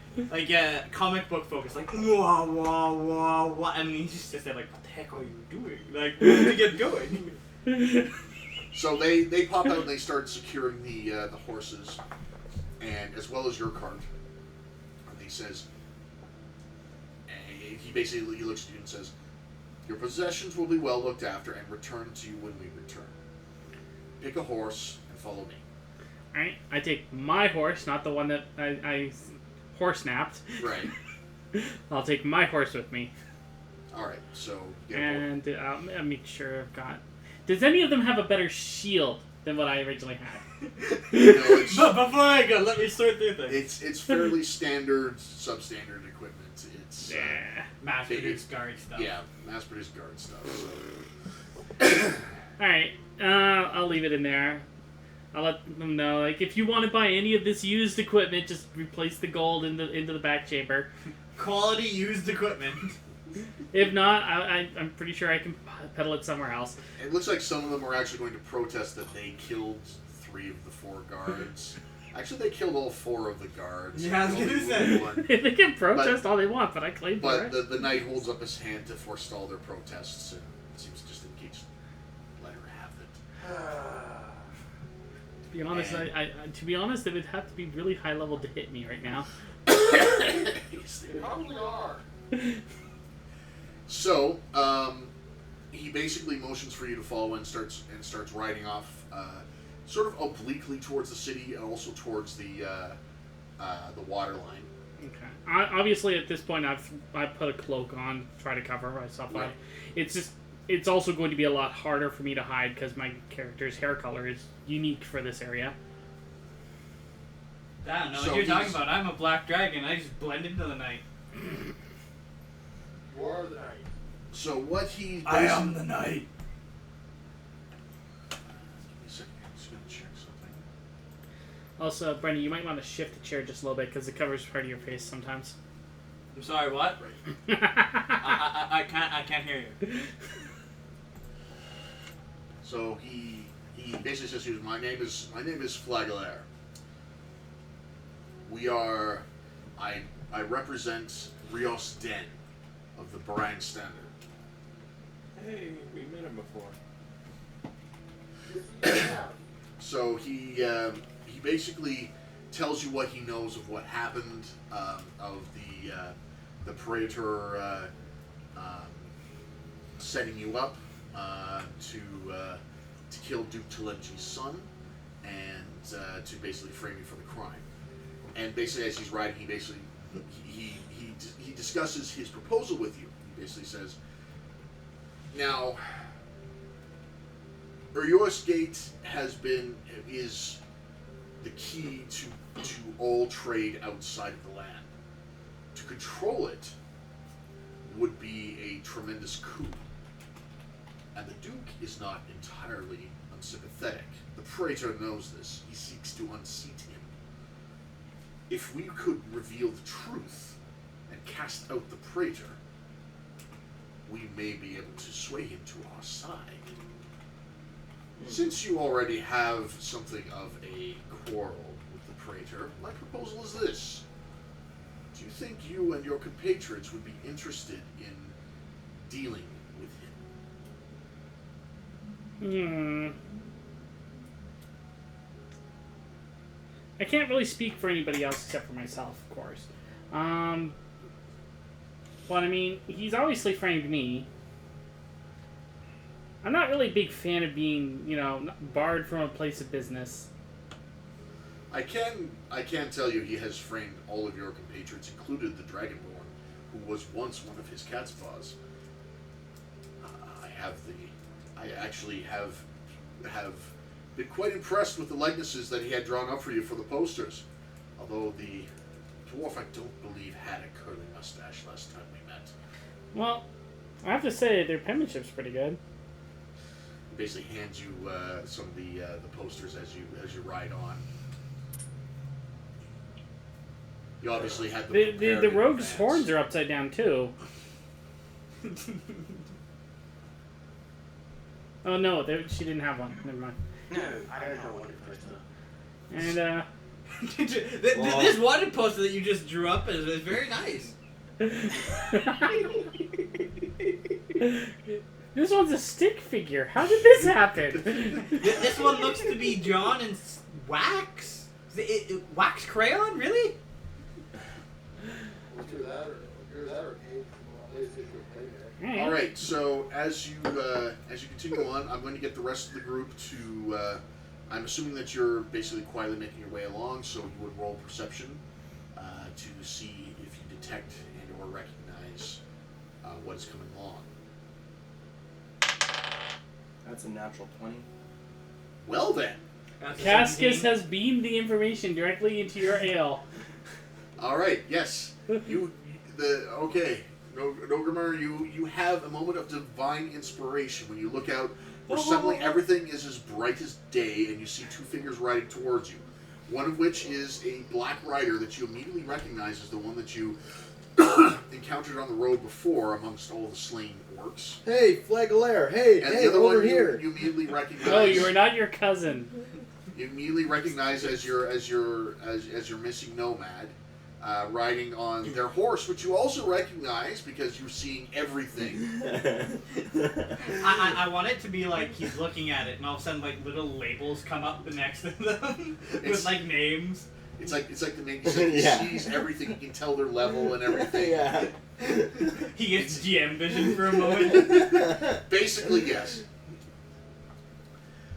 comic book focus, like wah wah wah wah, and he just sits there like, what the heck are you doing? Like, what did you get going? So they pop out and they start securing the horses, and as well as your cart. And he says, he basically looks at you and says, your possessions will be well looked after and returned to you when we return. Pick a horse and follow me. Alright, I take my horse, not the one that I horse napped. Right. I'll take my horse with me. Alright, so... And I'll make sure I've got... Does any of them have a better shield than what I originally had? But before I go, let me sort through things. It's fairly standard, substandard equipment. It's mass-produced guard stuff. Yeah, mass-produced guard stuff. So. Alright, I'll leave it in there. I'll let them know, like, if you want to buy any of this used equipment, just replace the gold into the back chamber. Quality used equipment. If not, I'm pretty sure I can peddle it somewhere else. It looks like some of them are actually going to protest that they killed 3 of the 4 guards. Actually, they killed all 4 of the guards. Yeah, I was Only gonna say. one. They can protest all they want, but I claim for it. But the knight holds up his hand to forestall their protests, and seems just to let her have it. To be honest, to be honest, it would have to be really high level to hit me right now. They probably are. So, he basically motions for you to follow and starts riding off, sort of obliquely towards the city and also towards the water line. Okay. Obviously, at this point, I put a cloak on, try to cover myself. Right. It's also going to be a lot harder for me to hide because my character's hair color is unique for this area. I don't know So what you're talking about. I'm a black dragon. I just blend into the night. You are the knight. So what he... I am the night. Give me a second. I'm just going to check something. Also, Brendan, you might want to shift the chair just a little bit because it covers part of your face sometimes. I'm sorry, what? Right. I can't hear you. So he basically says to you, my name is Flagelaire. I represent Rios Den of the Barang Standard. Hey, we met him before. So he basically tells you what he knows of what happened, of the Praetor setting you up to kill Duke Talenji's son, and to basically frame you for the crime. And basically, as he's riding, he discusses his proposal with you. He basically says, now, Urios Gate is the key to all trade outside of the land. To control it would be a tremendous coup. And the Duke is not entirely unsympathetic. The Praetor knows this. He seeks to unseat him. If we could reveal the truth and cast out the Praetor, we may be able to sway him to our side. Since you already have something of a quarrel with the Praetor, my proposal is this. Do you think you and your compatriots would be interested in dealing with him? I can't really speak for anybody else except for myself, of course. But I mean, he's obviously framed me. I'm not really a big fan of being, barred from a place of business. I can tell you he has framed all of your compatriots, included the Dragonborn, who was once one of his cat's paws. I actually have been quite impressed with the likenesses that he had drawn up for you for the posters. Although the dwarf, I don't believe, had a curly mustache last time we met. Well, I have to say their penmanship's pretty good. He basically hands you some of the posters as you ride on. You obviously had The rogue's horns are upside down too. Oh no, she didn't have one. Never mind. No, I don't have one poster. And This wanted poster that you just drew up is very nice. This one's a stick figure. How did this happen? This one looks to be John in wax. Wax crayon, really? Either that or paint from PlayStation Playmaker. All right. So as you continue on, I'm going to get the rest of the group to. I'm assuming that you're basically quietly making your way along, so you would roll perception to see if you detect and or recognize what is coming along. That's a natural 20. Well then. That's a Cascus 17. has beamed the information directly into your ale. All right. Yes. Okay. Nogrimer, you have a moment of divine inspiration when you look out where suddenly everything is as bright as day and you see two figures riding towards you. One of which is a black rider that you immediately recognize as the one that you encountered on the road before amongst all the slain orcs. Hey, Flagelaire! Hey, And hey, the other over one here! you immediately recognize. No, you are not your cousin. You immediately recognize as your missing nomad, riding on their horse, which you also recognize because you're seeing everything. I want it to be like he's looking at it, and all of a sudden, like little labels come up next to them with like names. It's like the main. He sees everything. He can tell their level and everything. Yeah. He gets GM vision for a moment. Basically, yes.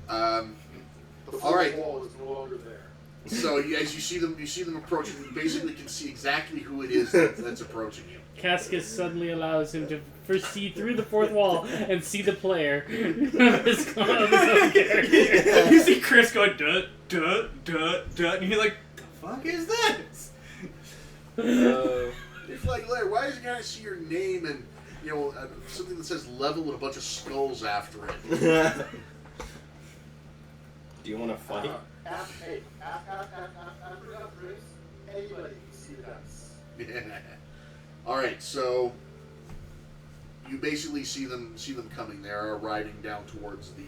The All right. fourth wall is no longer there. So as you see them approaching, you basically can see exactly who it is that's approaching you. Cascus suddenly allows him to proceed through the fourth wall and see the player of his own character. You see Chris go duh duh duh duh, and you're like, "The fuck is this?" It's like, Larry, why does it kind of see your name and something that says level and a bunch of skulls after it? Do you want to fight? After enough drinks, anybody can see the dice. All right, so you basically see them coming. They're riding down towards the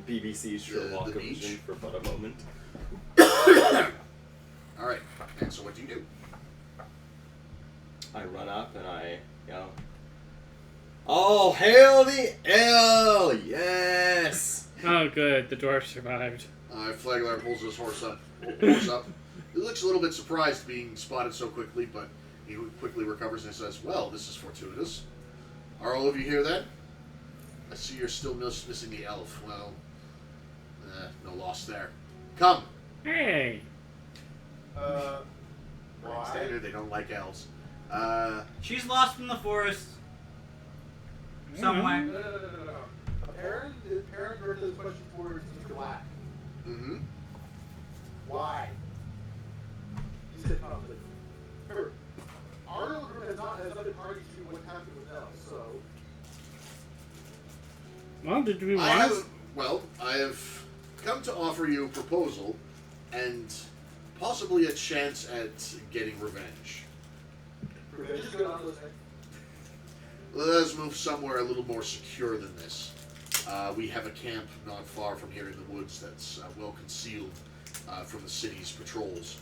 BBC Sherlock the beach. vision for but a moment. All right, and so what do you do? I run up and I yell, "Oh, hail the ale! Yes!" Oh, good. The dwarf survived. Flagler pulls his horse up. He looks a little bit surprised being spotted so quickly, but he quickly recovers and says, "Well, this is fortuitous. Are all of you here then? I see you're still missing the elf. Well, no loss there. Come." Hey. Why? Standard, they don't like elves. She's lost in the forest somewhere. No. Aaron directed this question towards Mr. Black. Mm-hmm. Why? He said conflict. Remember, our little group has not been party to what happened with elves, so Well, did we want? I have come to offer you a proposal and possibly a chance at getting revenge. revenge is good on listening. Let us move somewhere a little more secure than this. We have a camp not far from here in the woods that's well concealed from the city's patrols.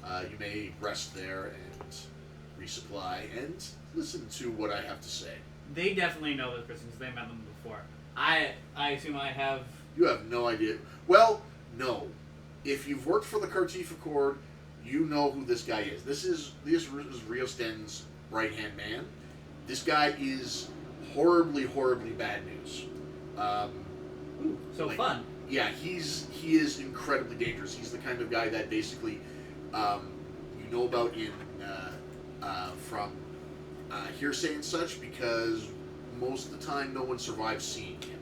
You may rest there and resupply and listen to what I have to say. They definitely know this person because they met them before. I assume I have. You have no idea. Well, no. If you've worked for the Cartifa Accord, you know who this guy is. This is Rio Sten's right-hand man. This guy is horribly, horribly bad news. So fun. Yeah, he is incredibly dangerous. He's the kind of guy that basically you know about from hearsay and such, because most of the time no one survives seeing him.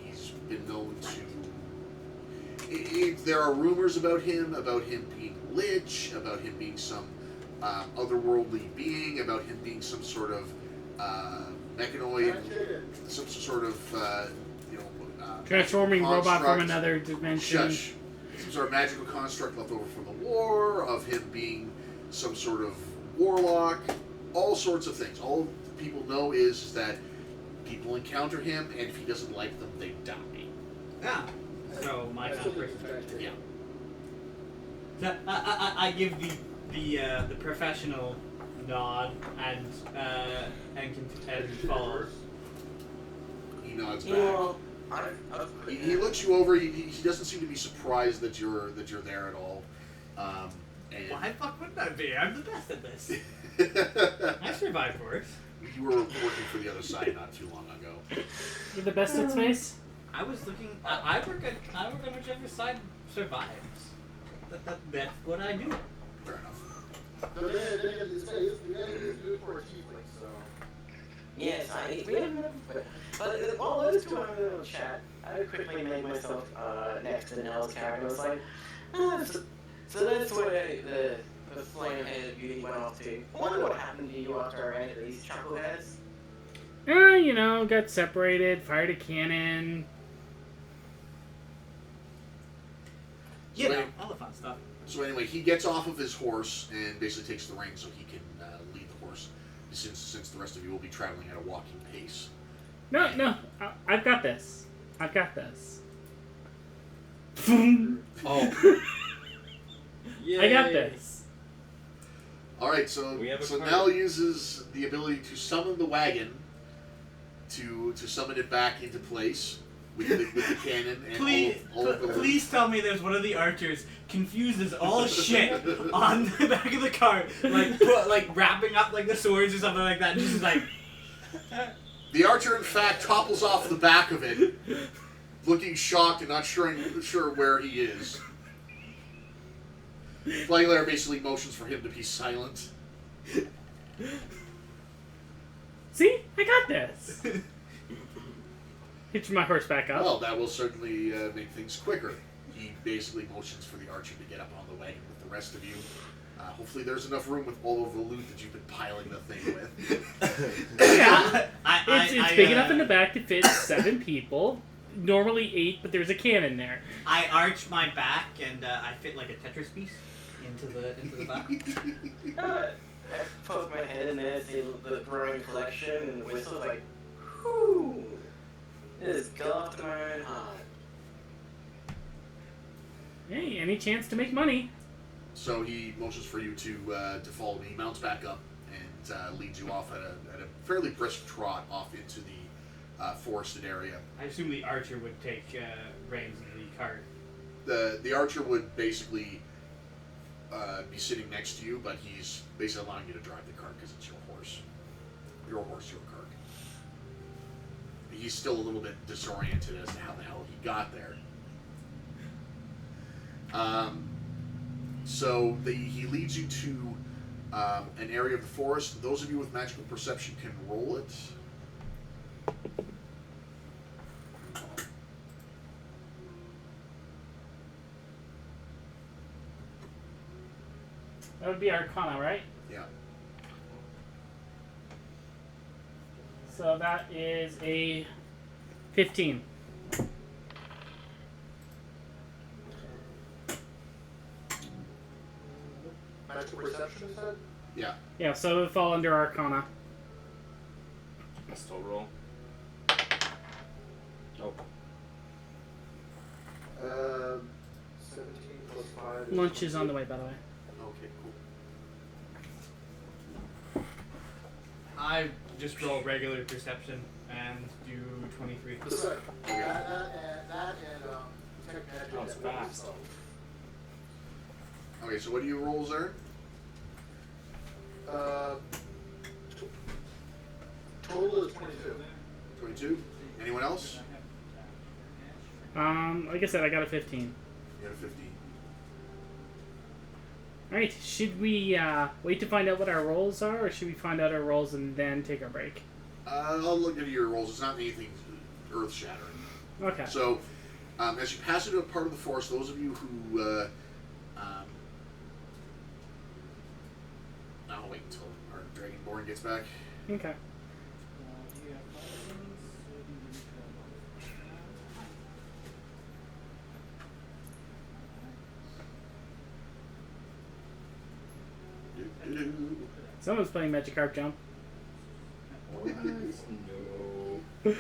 He's been known to. There are rumors about him being a lich, about him being some otherworldly being, about him being some sort of mechanoid, some sort of Transforming robot from construct. another dimension. Shush. Some sort of magical construct left over from the war, of him being some sort of warlock, all sorts of things. All people know is that People encounter him, and if he doesn't like them, they die. Yeah. So my kind of person. Yeah. So, I give the professional nod and follow. He nods You back. know, He looks you over. He doesn't seem to be surprised that you're there at all. And Why the fuck wouldn't I be? I'm the best at this. I survived worse. you were working for the other side not too long ago. You're the best at space? I was looking. I work on whichever side survives. That's what I do. Fair enough. But then this guy is good for a tiefling, so. yes, we have enough. But while those two are in a little chat, I quickly made myself next to Nell's character. I was like, so that's where the flame-headed beauty went off to. I wonder what happened to you after I ran into these chuckleheads. You know, got separated, fired a cannon. You know, all the fun stuff. So anyway, he gets off of his horse and basically takes the reins so he can lead the horse, since the rest of you will be traveling at a walking pace. No, I've got this. I've got this. Oh. I got this. All right, so We have a card. Nell uses the ability to summon the wagon to summon it back into place with the cannon and all of the Please tell me there's one of the archers confuses all shit on the back of the cart, like wrapping up like the swords or something like that. Just like The archer, in fact, topples off the back of it, looking shocked and not sure where he is. Flagler basically motions for him to be silent. See? I got this. Hitch my horse back up. Well, that will certainly make things quicker. He basically motions for the archer to get up on the wagon with the rest of you. Hopefully there's enough room with all of the loot that you've been piling the thing with. yeah, It's big enough in the back to fit 7 people. Normally 8, but there's a cannon there. I arch my back and I fit like a Tetris piece into the back. I poke my head in there, see the growing collection, and whistle like, whew, this go off to my own heart. Hey, any chance to make money? So he motions for you to follow me. He mounts back up and leads you off at a fairly brisk trot off into the forested area. I assume the archer would take reins of the cart. The archer would basically be sitting next to you, but he's basically allowing you to drive the cart because it's your horse. Your horse, your cart. He's still a little bit disoriented as to how the hell he got there. So he leads you to an area of the forest. Those of you with magical perception can roll it. That would be Arcana, right? Yeah. So that is a 15. Magical perception, is that? Yeah. Yeah, so it would fall under Arcana. I still roll. Oh. 17 plus 5. Lunch is on the way, by the way. Okay, cool. I just roll regular perception and do 23. The second. That and tech magic. That was fast. Okay, so what do you roll, Zern? Total is 22. 22. Anyone else? Like I said, I got a 15. You got a 15. Alright, should we wait to find out what our rolls are, or should we find out our rolls and then take our break? I'll look at your rolls. It's not anything earth-shattering. Okay. So, as you pass into a part of the forest, those of you who... I'll wait until our Dragonborn gets back. Okay. Someone's playing Magikarp Jump. No. All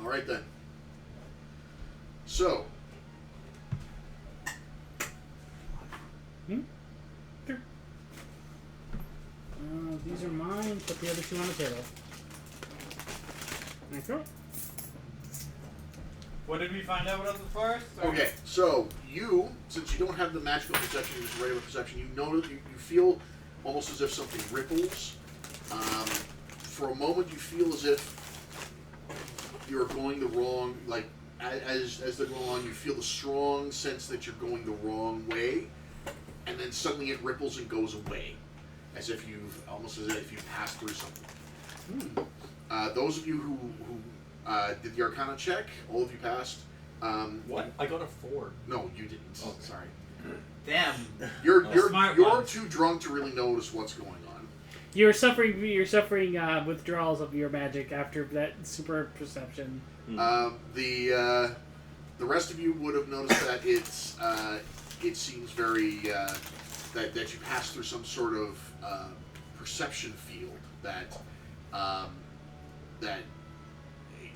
right then. So, Sure. These are mine. Put the other two on the table. Okay. What did we find out about the forest? Or- okay. So you, since you don't have the magical perception, just regular perception, you notice you feel almost as if something ripples. For a moment, you feel as if you're going the wrong. Like as they're going on, you feel the strong sense that you're going the wrong way, and then suddenly it ripples and goes away, as if you've passed through something. Those of you who did the Arcana check, all of you passed. What? I got a 4. No, you didn't. Okay. Sorry. Them. You're Smart ones. too drunk to really notice what's going on. You're suffering withdrawals of your magic after that super perception. The rest of you would have noticed that it seems very that you pass through some sort of perception field that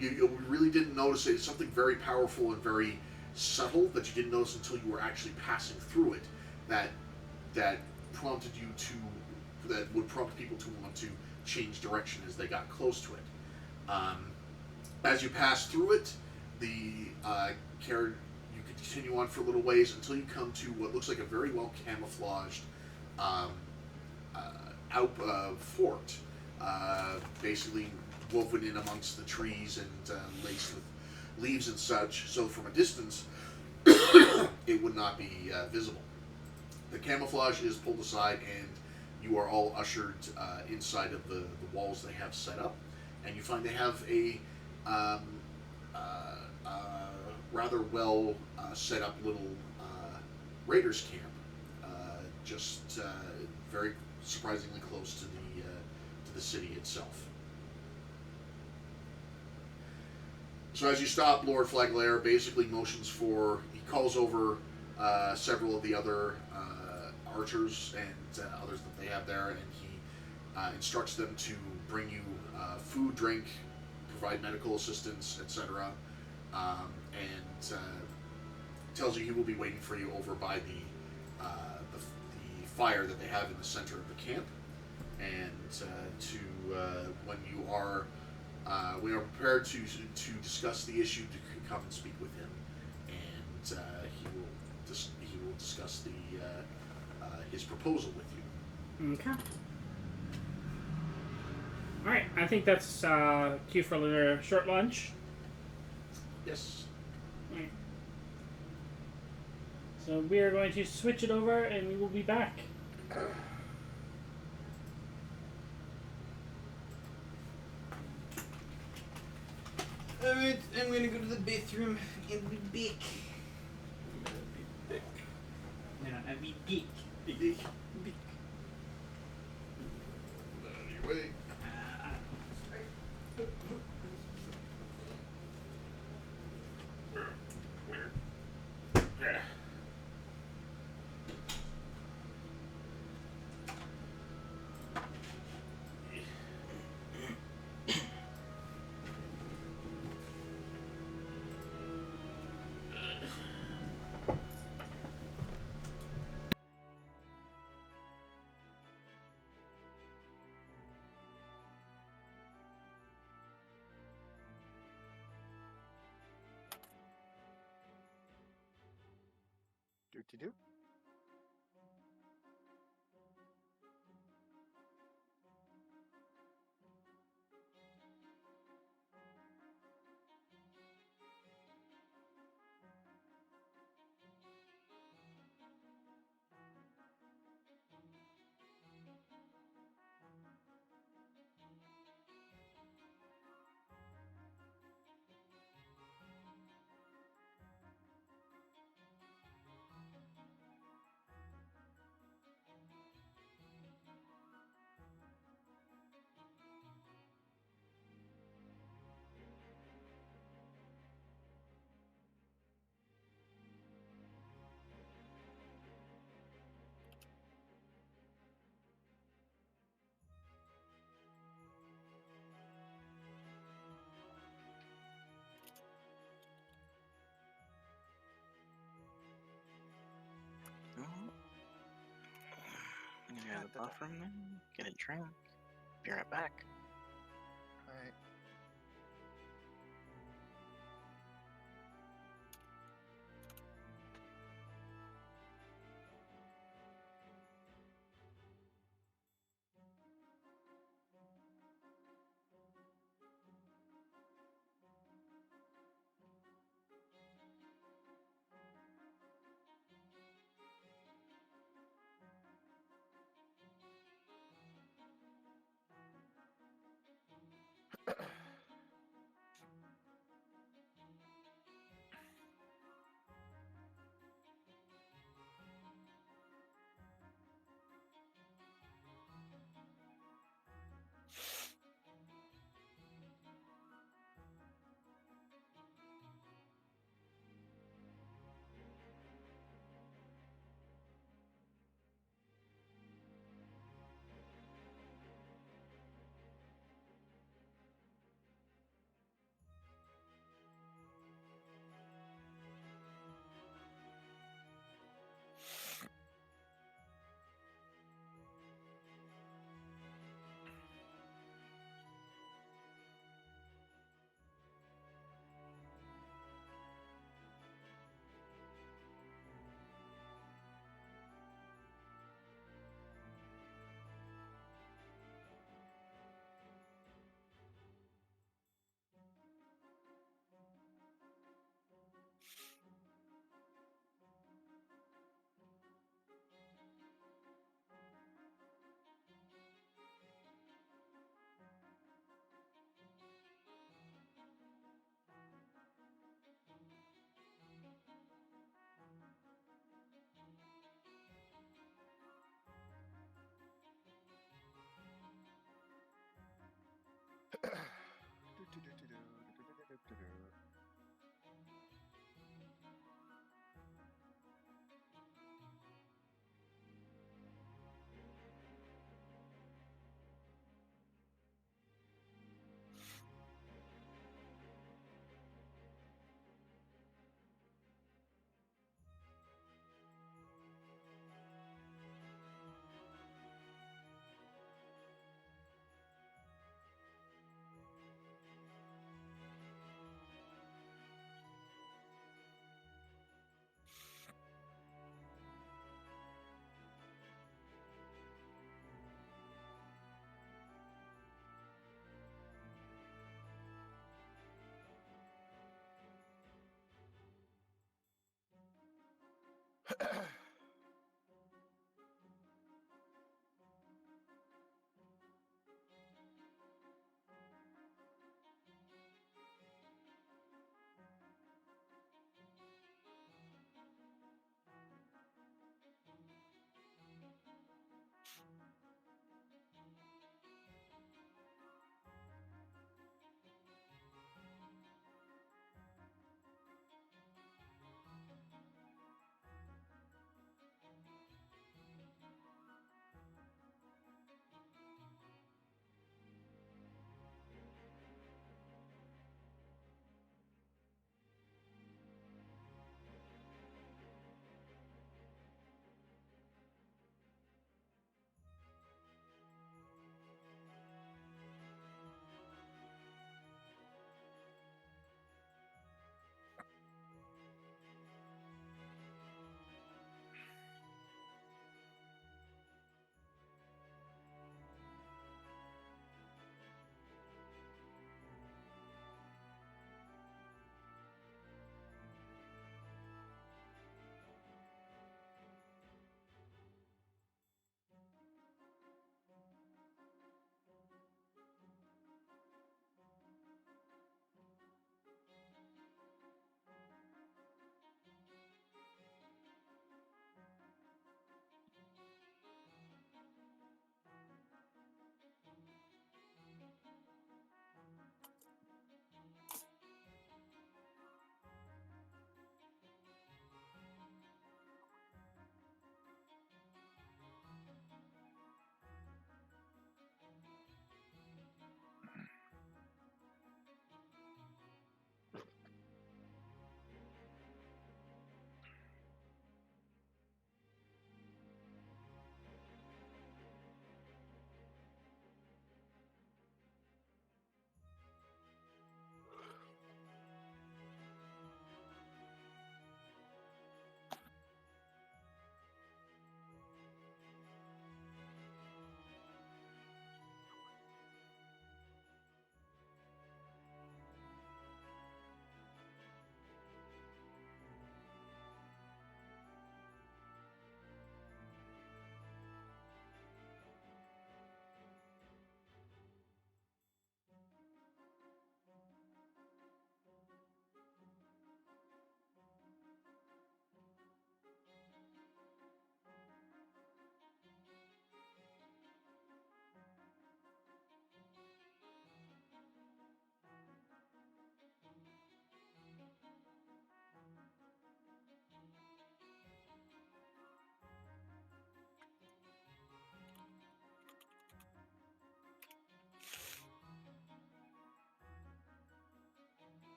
you really didn't notice it. It's something very powerful and very subtle that you didn't notice until you were actually passing through it. That prompted you to. That would prompt people to want to change direction as they got close to it. As you pass through it, you can continue on for a little ways until you come to what looks like a very well camouflaged fort, basically woven in amongst the trees and laced with leaves and such. So from a distance, it would not be visible. The camouflage is pulled aside, and you are all ushered inside of the walls they have set up, and you find they have a rather well set up little raiders camp, just very surprisingly close to the city itself. So as you stop, Lord Flaglaire basically motions he calls over several of the other archers and others that they have there, and he instructs them to bring you food, drink, provide medical assistance, etc. And tells you he will be waiting for you over by the fire that they have in the center of the camp, and when you are prepared to discuss the issue, to come and speak with him, and he will discuss his proposal with you. Okay. All right. I think that's cue for a little short lunch. Yes. All right. So we are going to switch it over, and we will be back. Alright, I'm gonna go to the bathroom and be back. No, I'll be back. Anyway. Do-de-do. the bathroom, get a drink, be right back. Alright.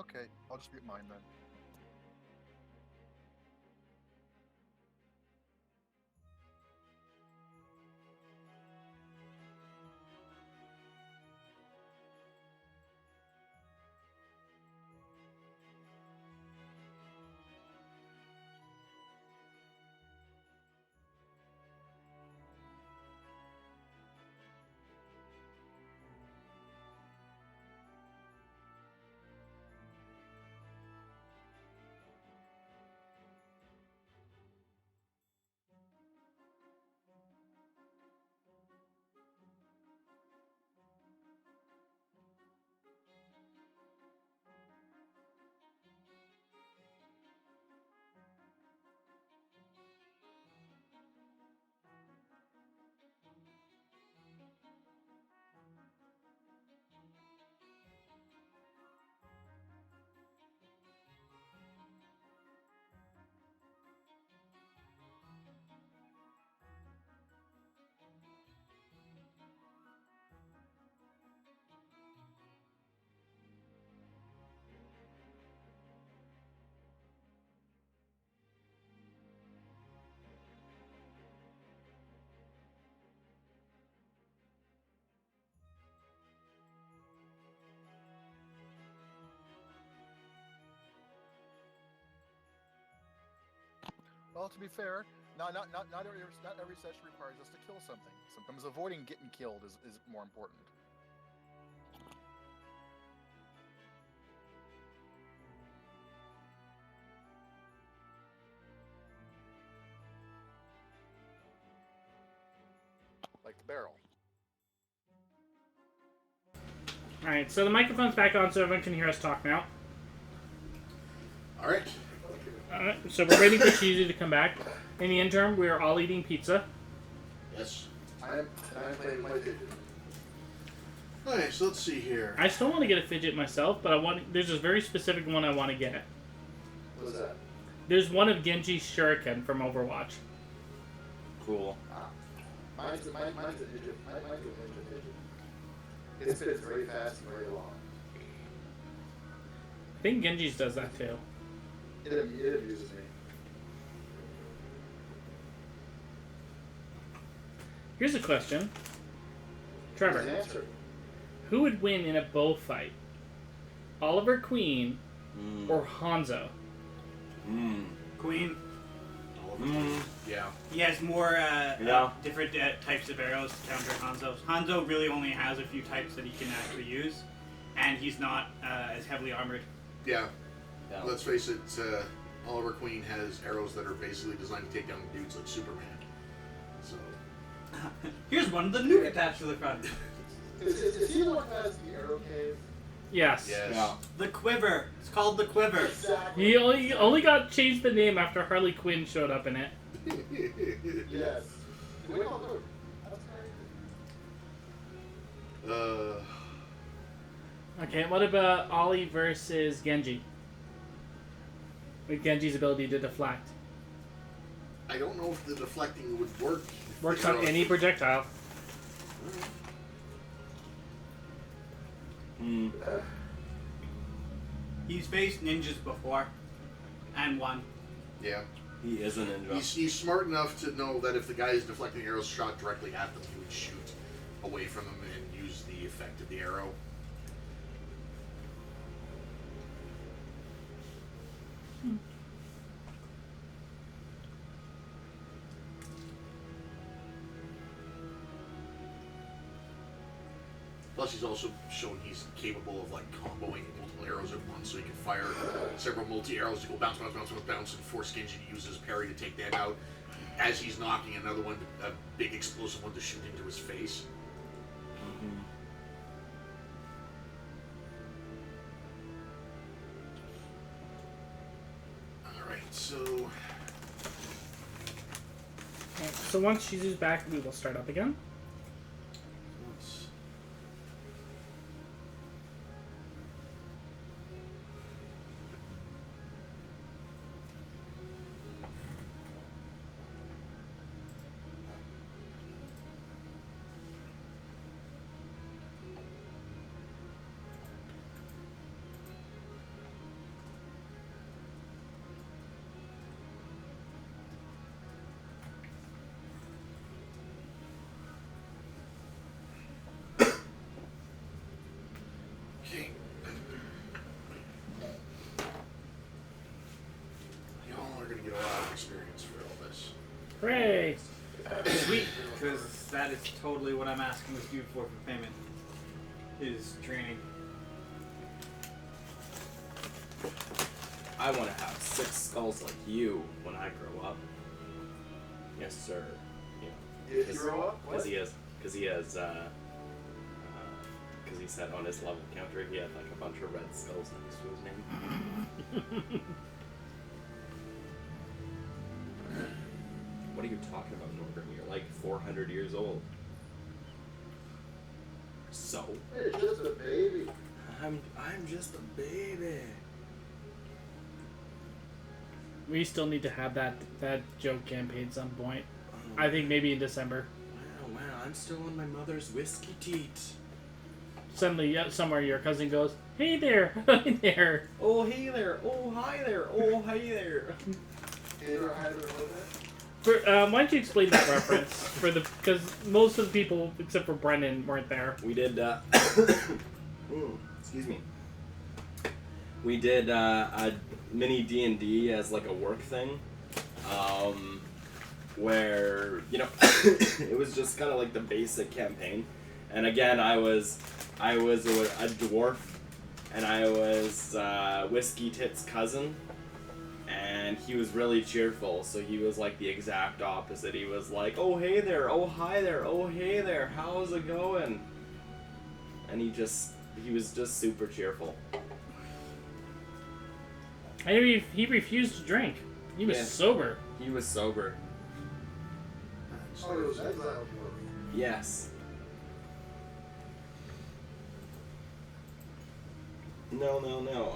Okay, I'll just mute mine then. Well, to be fair, not every session requires us to kill something. Sometimes avoiding getting killed is more important. Like the barrel. Alright, so the microphone's back on so everyone can hear us talk now. Alright. Alright, so we're waiting for Shizu to come back. In the interim, we are all eating pizza. Yes. I am playing my fidget. Okay, so let's see here. I still want to get a fidget myself, but there's a very specific one I want to get. What's that? There's one of Genji's shuriken from Overwatch. Cool. Mine's a fidget. Mine's a fidget. It spins very fast and very long. I think Genji's does that too. It amuses me. Here's a question. Trevor, Answer. who would win in a bow fight? Oliver Queen or Hanzo? Queen. Yeah. He has more different types of arrows to counter Hanzo. Hanzo really only has a few types that he can actually use, and he's not as heavily armored. Yeah. Let's face it, Oliver Queen has arrows that are basically designed to take down dudes like Superman. So. Here's one of the nuke attached to the front. Is he the one that has the arrow cave? Yes. Yes. The quiver. It's called the quiver. Exactly. He only got changed the name after Harley Quinn showed up in it. Yes. We all know. That's crazy. Okay, what about Ollie versus Genji? With Genji's ability to deflect. I don't know if the deflecting would work. Works on any projectile. He's faced ninjas before, and won. Yeah. He is a ninja. He's smart enough to know that if the guy is deflecting arrows shot directly at them, he would shoot away from them and use the effect of the arrow. Plus, he's also shown he's capable of like comboing multiple arrows at once, so he can fire several multi-arrows to go bounce, bounce, bounce, bounce, bounce, and force Genji to use his parry to take them out. As he's knocking another one, a big explosive one to shoot into his face. Alright, so... So once Shizu's back, we will start up again. experience for all this. Hooray! Sweet, because that is totally what I'm asking with you for payment. Is training. I want to have 6 skulls like you when I grow up. Yes, sir. If you grow up, what? Because he said on his level counter he had like a bunch of red skulls next to his name. What are you talking about, Norbert? You're like 400 years old. So? Hey, just a baby. I'm just a baby. We still need to have that joke campaign at some point. I think maybe in December. Wow, I'm still on my mother's whiskey teat. Suddenly, somewhere your cousin goes, "Hey there, hi there." Oh, hey there. Oh, hi there. Oh, hi there. Hey, or hi there, what Why don't you explain that reference because most of the people except for Brennan weren't there. We did, excuse me. We did a mini D&D as like a work thing, where, you know, it was just kind of like the basic campaign. And again, I was a dwarf, and I was Whiskey Tit's cousin, and he was really cheerful, so he was like the exact opposite. He was like, "Oh, hey there, oh, hi there, oh, hey there, how's it going?" And he was just super cheerful. I know he refused to drink. He was sober. He was sober. Oh, it was exiled work. Yes. No.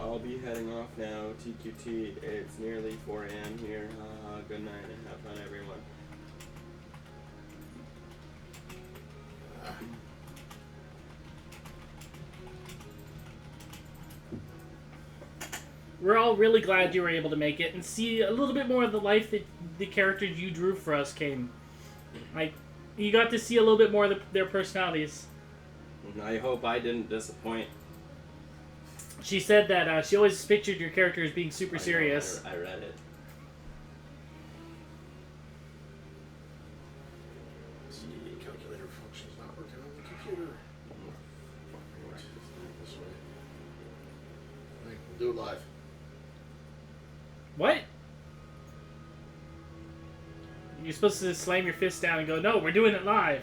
I'll be heading off now. TQT. It's nearly 4 a.m. here. Good night and have fun, everyone. We're all really glad you were able to make it and see a little bit more of the life that the characters you drew for us came. Like, you got to see a little bit more of their personalities. I hope I didn't disappoint. She said that she always pictured your character as being super serious. I read it. The calculator function's not working on the computer. This way. Right, we'll do it live. What? You're supposed to slam your fist down and go, "No, we're doing it live."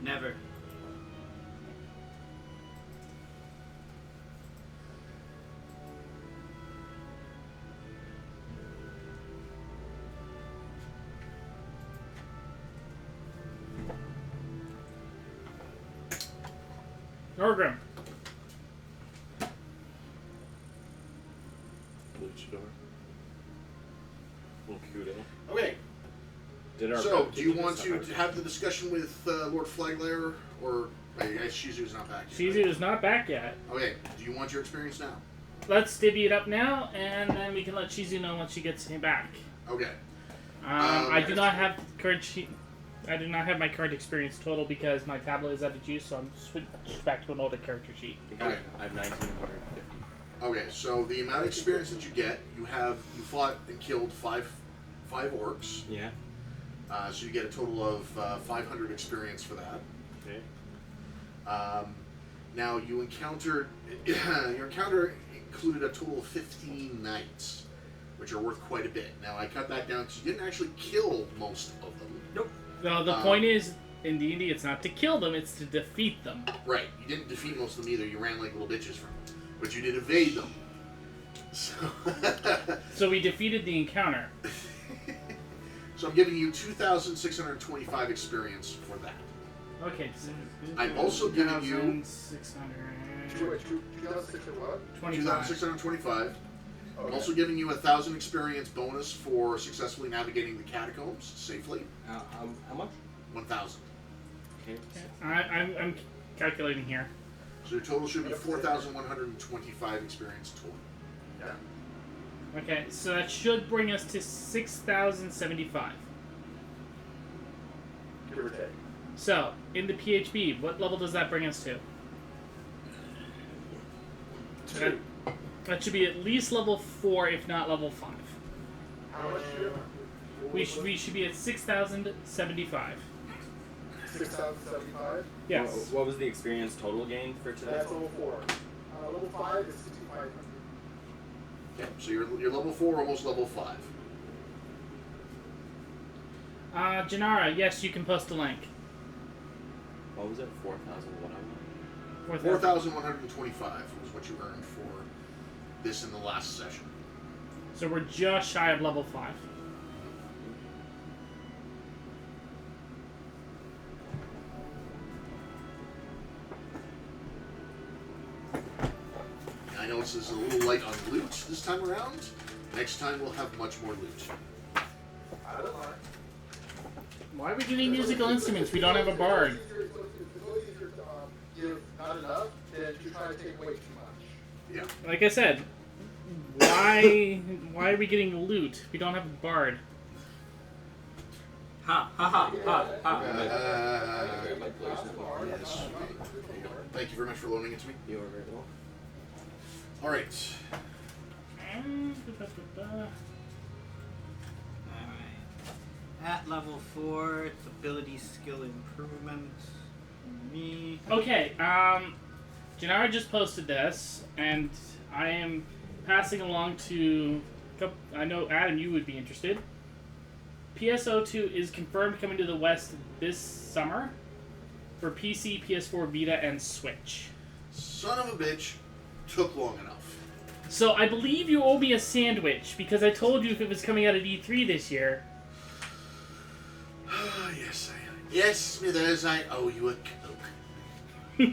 Never. Norgrim. Luchador. Kudo. Okay, Did our so rep do you do want this to already? have the discussion with Lord Flaglayer, or I guess Shizu's not back yet? Shizu is not back yet. Okay, do you want your experience now? Let's divvy it up now, and then we can let Shizu know once she gets him back. Okay. I do not have current sheet. I do not have my current experience total because my tablet is out of juice, so I'm switched back to an older character sheet. Okay. I have 1950. Okay, so the amount of experience that you get, you fought and killed five orcs. Yeah. So you get a total of 500 experience for that. Okay. Now your encounter included a total of 15 knights, which are worth quite a bit. Now I cut that down because you didn't actually kill most of them. Nope. No, the point is, in D&D, it's not to kill them, it's to defeat them. Right, you didn't defeat most of them either. You ran like little bitches from them, but you did evade them. So, So we defeated the encounter. so I'm giving you 2,625 experience for that. Okay. So I'm also giving you 2,600. 2006 or what? 2,625. I'm Okay. also giving you 1,000 experience bonus for successfully navigating the catacombs safely. How much? 1,000. Okay. I'm calculating here. So your total should be 4,125 experience total. Yeah. Okay, so that should bring us to 6,075. Give or take. So, in the PHB, what level does that bring us to? 2. That should be at least level 4, if not level 5. How much do you We should be at 6,075. 6,075? Yes. What was the experience total gain for today? That's level 4. Level 5 is 6,500. Okay, so you're level 4, almost level 5. Janara, yes, you can post a link. What was it? 4,000 what I want? 4,125 was what you earned for this in the last session. So we're just shy of level 5. I know it's a little light on loot this time around. Next time we'll have much more loot. I don't mind. Why are we getting musical instruments? We don't have a bard. It's always easier to give not enough than to try to take away too much. Yeah. Like I said, why are we getting loot? We don't have a bard. Ha ha ha ha ha. Yes. Thank you very much for loaning it to me. You are very well. All right. Alright. At level 4, it's ability skill improvement. Me. Okay, Janara just posted this, and I am passing along to... I know, Adam, you would be interested. PSO2 is confirmed coming to the West this summer for PC, PS4, Vita, and Switch. Son of a bitch. Took long enough. So I believe you owe me a sandwich, because I told you if it was coming out at E3 this year. Yes, yes, Smithers, I owe you a Coke.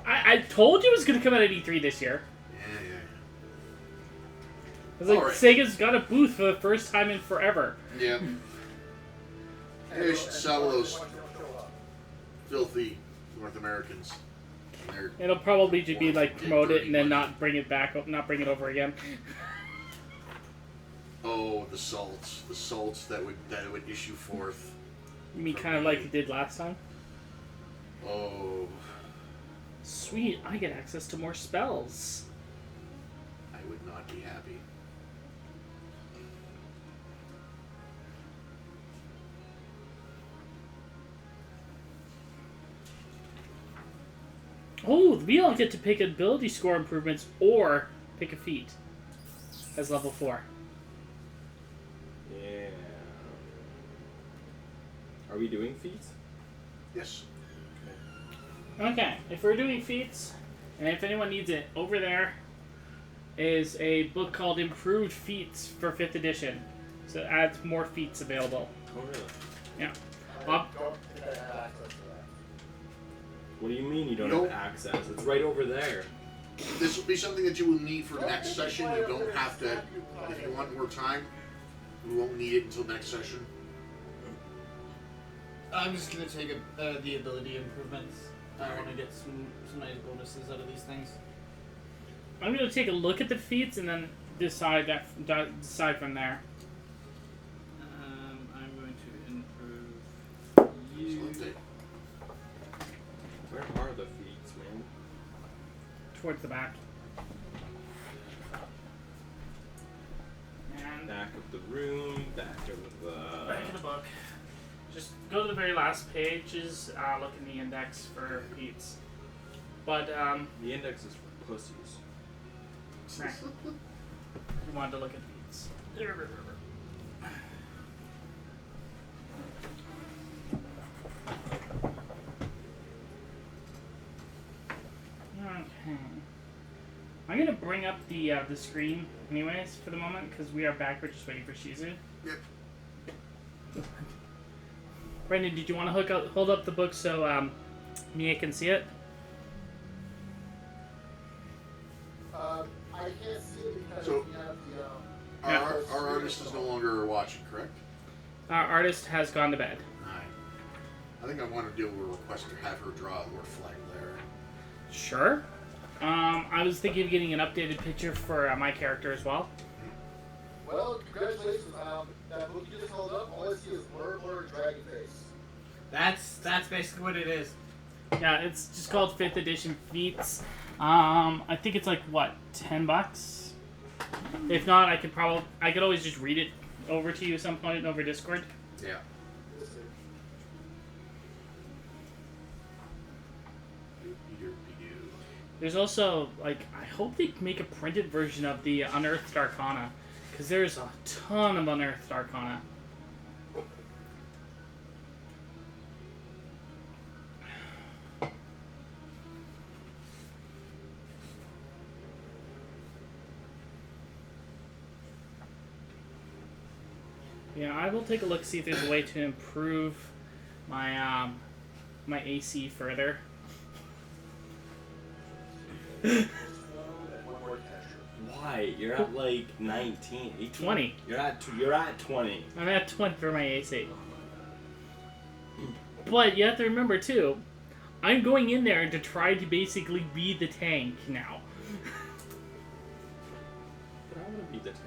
I told you it was going to come out at E3 this year. Yeah. I was like, Alright. Sega's got a booth for the first time in forever. Yeah. Maybe I should sell those filthy North Americans. They're It'll probably just be like promote it and then not bring it back, not bring it over again. oh, the salts that it would issue forth. You mean kind of like it did last time? Oh, Sweet, I get access to more spells. I would not be happy. Oh, we all get to pick ability score improvements or pick a feat as level 4. Yeah. Are we doing feats? Yes. Okay, if we're doing feats, and if anyone needs it, over there is a book called Improved Feats for 5th edition. So it adds more feats available. Oh, really? Yeah. I Bob? don't think I have access to that. What do you mean you don't Nope. have access? It's right over there. This will be something that you will need for next session. You don't have to, if you want more time, we won't need it until next session. I'm just gonna take the ability improvements. I want to get some nice bonuses out of these things. I'm going to take a look at the feats and then decide from there. I'm going to improve you. Excellent. Where are the feats, man? Towards the back. And Back of the room, back of the... back of the book. Just go to the very last pages, look in the index for feats. But, The index is for pussies. right. You wanted to look at feats. Okay. I'm gonna bring up the screen anyways for the moment because we are back. We're just waiting for Shizu. Yep. Brendan, did you want to hold up the book so Mia can see it? I can't see it because So- we have the. Our artist is no longer watching, correct? Our artist has gone to bed. Alright. I think I want to do a request to have her draw Lord Flagler. Sure. I was thinking of getting an updated picture for my character as well. Well, congratulations. That book you just held up, all I see is blur, dragon face. That's basically what it is. Yeah, it's just called 5th edition feats. I think it's like what, $10? If not, I could always just read it over to you at some point over Discord. Yeah. There's also, like, I hope they make a printed version of the Unearthed Arcana, because there's a ton of Unearthed Arcana. Yeah, I will take a look, see if there's a way to improve my my AC further. Why? You're at like 19, 18? 20. You're at 20. I'm at 20 for my AC. But you have to remember too, I'm going in there to try to basically be the tank now. But I want to be the tank.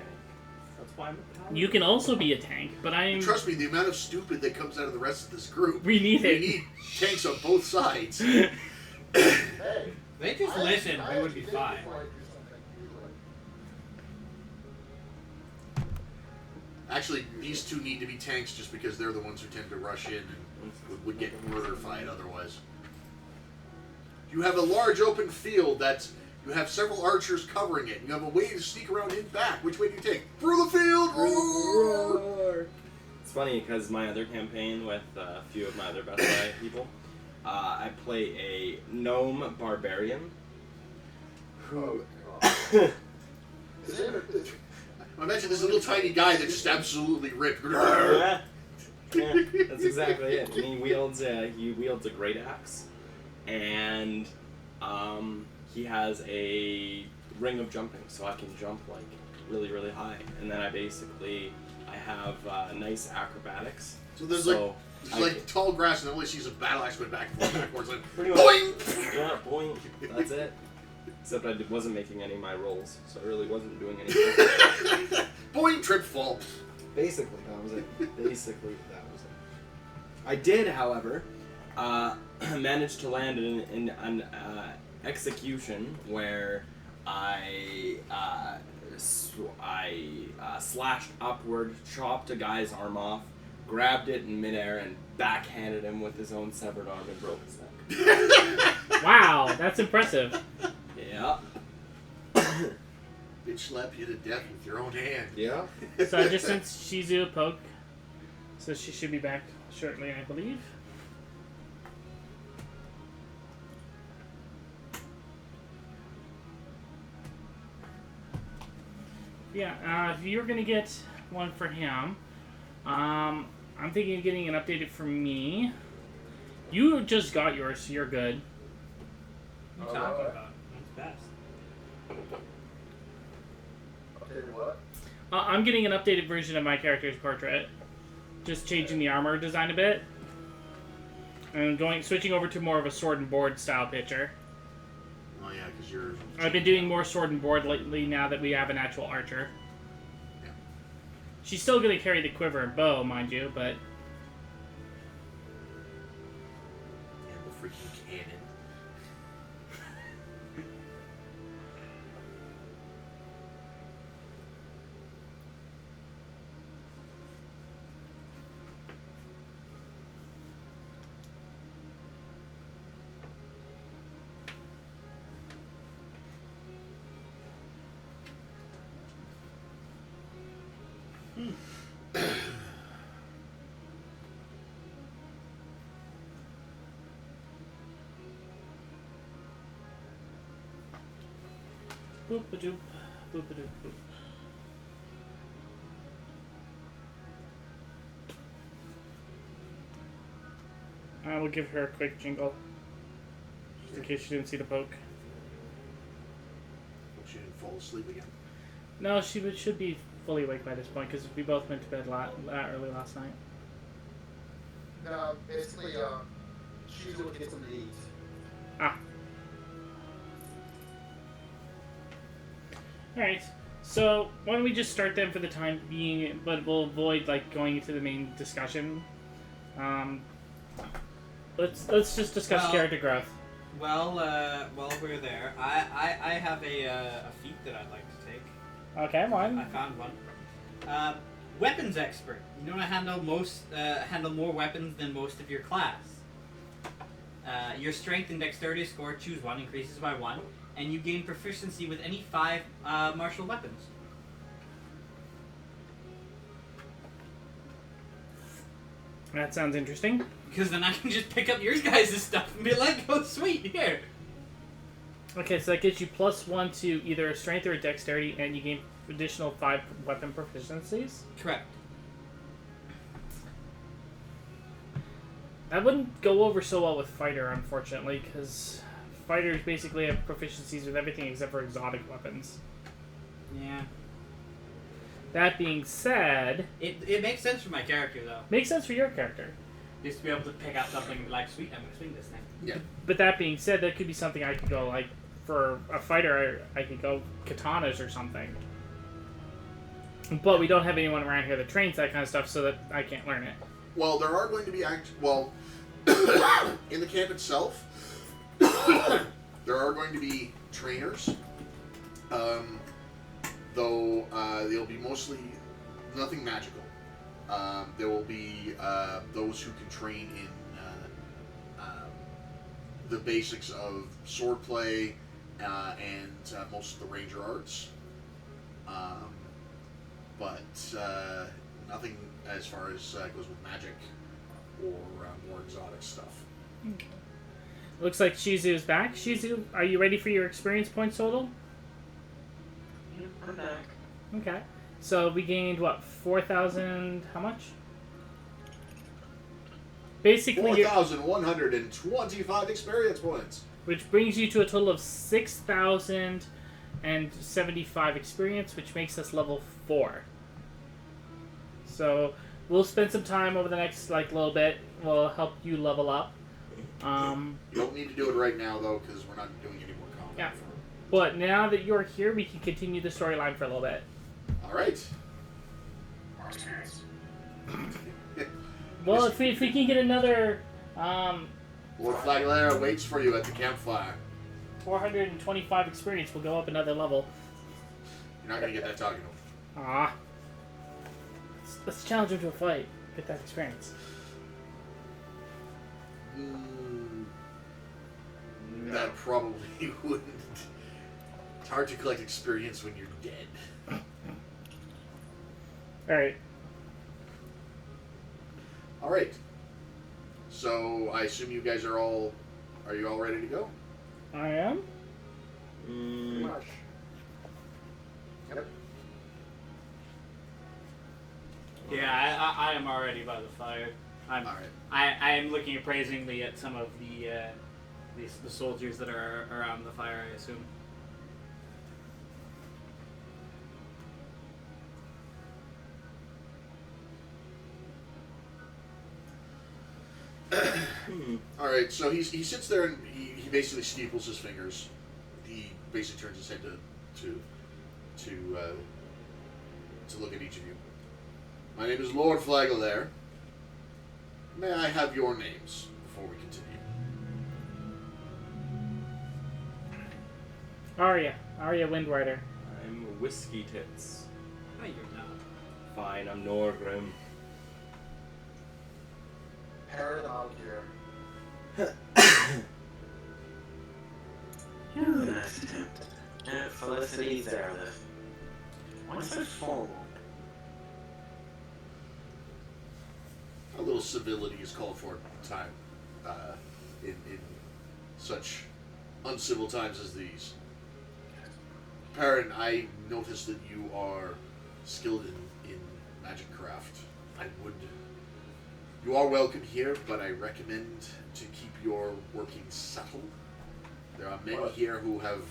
That's why I'm a paladin. You can also be a tank, but I'm... Trust me, the amount of stupid that comes out of the rest of this group. We need it. We need tanks on both sides. Hey, They just listen, we would be fine. Actually, these two need to be tanks just because they're the ones who tend to rush in and would get murder-fied otherwise. You have a large open field that you have several archers covering it. You have a way to sneak around in back. Which way do you take? Through the field! Roar! It's funny because my other campaign with a few of my other Best Buy people, I play a gnome barbarian who... Imagine this little tiny guy that's just absolutely ripped. Yeah, that's exactly it. And he wields a great axe, and he has a ring of jumping, so I can jump like really, really high. And then I have nice acrobatics. So there's like tall grass, and all he sees is a battle axe going back and forth, backwards, like boing. Yeah, boing. That's it. Except I wasn't making any of my rolls, so I really wasn't doing anything. Boing, trip, fall. Basically, that was it. I did, however, manage to land in an execution where I slashed upward, chopped a guy's arm off, grabbed it in midair, and backhanded him with his own severed arm and broke his neck. Wow, that's impressive. Yeah. Bitch slap you to death with your own hand. Yeah. So I just sent Shizu a poke, so she should be back shortly, I believe. Yeah, if you're gonna get one for him, I'm thinking of getting an updated for me. You just got yours, so you're good. What are you talking about? That's best. Okay, what? I'm getting an updated version of my character's portrait. Just changing the armor design a bit. And switching over to more of a sword and board style picture. Oh yeah, because you're... I've been doing more sword and board lately now that we have an actual archer. Yeah. She's still going to carry the quiver and bow, mind you, but... And the freaking cannon. Boop-a-doop, boop-a-doop, boop. I will give her a quick jingle. Just in case she didn't see the poke. She didn't fall asleep again. No, she should be fully awake by this point, because we both went to bed early last night. No, basically, she's going to get something to eat. Ah. Alright, so why don't we just start then for the time being, but we'll avoid like going into the main discussion. Let's just discuss character growth. while we're there, I have a feat that I'd like to take. Okay, one. I found one. Weapons expert. You know how to handle more weapons than most of your class. Your strength and dexterity score, choose one, increases by 1, and you gain proficiency with any 5 martial weapons. That sounds interesting. Because then I can just pick up your guys' stuff and be like, oh sweet, here. Okay, so that gives you +1 to either a strength or a dexterity, and you gain additional 5 weapon proficiencies. Correct. That wouldn't go over so well with fighter, unfortunately, because fighters basically have proficiencies with everything except for exotic weapons. Yeah. That being said, It makes sense for my character, though. makes sense for your character. Just to be able to pick up something and be like, sweet, I'm going to swing this thing. Yeah. But that being said, that could be something I could go, like, for a fighter, I could go katanas or something. But we don't have anyone around here that trains that kind of stuff, so that I can't learn it. Well, there are going to be in the camp itself, there are going to be trainers. Though they'll be mostly nothing magical. There will be those who can train in the basics of swordplay and most of the ranger arts. But nothing as far as goes with magic or more exotic stuff. Looks like Shizu's back. Shizu, are you ready for your experience points total? Yep, I'm back. Okay. So we gained, what, 4,000... how much? Basically, 4,125 experience points. which brings you to a total of 6,075 experience, which makes us level 4. So we'll spend some time over the next little bit. We'll help you level up. You don't need to do it right now, though, because we're not doing any more combat. Yeah. But now that you're here, we can continue the storyline for a little bit. All right. More experience. Well, if we can get another Lord Flagler waits for you at the campfire. 425 experience, we'll go up another level. You're not going to get that talking to him. Ah. Let's challenge him to a fight. Get that experience. That probably wouldn't. It's hard to collect experience when you're dead. Alright. Alright. So, I assume you guys are all... Are you all ready to go? I am? Pretty much. Yep. Yeah, I am already by the fire. All right. I am looking appraisingly at some of the soldiers that are around the fire, I assume. All right, so he sits there and he basically steeples his fingers. He basically turns his head to look at each of you. My name is Lord Flagler. May I have your names before we continue? Arya Windrider. I'm Whiskey Tits. No, you're not. Fine, I'm Norgrim. Parrot out here. Yeah, nice attempt. Felicity Zareth. Why so formal? A little civility is called for at time, in such uncivil times as these. Perrin, I noticed that you are skilled in magic craft. You are welcome here, but I recommend to keep your working subtle. There are many here who have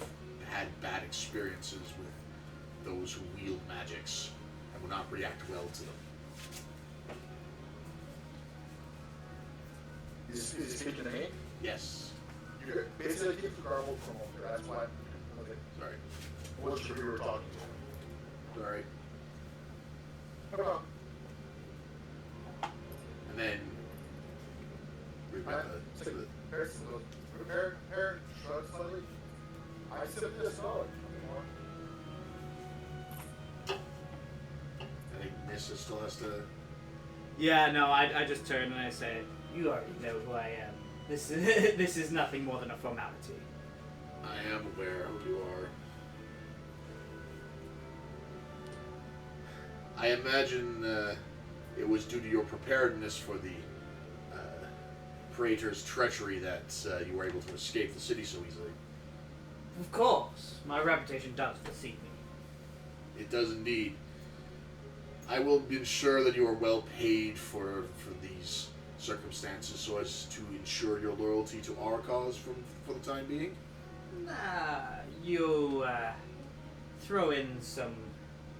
had bad experiences with those who wield magics and will not react well to them. Is he speaking to me? Yes. You basically keep the garbled from over there. That's why. Okay. Sorry. I wasn't sure who you were talking to. Sorry. No problem. And then we've got Parrot goes, Parrot, I simply just know it. Nothing more. I think Nissa still has to. Yeah, no, I just turn and I say, "You already know who I am. This is this is nothing more than a formality." I am aware who you are. I imagine it was due to your preparedness for the Praetor's treachery that you were able to escape the city so easily. Of course, my reputation does precede me. It does indeed. I will ensure that you are well paid for these circumstances so as to ensure your loyalty to our cause for the time being. You throw in some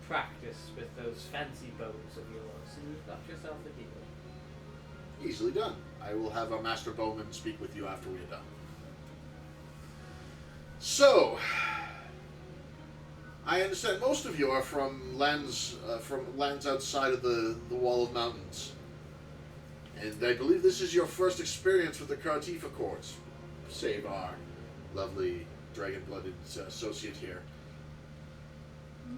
practice with those fancy bows of yours, and you've got yourself a deal. Easily done. I will have our master bowman speak with you after we are done. So, I understand most of you are from lands outside of the Wall of Mountains. And I believe this is your first experience with the Cartifa courts, save our lovely dragon-blooded associate here.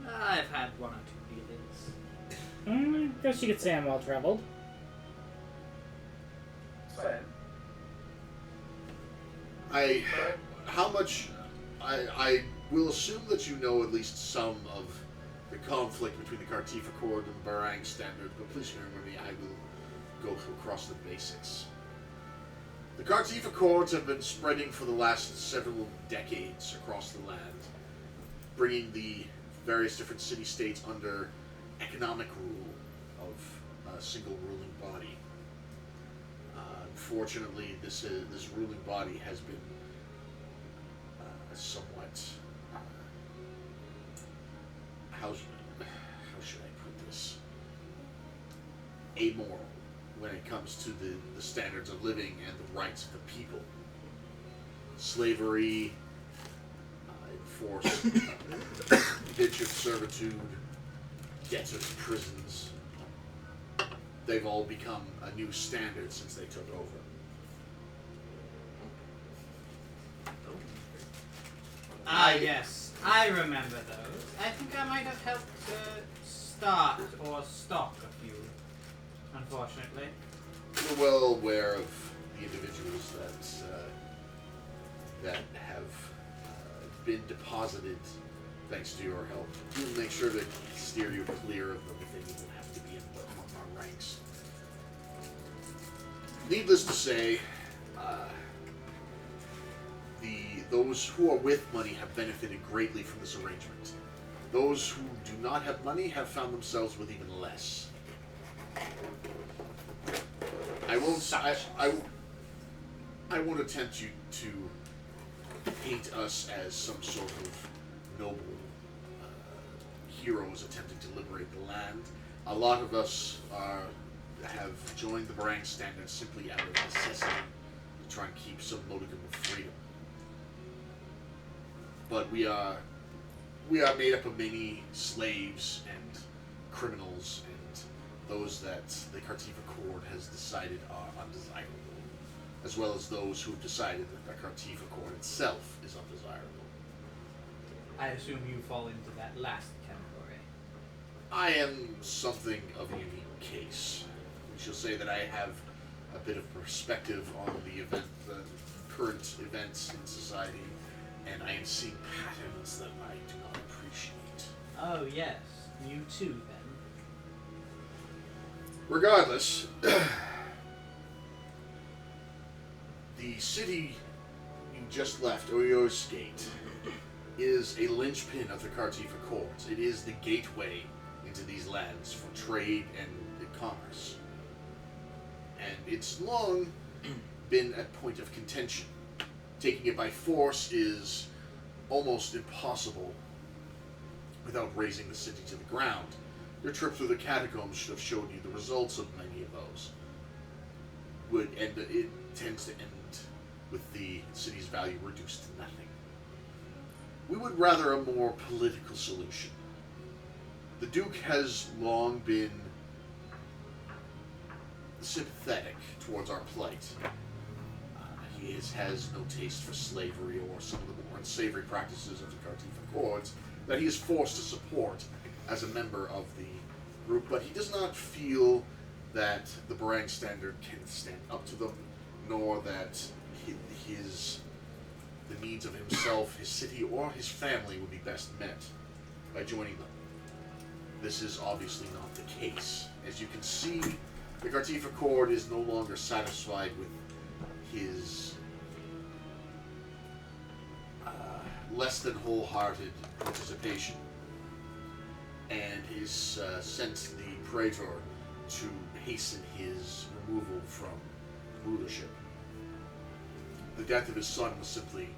I've had one or two dealings. Guess you could say I'm well traveled. Same. I will assume that you know at least some of the conflict between the Cartifa Court and Barang standards, but please remember me, I will go across the basics. The Cartifa Courts have been spreading for the last several decades across the land, bringing the various different city-states under economic rule of a single ruling body. Unfortunately, this ruling body has been somewhat how should I put this? Amoral when it comes to the standards of living and the rights of the people. Slavery, enforced indentured servitude, debtors' prisons. They've all become a new standard since they took over. Ah, yes. I remember those. I think I might have helped start or stock a few, unfortunately. We're well aware of the individuals that have been deposited thanks to your help. We'll make sure to steer you clear of them if they even have to be in our ranks. Needless to say, those who are with money have benefited greatly from this arrangement. Those who do not have money have found themselves with even less. I won't attempt you to paint us as some sort of noble heroes attempting to liberate the land. A lot of us have joined the Barang standards simply out of necessity to try and keep some modicum of freedom. But we are made up of many slaves and criminals and those that the Cartifa Court has decided are undesirable, as well as those who have decided that the Cartifa Court itself is undesirable. I assume you fall into that last category. I am something of a unique case. We shall say that I have a bit of perspective on the current events in society, and I am seeing patterns that I do not appreciate. Oh, yes. You too, then. Regardless, the city you just left, Oyo's Gate, is a linchpin of the Cartifa Court. It is the gateway into these lands for trade and commerce. And it's long been a point of contention. Taking it by force is almost impossible without razing the city to the ground. Your trip through the catacombs should have showed you the results of many of those. It tends to end with the city's value reduced to nothing. We would rather a more political solution. The Duke has long been sympathetic towards our plight. He has no taste for slavery or some of the more or unsavory practices of the Cartifa Cords that he is forced to support as a member of the group, but he does not feel that the Barang standard can stand up to them, nor that the needs of himself, his city, or his family would be best met by joining them. This is obviously not the case. As you can see, the Cartifa Cord is no longer satisfied with his less than wholehearted participation, and is sent the Praetor to hasten his removal from rulership. The death of his son was simply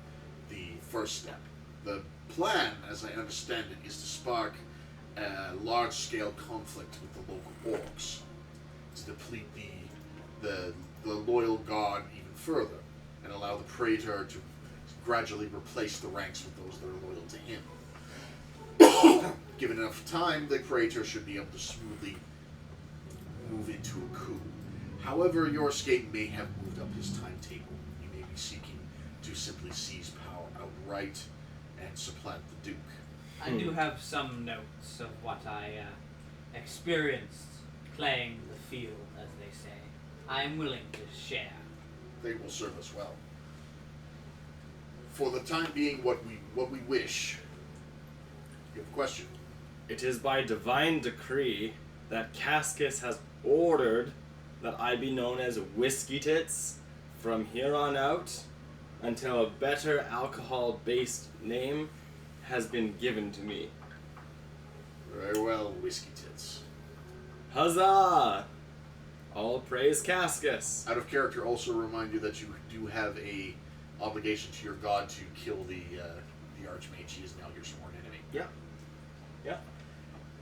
the first step. The plan, as I understand it, is to spark a large-scale conflict with the local orcs, to deplete the loyal guard even further, and allow the Praetor to gradually replace the ranks with those that are loyal to him. Given enough time, the Praetor should be able to smoothly move into a coup. However, your escape may have moved up his timetable. You may be seeking to simply seize power outright and supplant the Duke. I do have some notes of what I experienced playing the field, as they say. I am willing to share. They will serve us well. For the time being, what we wish. You have a question? It is by divine decree that Cascus has ordered that I be known as Whiskey Tits from here on out until a better alcohol-based name has been given to me. Very well, Whiskey Tits. Huzzah! All praise Cascus. Out of character, also remind you that you do have a obligation to your god to kill the Archmage. He is now your sworn enemy. Yeah. Yeah.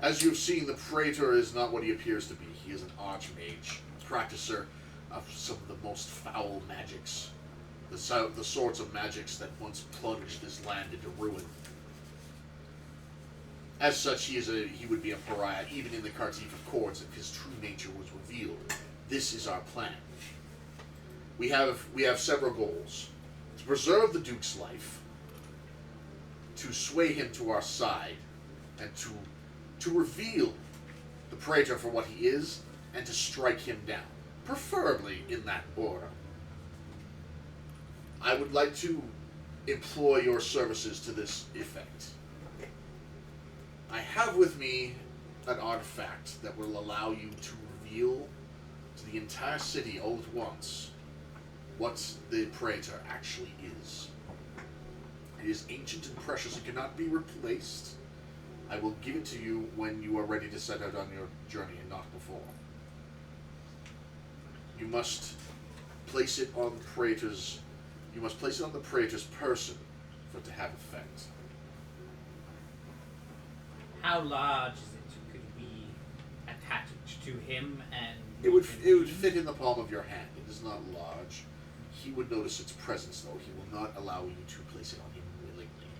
As you've seen, the Praetor is not what he appears to be. He is an Archmage, a practicer of some of the most foul magics. The sorts of magics that once plunged this land into ruin. As such, he would be a pariah, even in the Cartifa Cords, if his true nature was revealed. This is our plan. We have several goals. To preserve the Duke's life, to sway him to our side, and to reveal the Praetor for what he is, and to strike him down. Preferably in that order. I would like to employ your services to this effect. I have with me an artifact that will allow you to reveal to the entire city all at once what the Praetor actually is. It is ancient and precious. It cannot be replaced. I will give it to you when you are ready to set out on your journey and not before. You must place it on the Praetor's person for it to have effect. How large is it? Could we attach it to him and... It would fit in the palm of your hand. It is not large. He would notice its presence, though. He will not allow you to place it on him willingly.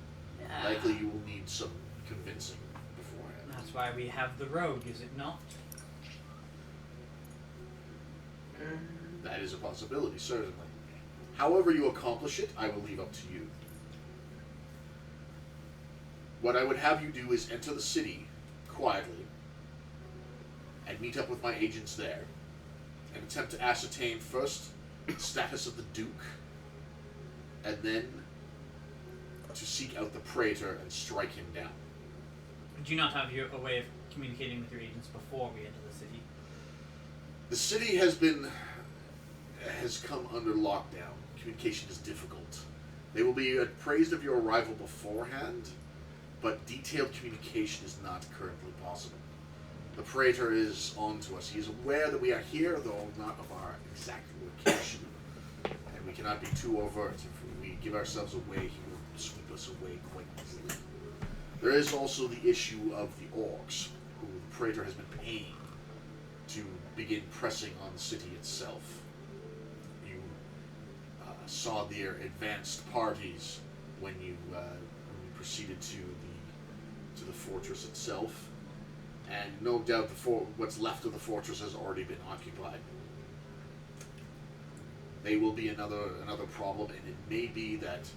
Likely you will need some convincing beforehand. That's why we have the rogue, is it not? That is a possibility, certainly. However you accomplish it, I will leave up to you. What I would have you do is enter the city quietly and meet up with my agents there and attempt to ascertain first the status of the Duke and then to seek out the Praetor and strike him down. Do you not have a way of communicating with your agents before we enter the city? The city has come under lockdown. Communication is difficult. They will be appraised of your arrival beforehand, but detailed communication is not currently possible. The Praetor is on to us. He is aware that we are here, though not of our exact location, and we cannot be too overt. If we give ourselves away, he will sweep us away quite easily. There is also the issue of the orcs, who the Praetor has been paying to begin pressing on the city itself. You saw their advanced parties when you proceeded to the fortress itself, and no doubt what's left of the fortress has already been occupied. They will be another problem, and it may be that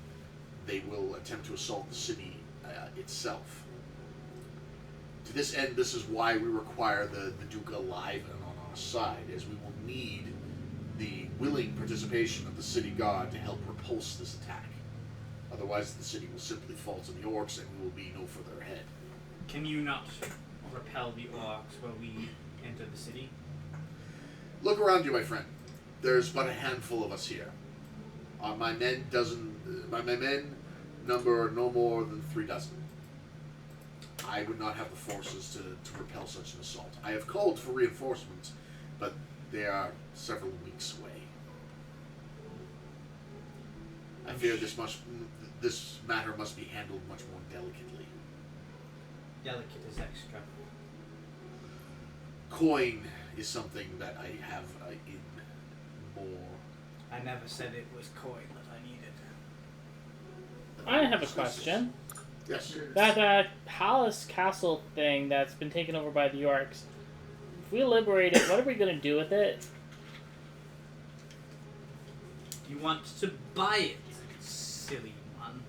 they will attempt to assault the city itself. To this end, this is why we require the Duke alive and on our side, as we will need the willing participation of the city guard to help repulse this attack. Otherwise, the city will simply fall to the orcs and we will be no further ahead. Can you not repel the orcs while we enter the city? Look around you, my friend. There's but a handful of us here. My men number no more than 3 dozen. I would not have the forces to repel such an assault. I have called for reinforcements, but they are several weeks away. I fear this matter must be handled much more delicately. Delicate is extra. Coin is something that I have in more. I never said it was coin that I needed. I have a question. Yes. That palace castle thing that's been taken over by the orcs, if we liberate it, what are we going to do with it? You want to buy it, silly one.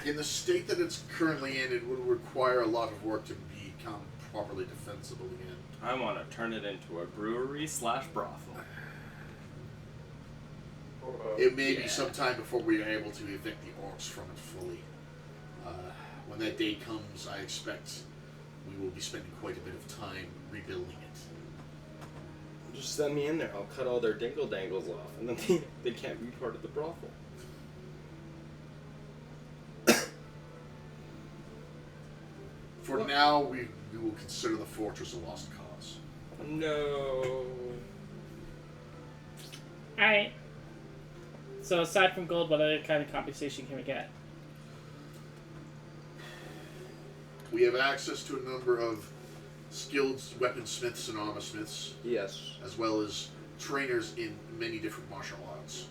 In the state that it's currently in, it would require a lot of work to become properly defensible again. I want to turn it into a brewery/brothel. It may be some time before we are able to evict the orcs from it fully. When that day comes, I expect we will be spending quite a bit of time rebuilding it. Just send me in there. I'll cut all their dingle dangles off, and then they can't be part of the brothel. For now, we will consider the fortress a lost cause. No. Alright. So aside from gold, what other kind of compensation can we get? We have access to a number of skilled weaponsmiths and armorsmiths, Yes. as well as trainers in many different martial arts.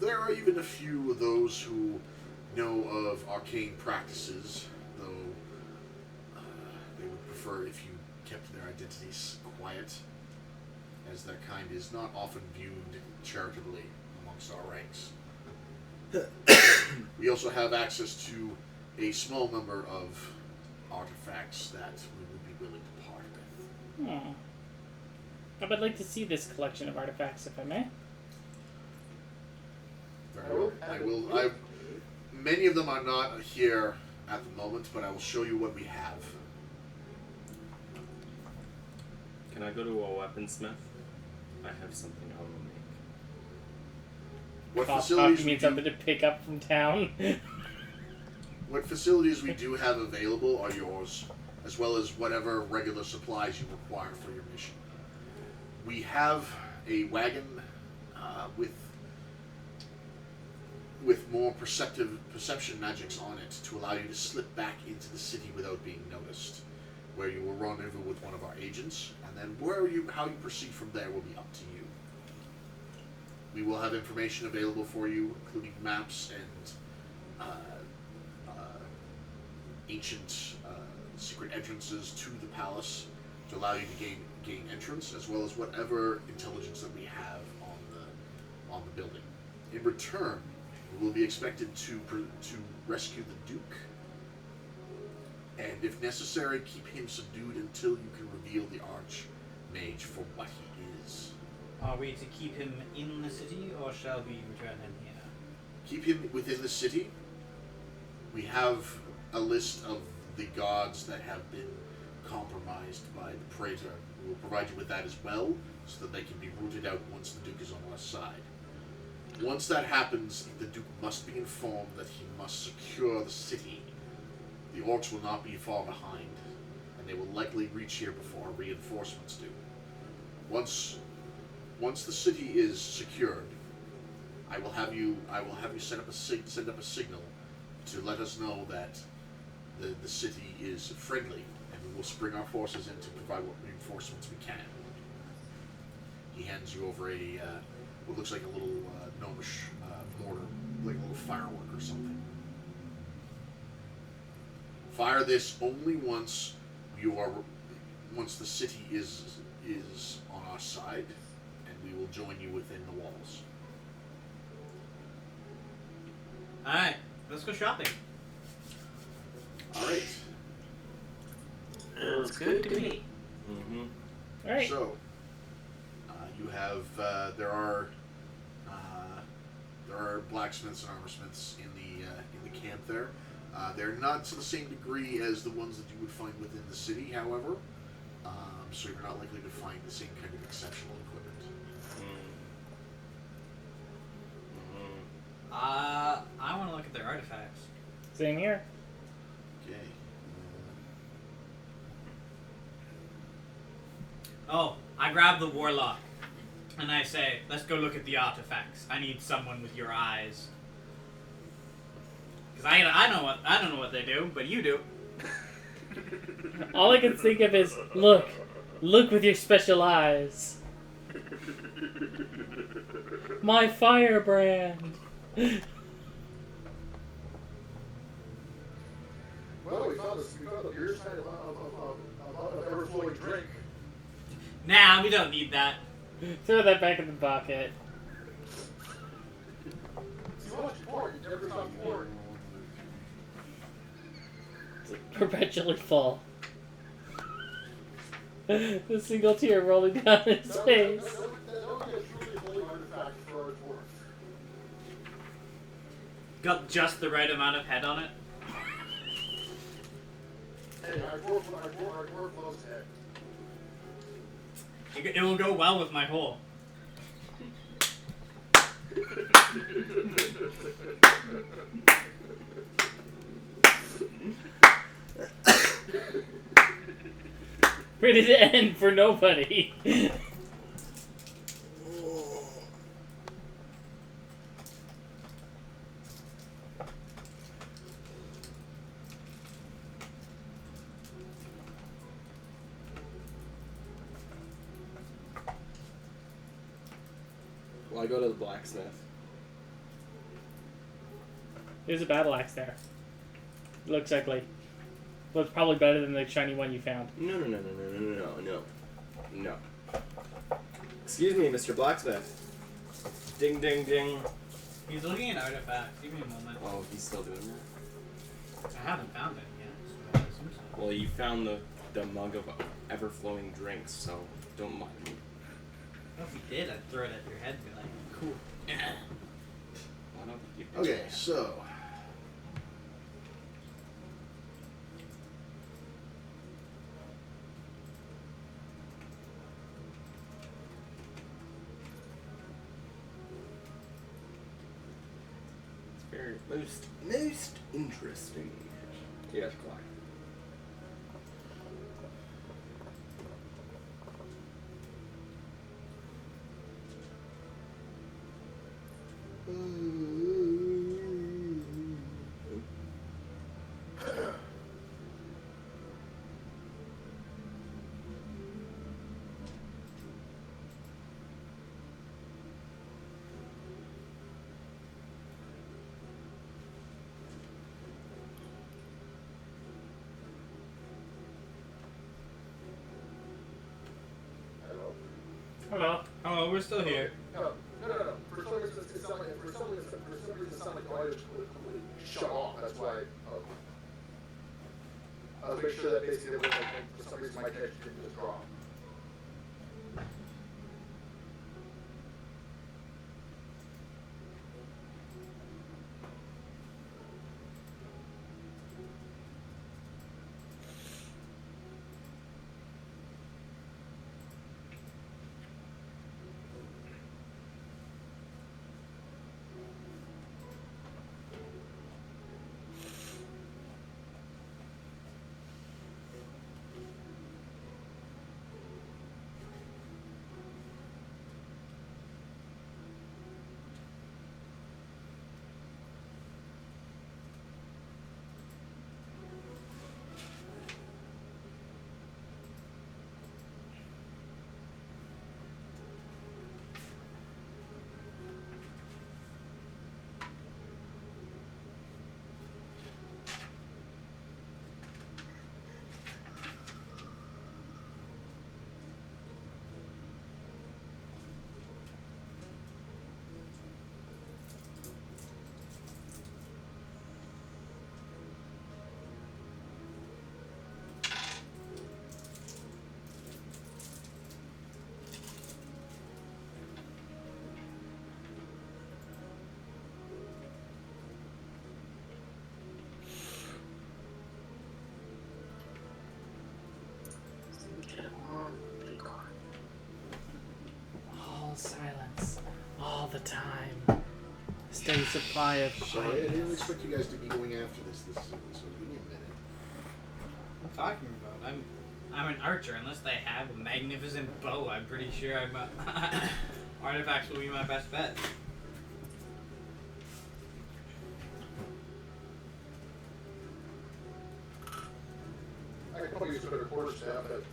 There are even a few of those who know of arcane practices, though they would prefer if you kept their identities quiet, as their kind is not often viewed charitably amongst our ranks. We also have access to a small number of artifacts that we would be willing to part with. I would like to see this collection of artifacts, if I may. Very well. Many of them are not here at the moment, but I will show you what we have. Can I go to a weaponsmith? I have something I will make. What Coffee facilities means something to pick up from town. What facilities we do have available are yours, as well as whatever regular supplies you require for your mission. We have a wagon with more perception magics on it to allow you to slip back into the city without being noticed, where you will run over with one of our agents, and then how you proceed from there will be up to you. We will have information available for you, including maps and ancient secret entrances to the palace to allow you to gain entrance, as well as whatever intelligence that we have on the building. In return, we will be expected to rescue the Duke, and if necessary, keep him subdued until you can reveal the Archmage for what he is. Are we to keep him in the city, or shall we return him here? Keep him within the city. We have a list of the gods that have been compromised by the Praetor. We will provide you with that as well, so that they can be rooted out once the Duke is on our side. Once that happens, the Duke must be informed that he must secure the city. The orcs will not be far behind, and they will likely reach here before reinforcements do. Once the city is secured, I will have you send up a signal to let us know that the city is friendly, and we will spring our forces in to provide what reinforcements we can. He hands you over what looks like a little gnomish mortar, like a little firework or something. Fire this only once the city is on our side, and we will join you within the walls. Alright, let's go shopping. All right. It's good to me. Mm-hmm. All right. So, you have there are blacksmiths and armorsmiths in the camp there. They're not to the same degree as the ones that you would find within the city, however. So you're not likely to find the same kind of exceptional equipment. I want to look at their artifacts. Same here. Okay. Oh, I grab the warlock, and I say, let's go look at the artifacts. I need someone with your eyes. Because I don't know what they do, but you do. All I can think of is, look with your special eyes. My firebrand. Well, we found the beer side of ever-flowing drink. Nah, we don't need that. Throw that back in the bucket. See, once you pour it, you never stop pouring. Perpetually full. The single tear rolling down his face. That would be a truly holy artifact for our dwarf. Got just the right amount of head on it. Hey, our dwarf loves head. It will go well with my hole. Ready to end for nobody. Well, I go to the blacksmith. There's a battle axe there. Looks ugly. Looks probably better than the shiny one you found. No. Excuse me, Mr. Blacksmith. Ding, ding, ding. He's looking at artifacts. Give me a moment. Oh, he's still doing that? I haven't found it yet. So I assume so. Well, you found the mug of ever-flowing drinks, so don't mind me. Well, if you did, I'd throw it at your head and be like, cool. Why don't you Okay, so It's very most interesting. Yes, Clark. Hello. Oh, we're still here. No. For some reason, it sounded like the audio completely shut off. That's why. I was making sure that basically, for some reason, my connection didn't just drop. the time. Steady supply of So I didn't expect you guys to be going after this soon, so give me a minute. What I'm talking about. I'm an archer. Unless they have a magnificent bow, I'm pretty sure artifacts will be my best bet. I could probably use a better quarterstaff, but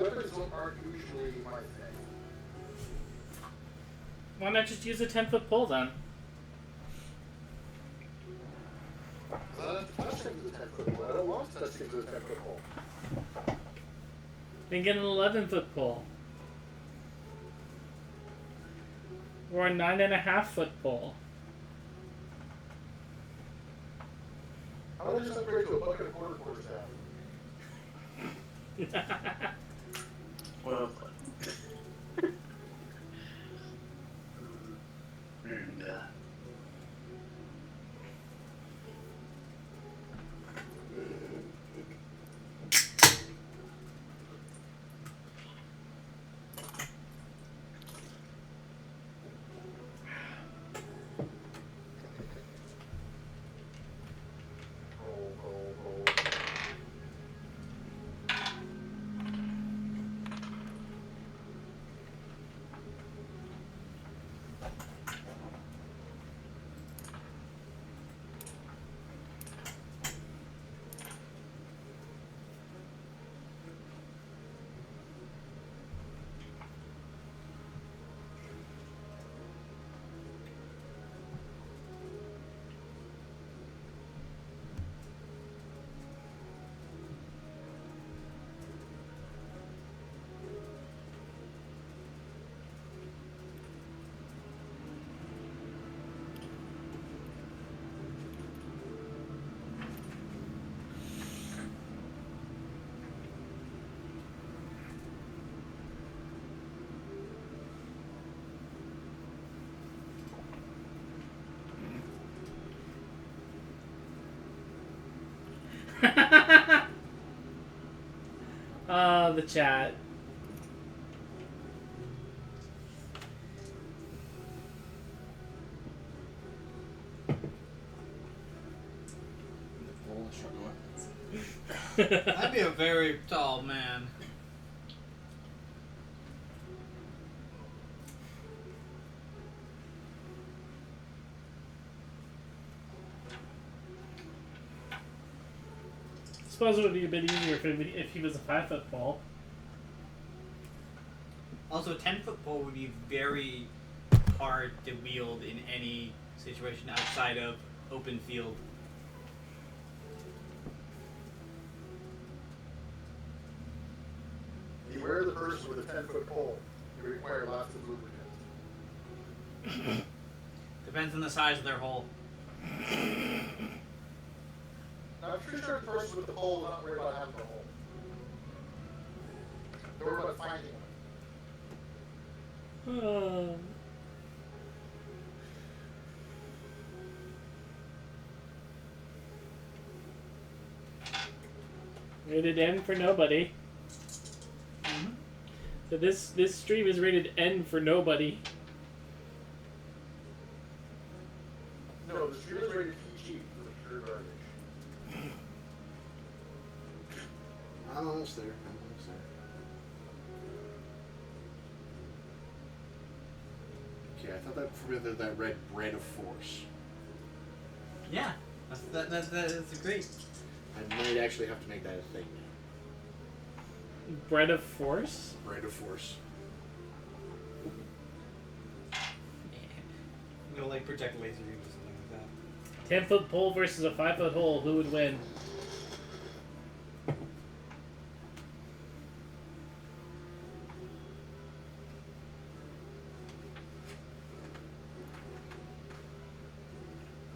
weapons aren't usually my thing. Why not just use a 10-foot pole then? I don't touch things with a 10-foot pole. I don't want to touch things with a 10-foot pole. Then get an 11-foot pole. Or a 9.5-foot pole. How about just upgrade to a bucket of quarterstaff? Well, and, Roll. The chat. I'd be a very tall man. I suppose it would be a bit easier if he was a 5-foot pole. Also, a 10-foot pole would be very hard to wield in any situation outside of open field. Beware the person with a 10-foot pole. You require lots of lubricant. Depends on the size of their hole. Now, I'm pretty sure the person with the pole is not worried about having the hole. They're worried about finding one. Rated N for nobody. Mm-hmm. So this stream is rated N for nobody. No, the stream is rated PG for pure garbage. I'm almost there. Okay, I thought that for me that read Bread of Force. Yeah, that's great. I might actually have to make that a thing now. Bread of Force? Bread of Force. I'm gonna like project laser beams or something like that. 10-foot pole versus a 5-foot hole. Who would win?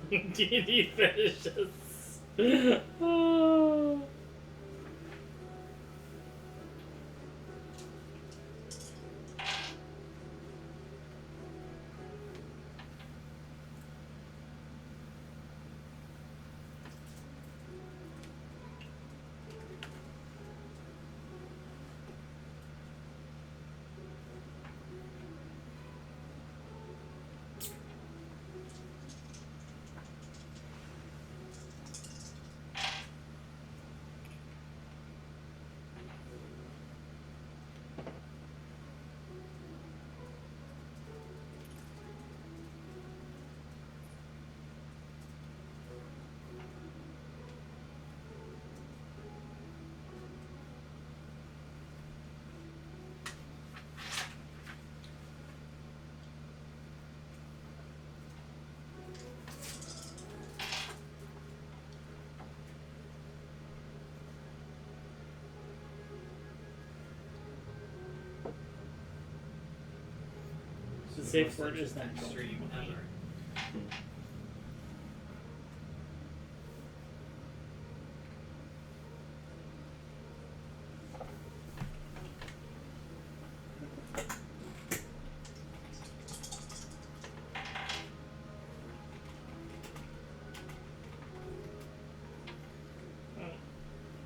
D&D finishes. Oh. safe word is natural. Extreme ever.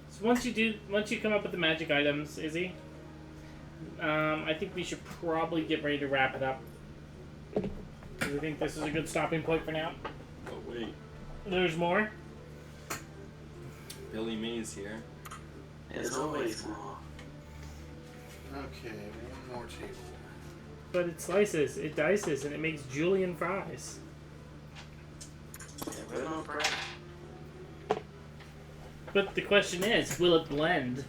So once you come up with the magic items, Izzy, I think we should probably get ready to wrap it up. Do you think this is a good stopping point for now? Oh wait, There's more? Billy Mays here. There's always more. Okay, one more table. But it slices, it dices, and it makes julienne fries. Yeah, we're not bread. But the question is, will it blend?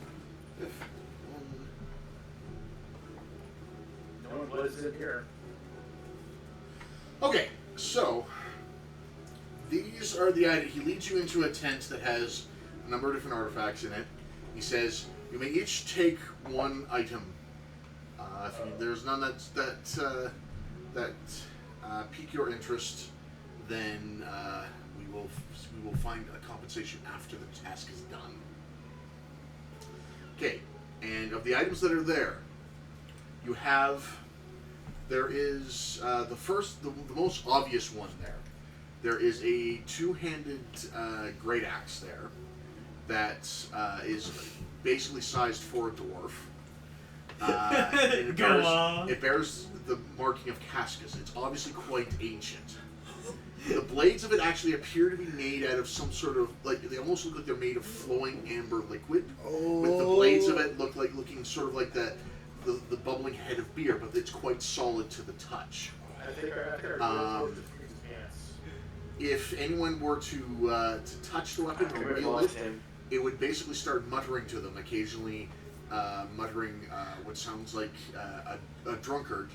No one lives in here. Okay, so these are the items. He leads you into a tent that has a number of different artifacts in it. He says you may each take one item. If there's none that pique your interest, then we will find a compensation after the task is done. Okay, and of the items that are there, there is the most obvious one there. There is a two-handed great axe there that is basically sized for a dwarf. And it bears the marking of Cascus. It's obviously quite ancient. The blades of it actually appear to be made out of some sort of, they almost look like they're made of flowing amber liquid. With the blades of it looking sort of like the bubbling head of beer, but it's quite solid to the touch. I think our just needs his pants. If anyone were to touch the weapon or wield it, it would basically start muttering to them, occasionally muttering what sounds like a drunkard,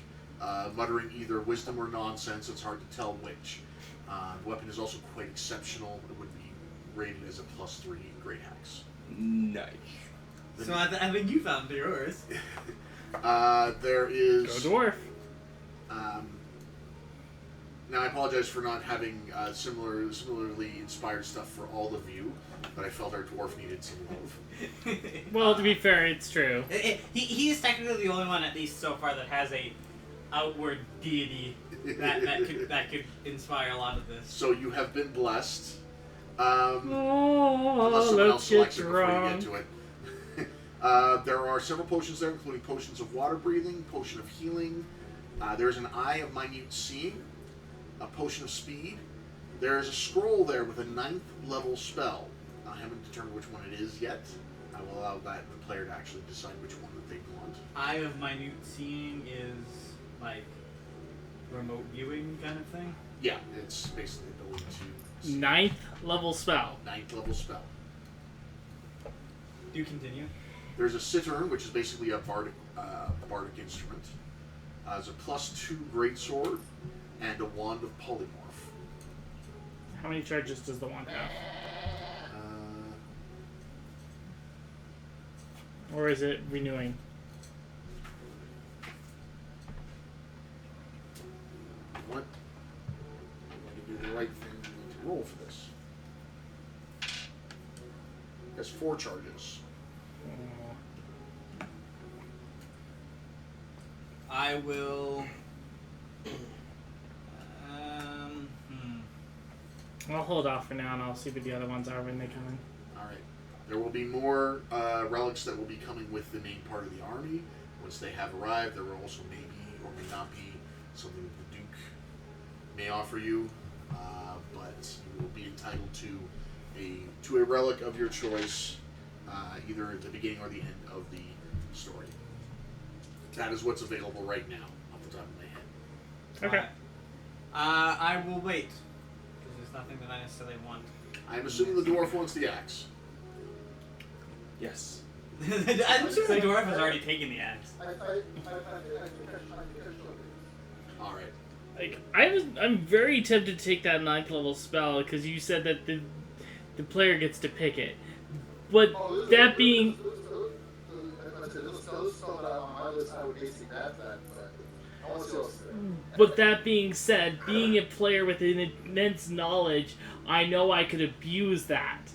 muttering either wisdom or nonsense. It's hard to tell which. The weapon is also quite exceptional. It would be rated as a +3 great axe. Nice. So I think you found yours. There is. Go dwarf. Now I apologize for not having similarly inspired stuff for all of you, but I felt our dwarf needed some love. Well, to be fair, it's true. He is technically the only one, at least so far, that has a outward deity that could inspire a lot of this. So you have been blessed. Unless Oh, someone else let's selects get it before you get drunk. to it. There are several potions there, including potions of water breathing, potion of healing. There's an eye of minute seeing, a potion of speed. There is a scroll there with a 9th level spell. I haven't determined which one it is yet. I will allow the player to actually decide which one that they want. Eye of minute seeing is like remote viewing kind of thing. Yeah, it's basically the ability to see. 9th level spell. 9th level spell. Do continue. There's a cittern, which is basically a bardic instrument. There's a +2 greatsword, and a wand of polymorph. How many charges does the wand have? Or is it renewing? What? I'm going to do the right thing. I need to roll for this. It has 4 charges. I will. I'll hold off for now, and I'll see what the other ones are when they come in. Alright. There will be more relics that will be coming with the main part of the army. Once they have arrived, there will also maybe or may not be something that the Duke may offer you. But you will be entitled to a relic of your choice, either at the beginning or the end of the story. That is what's available right now, off the top of my head. Okay. I will wait. Because there's nothing that I necessarily want. I'm assuming the dwarf wants the axe. Yes. I'm assuming the dwarf has already taken the axe. I think I should. All right. Like I'm very tempted to take that 9th level spell because you said that the player gets to pick it. But that being, Those spell that on my list, I would basically have that. All else there. But that being said, being a player with an immense knowledge, I know I could abuse that.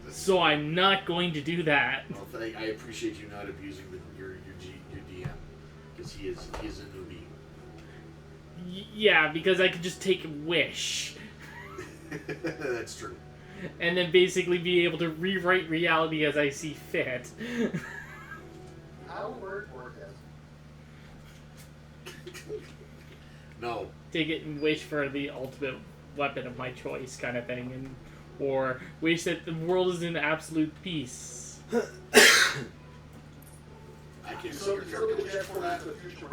So I'm not going to do that. Well, I appreciate you not abusing your DM, because he is a newbie. Yeah, because I could just take wish. That's true. And then basically be able to rewrite reality as I see fit. How work has. No. Take it and wish for the ultimate weapon of my choice, kind of thing, and or wish that the world is in absolute peace. I can't see So, your so character we wishing get for for that. the future.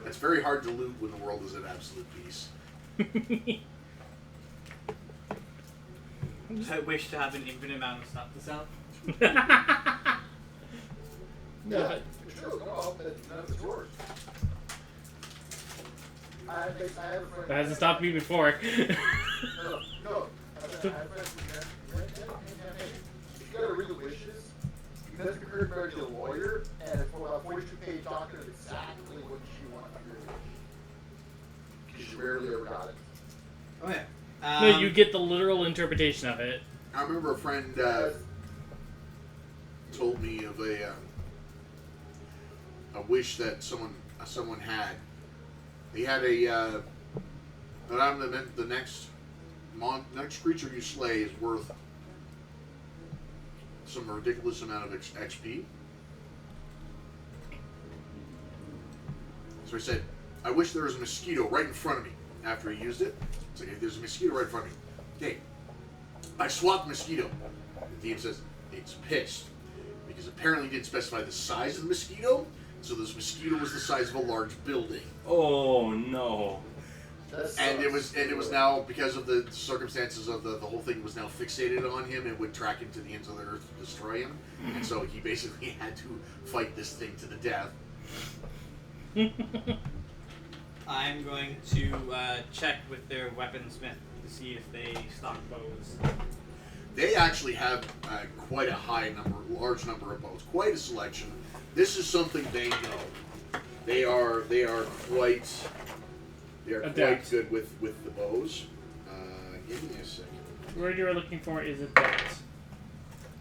It's very hard to loot when the world is in absolute peace. I wish to have an infinite amount of stuff to sell. No, Yeah, but it's true. No, but none of it's yours. I have a friend. that hasn't stopped me before. No. I have friends who if you got to read the wishes, you have to compare it to a lawyer, and for about 42-page document of exactly what you want for your wish. Because you rarely ever got it. Oh yeah. No, you get the literal interpretation of it. I remember a friend told me of a wish that someone had. He had a the next creature you slay is worth some ridiculous amount of XP. So he said, "I wish there was a mosquito right in front of me." After he used it, it's like, "There's a mosquito right in front of me." Okay, I swapped the mosquito. The DM says it's pissed because apparently he didn't specify the size of the mosquito. So this mosquito was the size of a large building. Oh no. And it was now, because of the circumstances of the whole thing was now fixated on him, it would track him to the ends of the earth to destroy him. And so he basically had to fight this thing to the death. I'm going to check with their weaponsmith to see if they stock bows. They actually have quite a large number of bows, quite a selection. This is something they know. They are quite good with the bows. Give me a second. The word you're looking for is adept.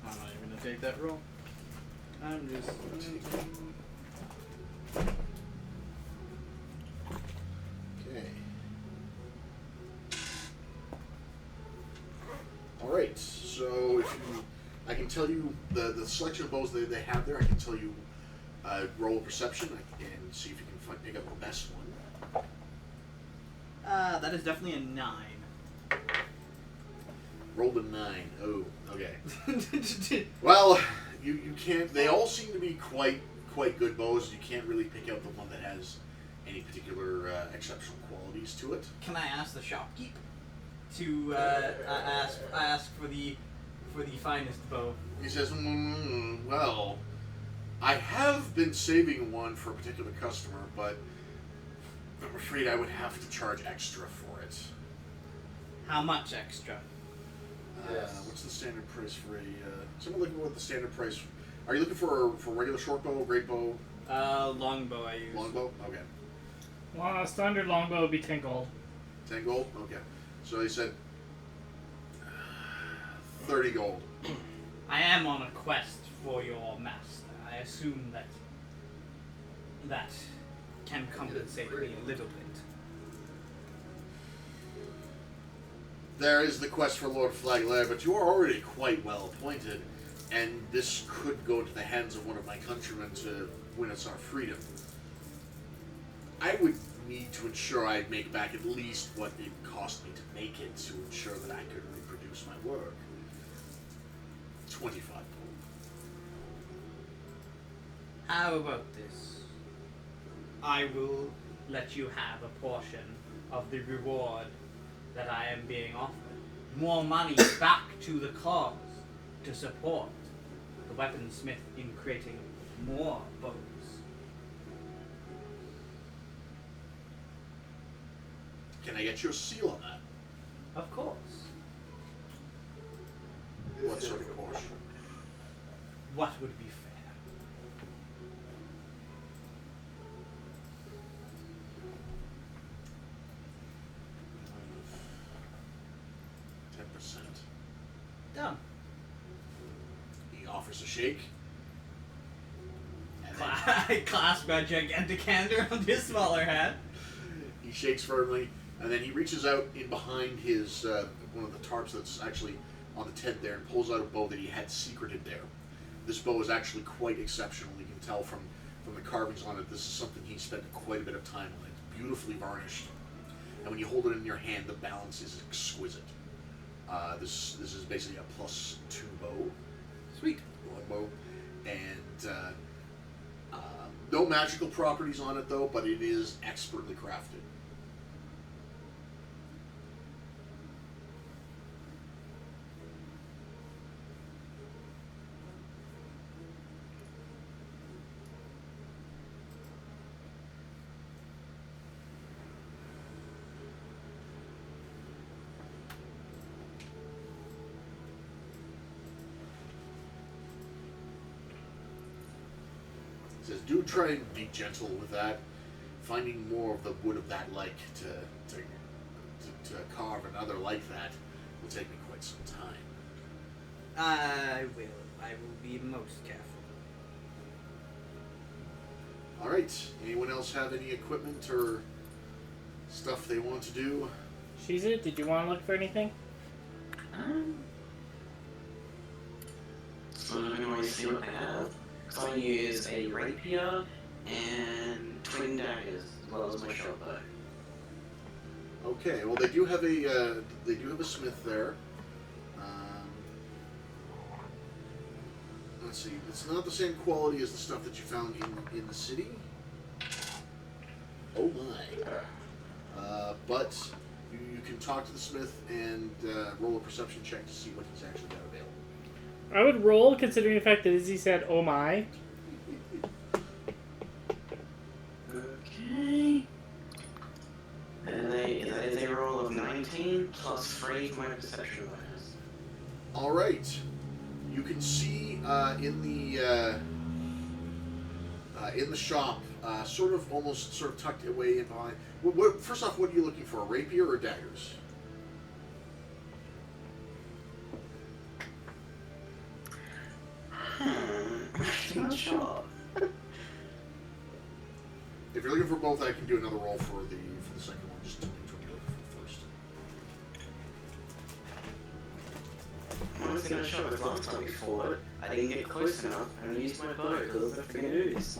I'm not even gonna take that roll. I'm just. Okay. All right. So I can tell you the selection of bows they have there. I can tell you roll a perception and see if you can pick up the best one. That is definitely a 9. Rolled a 9. Oh, okay. Well, you can't. They all seem to be quite good bows. You can't really pick out the one that has any particular exceptional qualities to it. Can I ask the shopkeep to ask for the finest bow? He says, well, I have been saving one for a particular customer, but I'm afraid I would have to charge extra for it. How much extra? What's the standard price for a... someone looking at the standard price... Are you looking for a regular short bow, great bow? Longbow I use. Longbow? Okay. Well, standard longbow would be 10 gold. 10 gold? Okay. So he said 30 gold. I am on a quest for your master. I assume that can compensate me a little bit. There is the quest for Lord Flagler, but you are already quite well appointed, and this could go into the hands of one of my countrymen to win us our freedom. I would need to ensure I'd make back at least what it cost me to make it to ensure that I could reproduce my work. 25 gold. How about this? I will let you have a portion of the reward that I am being offered. More money back to the cause to support the weaponsmith in creating more bows. Can I get your seal on that? Of course. What sort of portion? What would be fair? offers a shake. And then I clasp a gigantic hand around his smaller hand. he shakes firmly, and then he reaches out in behind his one of the tarps that's actually on the tent there, and pulls out a bow that he had secreted there. This bow is actually quite exceptional. You can tell from the carvings on it, this is something he spent quite a bit of time on. It's beautifully varnished, and when you hold it in your hand, the balance is exquisite. This is basically a +2 bow. Sweet. Longbow, and no magical properties on it though, but it is expertly crafted. Says, do try and be gentle with that. Finding more of the wood of that like to carve another like that will take me quite some time. I will be most careful. All right. Anyone else have any equipment or stuff they want to do? Shizu, did you want to look for anything? So I don't really see what they have. So I use a rapier and twin daggers as well as my short bow. Okay. Well, they do have a smith there. Let's see. It's not the same quality as the stuff that you found in the city. Oh my! But you can talk to the smith and roll a perception check to see what he's actually got available. I would roll, considering the fact that Izzy said, "Oh my." Okay. And that is a roll of 19 plus 3 for my perception bonus. All right. You can see in the shop, sort of tucked away in behind. First off, what are you looking for? A rapier or daggers? I'm not sure. If you're looking for both, I can do another roll for the second one. Just tell me which one you're looking for first. I was going to show it last time before. I didn't get close enough and I used my bow because I was going to do this.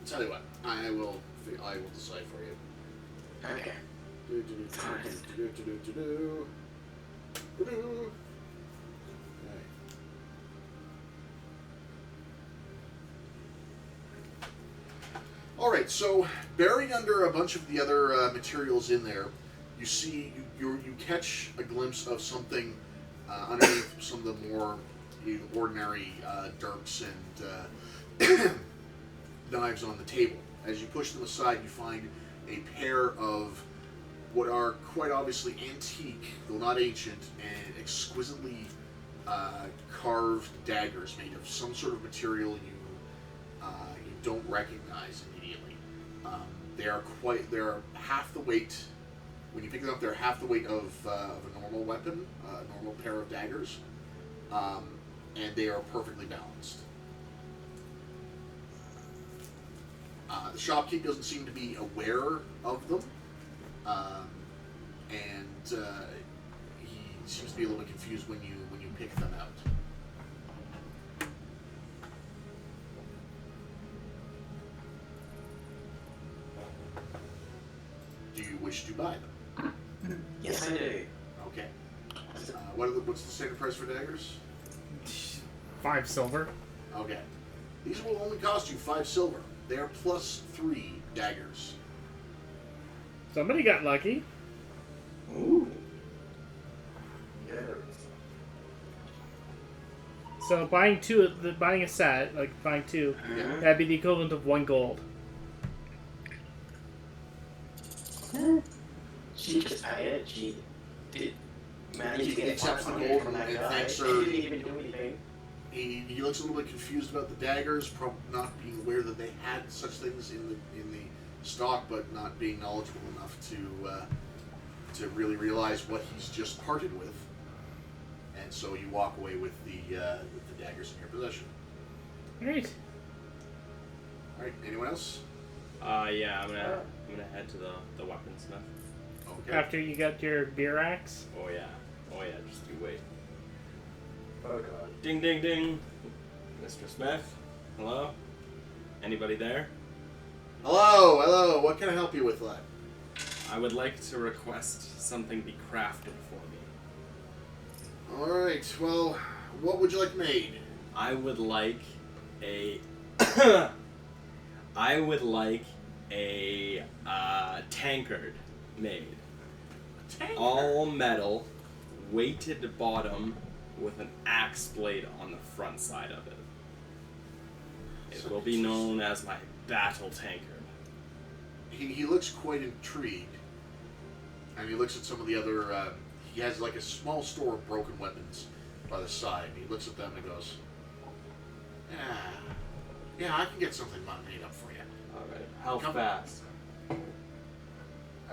Tell you what, I will decide for you. Okay. All right, so buried under a bunch of the other materials in there, you see you catch a glimpse of something underneath some of the more ordinary dirks and knives on the table. As you push them aside, you find a pair of what are quite obviously antique, though not ancient, and exquisitely carved daggers made of some sort of material you don't recognize immediately. They're half the weight. When you pick them up, they're half the weight of a normal weapon, a normal pair of daggers, and they are perfectly balanced. The shopkeep doesn't seem to be aware of them, and he seems to be a little bit confused when you pick them out. Do you wish to buy them? Yes, I do. Okay. What's the standard price for daggers? 5 silver. Okay. These will only cost you 5 silver. They are +3 daggers. Somebody got lucky. Ooh. Yes. So buying a set, like buying 2, Yeah. that'd be the equivalent of 1 gold. She just paid it. She did manage to get Accepts the 500 gold from that and guy. thanks She her. didn't even do anything. He looks a little bit confused about the daggers, probably not being aware that they had such things in stock, but not being knowledgeable enough to really realize what he's just parted with. And so you walk away with the daggers in your possession. Great. All right. Anyone else? Yeah, I'm gonna head to the weaponsmith. Okay. After you got your beer axe. Oh yeah, just you wait. Oh god. Ding ding ding. Mr. Smith? Hello? Anybody there? Hello. What can I help you with, lad? I would like to request something be crafted for me. All right. Well, what would you like made? I would like a tankard made. Tankard? All metal, weighted bottom, with an axe blade on the front side of it. It will be known as my battle tankard. He looks quite intrigued, and he looks at some of the other. He has like a small store of broken weapons by the side. He looks at them and goes, "Yeah, I can get something made up for you." All right. How Come. fast? I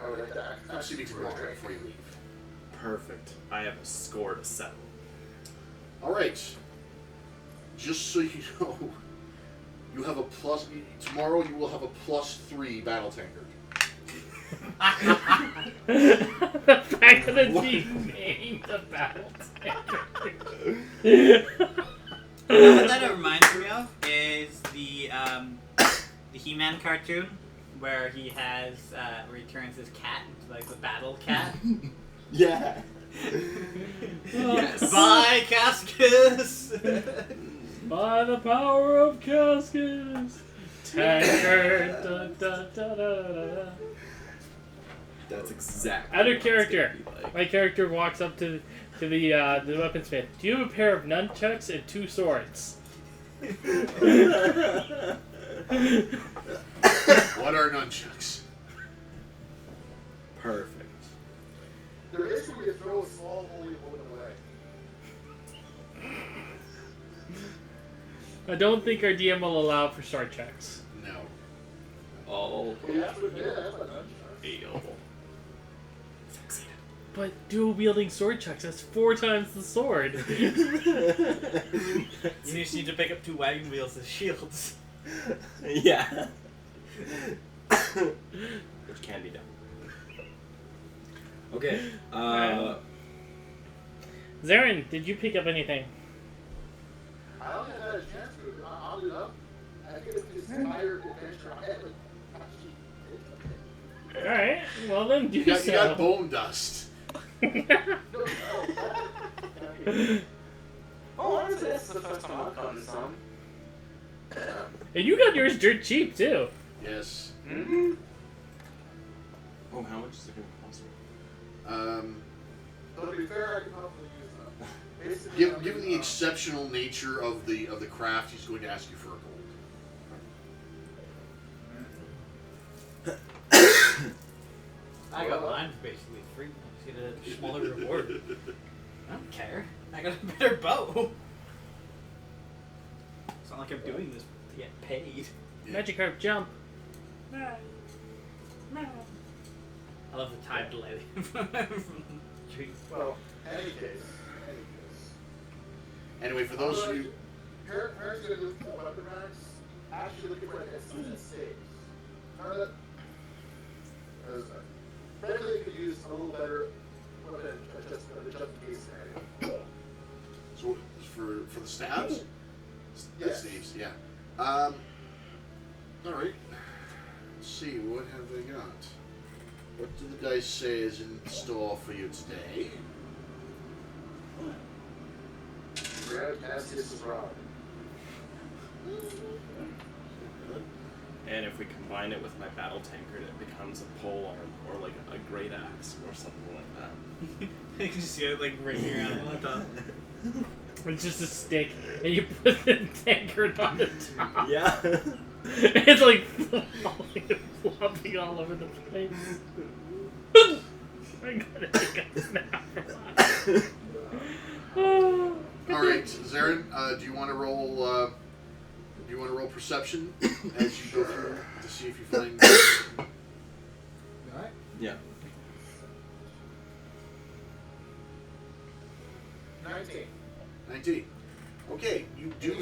would like to Come see me tomorrow before you leave. Perfect. I have a score to settle. All right. Just so you know, you have a plus. Tomorrow you will have a +3 battle tankard. The fact that it's being named the battle tankard. You know what that reminds me of is the He-Man cartoon where he turns his cat into like the battle cat. Yeah. Yes. Bye, Cascus! By the power of Cascus. Tankard. Da, da, da, da, da. That's exactly. Out of what it's character. gonna be like. My character walks up to the weaponsmith. Do you have a pair of nunchucks and 2 swords? What are nunchucks? Perfect. There is going to be a throw a small holy woman away. I don't think our DM will allow for sword checks. No. All We have to admit that's what nunchucks. hail. But dual wielding sword chucks, that's 4 times the sword. You just need to pick up 2 wagon wheels as shields. Yeah. Which can be done. Okay. Zarin, did you pick up anything? I don't think I had a chance to. I'll do up. I think it's this entire adventure I haven't actually. Alright, well then do You got so. bone dust. Oh, honestly, that's the first time I've gotten some. And you got yours dirt cheap too. Yes. Mm-hmm. Oh, how much is it going to cost me? But to be fair, I can probably use them. Basically, Given the exceptional nature of the craft, he's going to ask you for a gold. I got mine basically free. Just get a smaller reward. I don't care. I got a better bow. It's not like I'm doing this to get paid. Magikarp jump. I love the time delay from the tree. Well, any case. Anyway, for those of you, Parents going to look for weapon racks, actually looking for an instant saves. Frankly, they could use a little better weapon adjustment just in case scenario. so for the stabs, Yes. saves, yeah. All right. Let's see, what have they got? What do the dice say is in store for you today? Grab Cassius' rod. And if we combine it with my battle tankard, it becomes a polearm or like a great axe or something like that. You can just see it like ringing around on top. It's just a stick, and you put the tankard on the top. Yeah. It's like flopping all over the place. I gotta take a snap from that. Oh. All right, Zarin, do you want to roll? Do you want to roll perception as you go through to see if you find Yeah. 19. 19. Okay, you do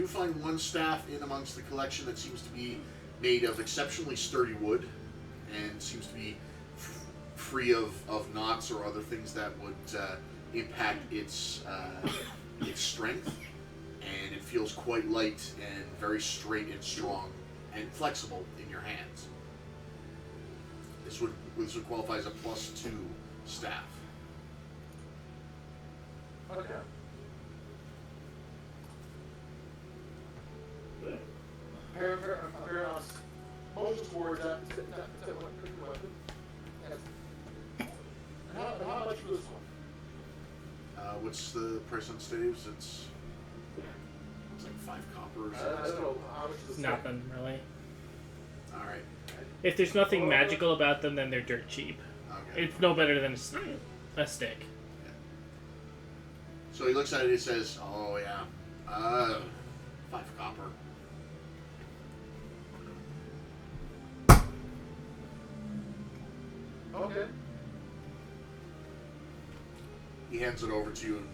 find one staff in amongst the collection that seems to be made of exceptionally sturdy wood, and seems to be free of knots or other things that would impact its strength, and it feels quite light and very straight and strong and flexible in your hands. This would qualify as a +2 staff. Okay. Paranos motions towards that weapon. And how much for this one? What's the price on staves? It's like 5 copper or I something. don't know how much is this. Nothing really. All right. If there's nothing magical about them, then they're dirt cheap. Okay. It's no better than a stick. So he looks at it and he says, "Oh yeah, 5 copper." Okay. He hands it over to you and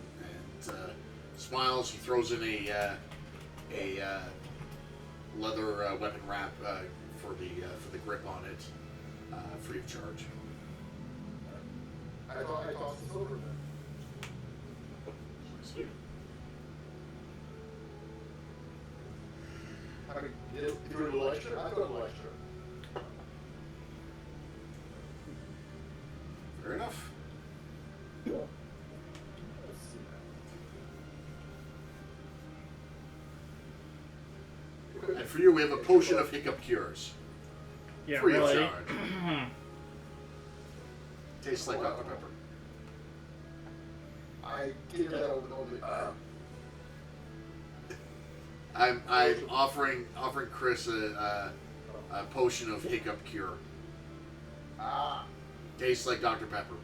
smiles. He throws in a leather weapon wrap for the grip on it, free of charge. I thought it's over then. I mean, you threw a little extra? I thought a little extra. Fair enough. Let's see. And for you, we have a potion of hiccup cures. Yeah, Free of really. charge. Tastes like Dr. Pepper. I gave that over the I'm offering Chris a potion of hiccup cure. Tastes like Dr. Pepper.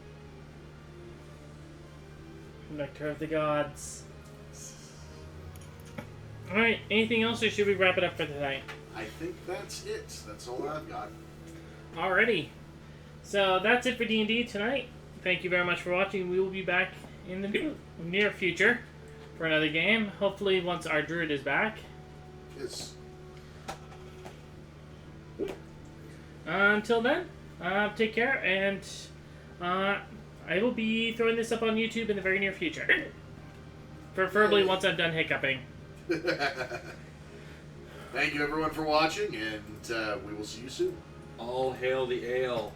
Nectar of the gods. Alright, anything else, or should we wrap it up for tonight? I think that's it. That's all I've got. Alrighty. So that's it for D&D tonight. Thank you very much for watching. We will be back in the near future for another game. Hopefully once our druid is back. Yes. Until then, take care, and I will be throwing this up on YouTube in the very near future. Preferably once I'm done hiccuping. Thank you everyone for watching, and we will see you soon. All hail the ale.